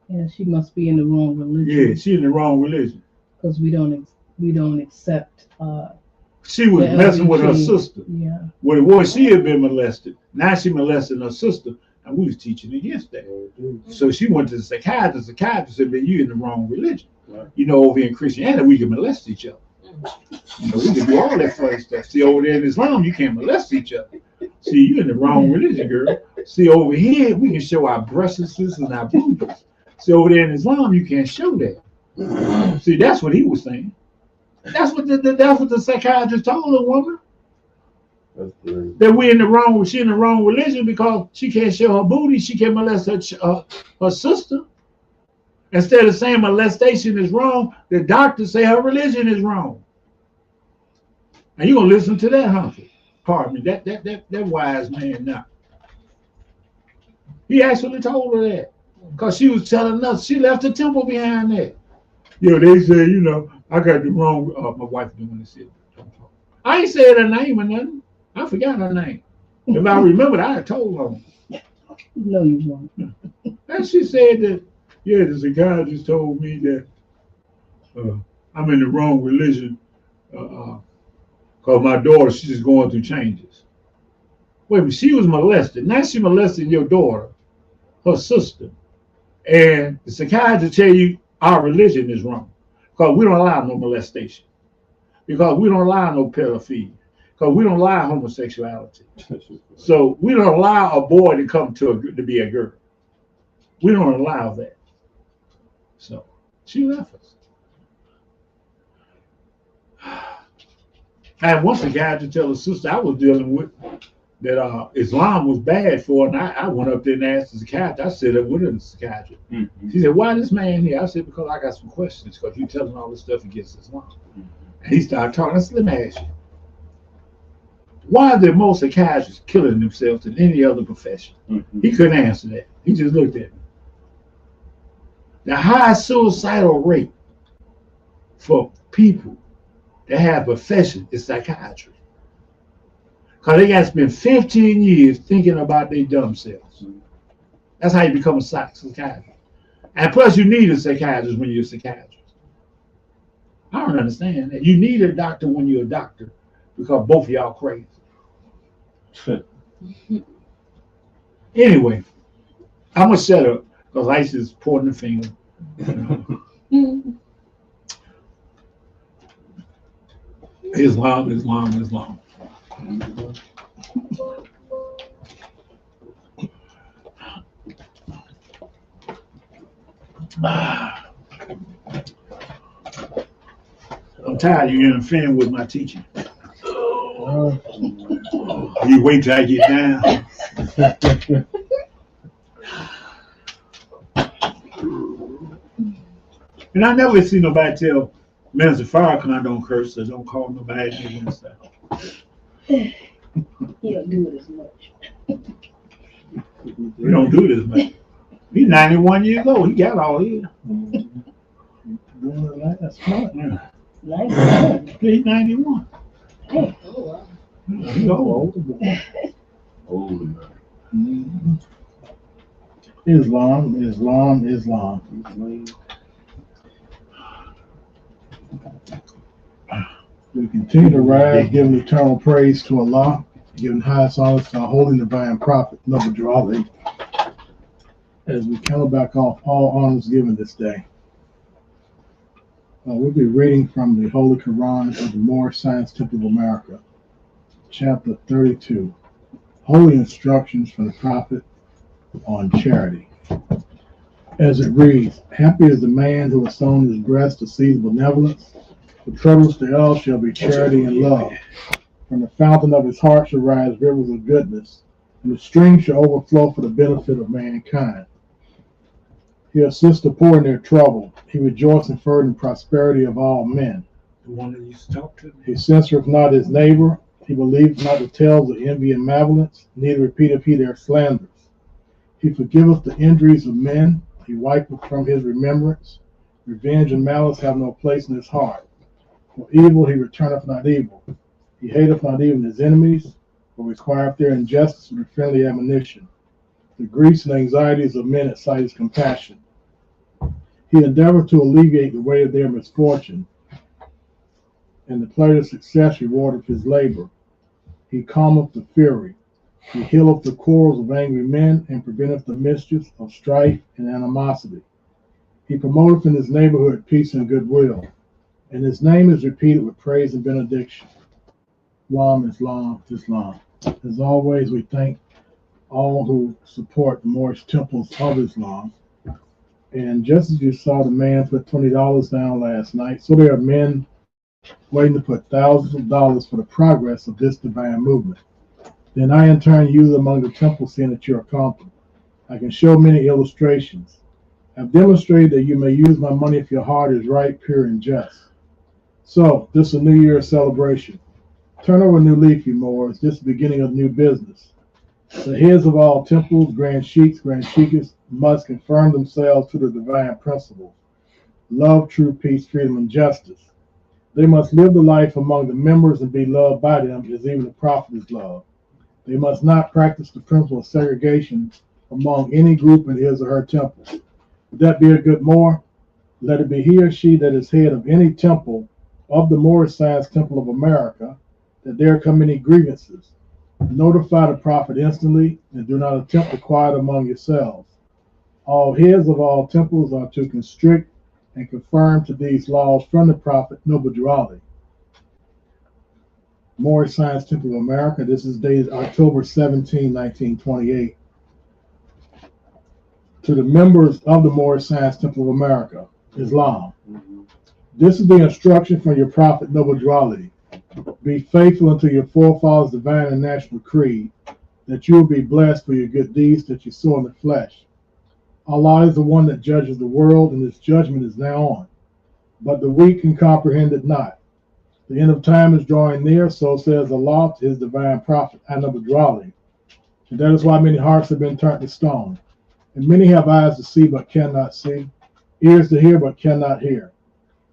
Yeah, she must be in the wrong religion. Yeah, she in the wrong religion. Because we don't accept. She was messing with her sister. Yeah. Well, it was she had been molested. Now she molesting her sister, and we was teaching against that. So she went to the psychiatrist. The psychiatrist said, "Man, you in the wrong religion. Right. You know, over here in Christianity, we can molest each other. So we can do all that funny stuff. See, over there in Islam, you can't molest each other. See, you in the wrong religion, girl. See, over here, we can show our breasts and our boobies. See, over there in Islam, you can't show that. See, that's what he was saying. That's what the psychiatrist told the woman. That she in the wrong religion because she can't show her booty, she can't molest her sister. Instead of saying molestation is wrong, the doctor say her religion is wrong. And you gonna listen to that, huh? Pardon me, that wise man now. He actually told her that because she was telling us she left the temple behind that. They say, I got the wrong. My wife doing this shit. I ain't said her name or nothing. I forgot her name. If I remembered, I had told her. No, you won't. And she said that, the psychiatrist told me that I'm in the wrong religion because my daughter, she's just going through changes. Wait a minute, she was molested. Now she molested your daughter, her sister. And the psychiatrist tell you our religion is wrong because we don't allow no molestation, because we don't allow no pedophilia, because we don't allow homosexuality. So we don't allow a boy to come to be a girl. We don't allow that. So she left us. I had one psychiatrist tell a sister I was dealing with that Islam was bad for, and I went up there and asked the psychiatrist. I said, what is the psychiatrist? Mm-hmm. She said, why this man here? I said, because I got some questions, because you telling all this stuff against Islam. Mm-hmm. And he started talking. I said, let me ask you, why are there more psychiatrists killing themselves than any other profession? Mm-hmm. He couldn't answer that. He just looked at me. The high suicidal rate for people that have a profession is psychiatry. Because they got to spend 15 years thinking about their dumb selves. That's how you become a psychiatrist. And plus, you need a psychiatrist when you're a psychiatrist. I don't understand that. You need a doctor when you're a doctor because both of y'all crazy. Anyway, I'm going to shut up because Ice is pointing the finger. Islam, Islam, Islam. I'm tired of you interfering with my teaching. You wait till I get down. And I never see nobody tell Minister Farrakhan don't curse or don't call nobody nigga and stuff. He don't do it as much. We don't do this much. He's 91 years old. He got all his. That's smart. Yeah. Nice. He's 91. Oh, wow. He's old. Old Islam, Islam, Islam. We continue to rise, giving eternal praise to Allah, giving highest honors to our holy divine prophet, Noble Ali, as we count back off all honors given this day. We'll be reading from the Holy Quran of the Moorish Science Temple of America, chapter 32, Holy Instructions from the Prophet on Charity. As it reads, happy is the man who has sown his breast to seed benevolence. The troubles thereof shall be charity and love. From the fountain of his heart shall rise rivers of goodness, and the stream shall overflow for the benefit of mankind. He assists the poor in their trouble. He rejoices in the prosperity of all men. The one that used to talk to me. He censureth not his neighbor. He believeth not the tales of envy and malevolence, neither repeateth he their slanders. He forgiveth the injuries of men. He wipeth from his remembrance. Revenge and malice have no place in his heart. For evil he returneth not evil. He hateth not even his enemies, but requireth their injustice with a friendly admonition. The griefs and anxieties of men excite his compassion. He endeavoreth to alleviate the weight of their misfortune, and the pleasure of success rewardeth his labor. He calmeth the fury. He healeth the quarrels of angry men, and preventeth the mischiefs of strife and animosity. He promoteth in his neighborhood peace and goodwill, and his name is repeated with praise and benediction. Islam, Islam, Islam. As always, we thank all who support the Moorish temples of Islam. And just as you saw the man put $20 down last night, so there are men waiting to put thousands of dollars for the progress of this divine movement. Then I in turn use among the temple seeing that you're accomplished. I can show many illustrations. I've demonstrated that you may use my money if your heart is right, pure, and just. So, this is a New Year's celebration. Turn over a new leaf, you Moors. This is the beginning of new business. The heads of all temples, grand sheiks, grand sheikas, must confirm themselves to the divine principles: love, truth, peace, freedom, and justice. They must live the life among the members and be loved by them as even the prophet is loved. They must not practice the principle of segregation among any group in his or her temple. Would that be a good Moor? Let it be he or she that is head of any temple of the Moorish Science Temple of America, that there come any grievances. Notify the prophet instantly, and do not attempt to quiet among yourselves. All heads of all temples are to constrict and conform to these laws from the prophet Noble Ali. Moorish Science Temple of America. This is dated October 17, 1928. To the members of the Moorish Science Temple of America, Islam. This is the instruction from your prophet Noble Ali. Be faithful unto your forefathers' divine and national creed, that you will be blessed for your good deeds that you sow in the flesh. Allah is the one that judges the world, and his judgment is now on. But the weak can comprehend it not. The end of time is drawing near, so says Allah to his divine prophet, Noble Ali. And that is why many hearts have been turned to stone. And many have eyes to see but cannot see, ears to hear but cannot hear.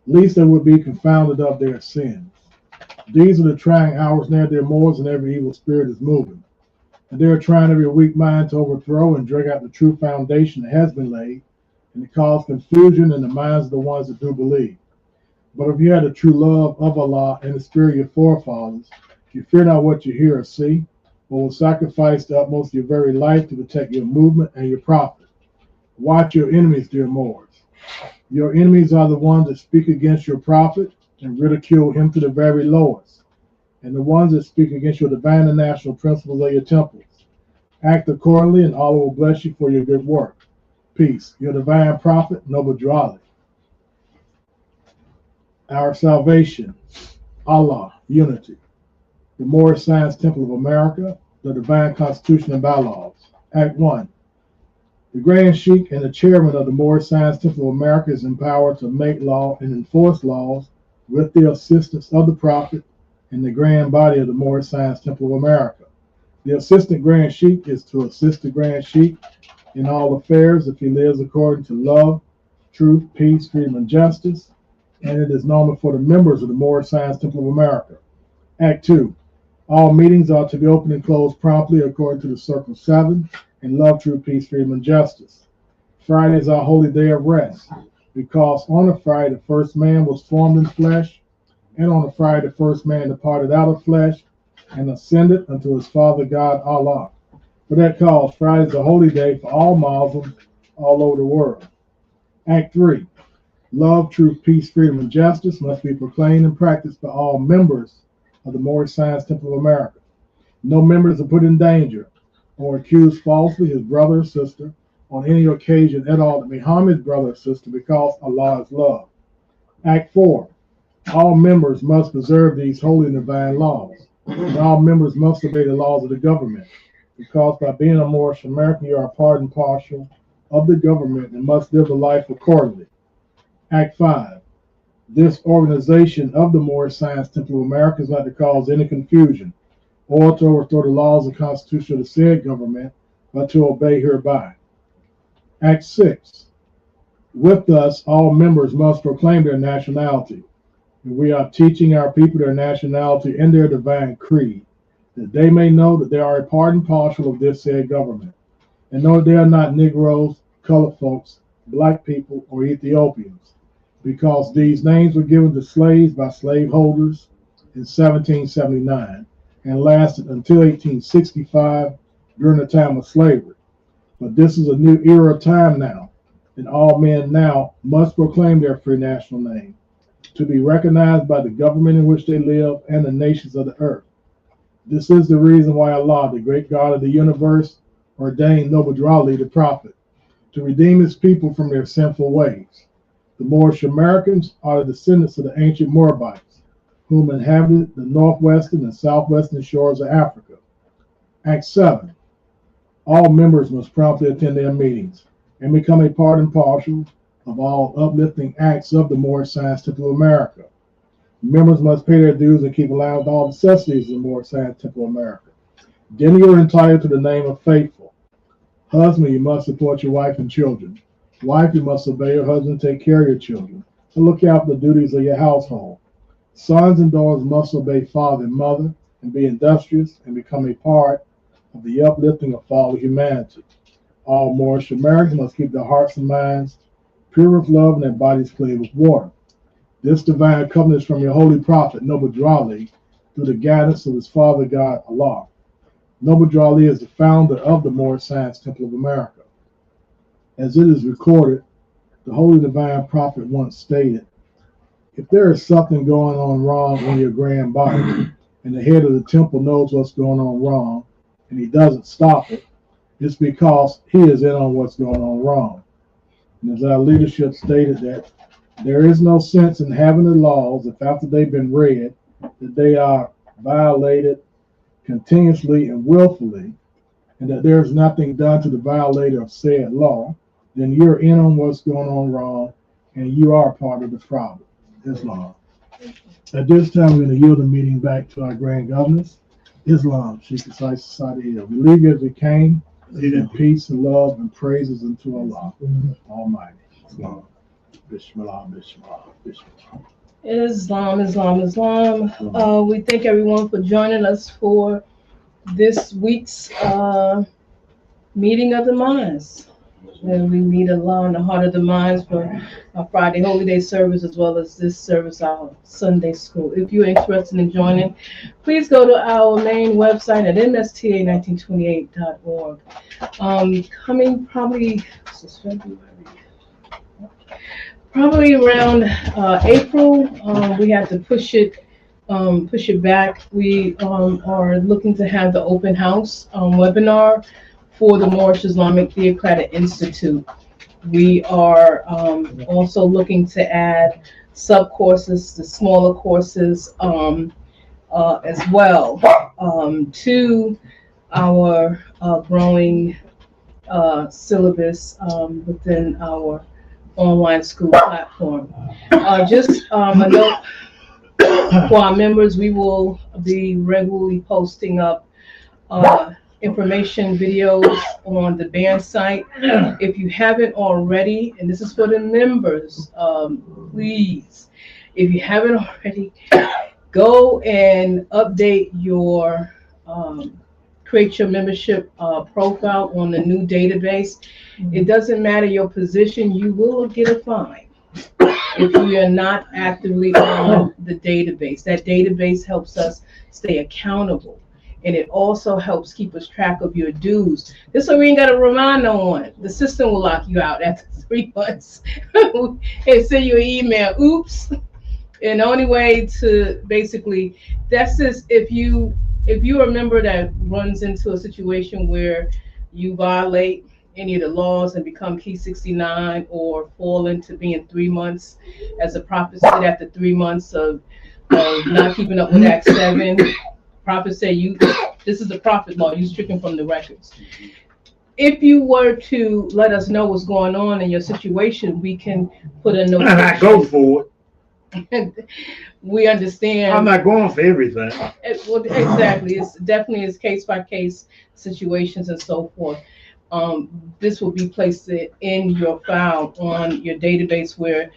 Least they will be confounded of their sins. These are the trying hours near their moors, and every evil spirit is moving. And they are trying every weak mind to overthrow and drag out the true foundation that has been laid, and to cause confusion in the minds of the ones that do believe. But if you had the true love of Allah and the spirit of your forefathers, you fear not what you hear or see, but will sacrifice the utmost of your very life to protect your movement and your profit. Watch your enemies, dear Moors. Your enemies are the ones that speak against your prophet and ridicule him to the very lowest, and the ones that speak against your divine and national principles of your temples. Act accordingly, and Allah will bless you for your good work. Peace. Your divine prophet, Noble Drew Ali. Our salvation, Allah, unity. The Moorish Science Temple of America, the Divine Constitution and Bylaws. Act 1. The Grand Sheikh and the chairman of the Moorish Science Temple of America is empowered to make law and enforce laws with the assistance of the Prophet and the grand body of the Moorish Science Temple of America. The Assistant Grand Sheikh is to assist the Grand Sheikh in all affairs if he lives according to love, truth, peace, freedom, and justice, and it is normal for the members of the Moorish Science Temple of America. Act 2. All meetings are to be opened and closed promptly according to the Circle 7 in love, truth, peace, freedom, and justice. Friday is our holy day of rest, because on a Friday the first man was formed in flesh, and on a Friday the first man departed out of flesh and ascended unto his Father God Allah. For that cause, Friday is a holy day for all Muslims all over the world. Act 3. Love, truth, peace, freedom, and justice must be proclaimed and practiced by all members of the Moorish Science Temple of America. No members are put in danger or accused falsely his brother or sister on any occasion at all that may harm his brother or sister, because Allah is love. Act 4. All members must preserve these holy and divine laws, and all members must obey the laws of the government, because by being a Moorish American, you are part and parcel of the government and must live the life accordingly. Act 5. This organization of the Moorish Science Temple of America is not to cause any confusion or to overthrow the laws and constitution of the said government, but to obey hereby. Act 6. With us, all members must proclaim their nationality. And we are teaching our people their nationality and their divine creed, that they may know that they are a part and parcel of this said government, and know that they are not Negroes, colored folks, black people, or Ethiopians, because these names were given to slaves by slaveholders in 1779 and lasted until 1865 during the time of slavery. But this is a new era of time now, and all men now must proclaim their free national name, to be recognized by the government in which they live and the nations of the earth. This is the reason why Allah, the great God of the universe, ordained Noble Drew Ali the prophet, to redeem his people from their sinful ways. The Moorish Americans are the descendants of the ancient Moabites, whom inhabited the northwestern and southwestern shores of Africa. Act 7. All members must promptly attend their meetings and become a part and parcel of all uplifting acts of the Moorish Science Temple of America. Members must pay their dues and keep allowed all necessities of the Moorish Science Temple of America. Then you are entitled to the name of faithful. Husband, you must support your wife and children. Wife, you must obey your husband, take care of your children, and look out for the duties of your household. Sons and daughters must obey father and mother, and be industrious, and become a part of the uplifting of all humanity. All Moorish Americans must keep their hearts and minds pure with love and their bodies clean with water. This divine covenant is from your holy prophet, Noble Drew Ali, through the guidance of his Father God, Allah. Noble Drew Ali is the founder of the Moorish Science Temple of America. As it is recorded, the holy divine prophet once stated, if there is something going on wrong in your grand body, and the head of the temple knows what's going on wrong, and he doesn't stop it, it's because he is in on what's going on wrong. And as our leadership stated, that there is no sense in having the laws if after they've been read, that they are violated continuously and willfully, and that there's nothing done to the violator of said law, then you're in on what's going on wrong, and you are part of the problem. Islam. At this time, we're going to yield the meeting back to our grand governors. Islam, Sheikh Society. We leave you as we came, And peace and love and praises unto Allah Almighty. Islam. Bismillah, Bismillah, Bismillah. Islam. We thank everyone for joining us for this week's meeting of the minds. And we meet Allah in the heart of the minds for our Friday Holy Day service, as well as this service, our Sunday school. If you're interested in joining, please go to our main website at msta1928.org. Coming probably, this is February. Probably around April, we have to push it back. We are looking to have the open house webinar for the Moorish Islamic Theocratic Institute. We are also looking to add sub-courses, the smaller courses as well to our growing syllabus within our online school platform. Just a note for our members, we will be regularly posting up information videos on the band site. If you haven't already, and this is for the members, please, if you haven't already, go and update your create your membership profile on the new database. It doesn't matter your position, you will get a fine if you are not actively on the database. That database helps us stay accountable, and it also helps keep us track of your dues. This way we ain't got to remind no one. The system will lock you out after 3 months and send you an email, oops. And the only way to basically, that's just if you're a member that runs into a situation where you violate any of the laws and become Key 69 or fall into being 3 months, as the prophet said, after 3 months of not keeping up with Act 7, prophet said, this is the prophet law, you stricken from the records. If you were to let us know what's going on in your situation, we can put a notification. And I go for it. We understand. I'm not going for everything. Well, exactly. It's definitely case by case situations and so forth. This will be placed in your file on your database where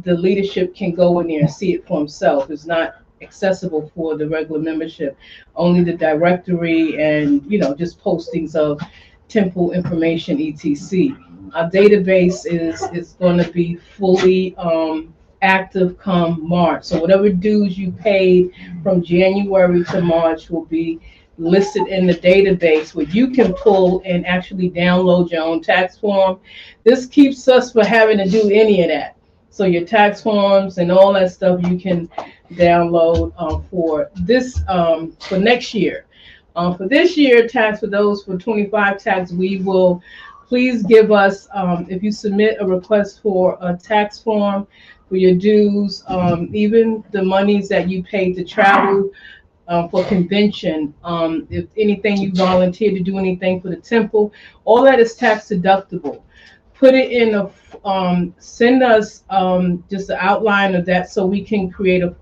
the leadership can go in there and see it for himself. It's not accessible for the regular membership. Only the directory and just postings of temple information, etc. Our database is going to be fully active come March. So whatever dues you paid from January to March will be listed in the database where you can pull and actually download your own tax form. This keeps us from having to do any of that. So your tax forms and all that stuff you can download for this for next year. For this year tax, for those for 25 tax, we will please give us if you submit a request for a tax form for your dues, even the monies that you paid to travel for convention, if anything you volunteer to do anything for the temple, all that is tax deductible. Put it in a, send us just an outline of that so we can create a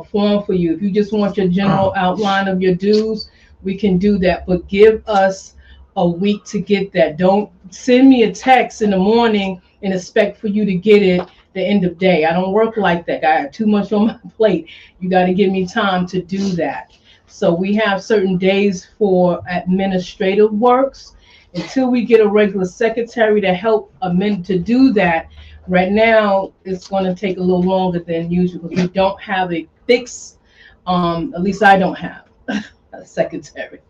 form for you. If you just want your general outline of your dues, we can do that, but give us a week to get that. Don't send me a text in the morning and expect for you to get it the end of day. I don't work like that. I have too much on my plate. You got to give me time to do that. So we have certain days for administrative works until we get a regular secretary to help amend to do that. Right now, it's going to take a little longer than usual because we don't have a fixed, at least I don't have a secretary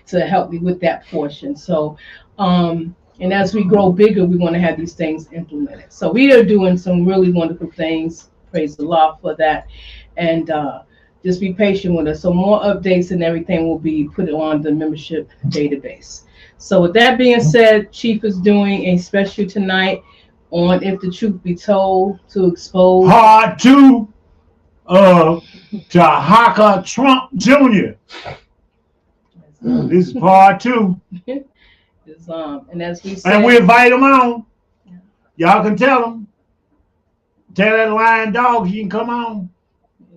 to help me with that portion. So, and as we grow bigger, we want to have these things implemented. So we are doing some really wonderful things. Praise Allah for that. And just be patient with us. So more updates and everything will be put on the membership database. So with that being said, Chief is doing a special tonight on If the Truth Be Told to expose. Part 2 to Haka Trump Jr. This is part 2. And as we said, and we invite him on. Y'all can tell him. Tell that lying dog he can come on.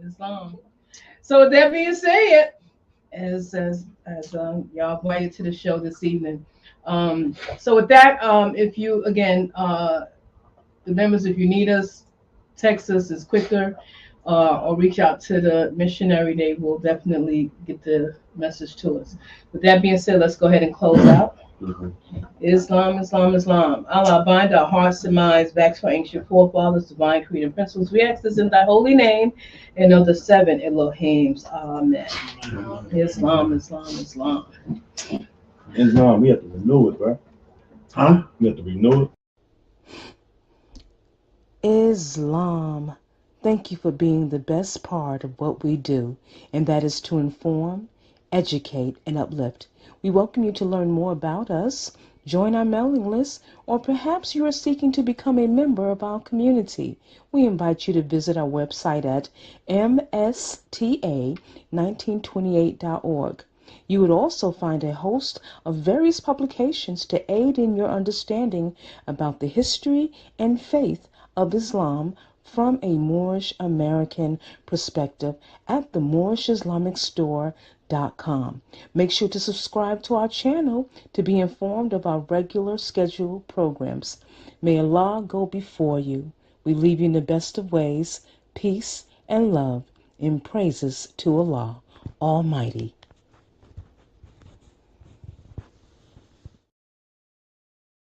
Islam. So with that being said, as y'all invited to the show this evening, So with that, if you, again, the members, if you need us, text us is quicker, or reach out to the missionary. They will definitely get the message to us. With that being said, let's go ahead and close out. Islam, Islam, Islam. Allah, bind our hearts and minds back to our ancient forefathers, divine creed and principles. We ask this in thy holy name and of the 7 Elohims. Amen. Islam, Islam, Islam. Islam, we have to renew it, bro. Huh? We have to renew it. Islam. Thank you for being the best part of what we do, and that is to inform, educate, and uplift. We welcome you to learn more about us, join our mailing list, or perhaps you are seeking to become a member of our community. We invite you to visit our website at msta1928.org. You would also find a host of various publications to aid in your understanding about the history and faith of Islam from a Moorish American perspective at the MoorishIslamicStore.com. Make sure to subscribe to our channel to be informed of our regular scheduled programs. May Allah go before you. We leave you in the best of ways, peace and love, in praises to Allah Almighty.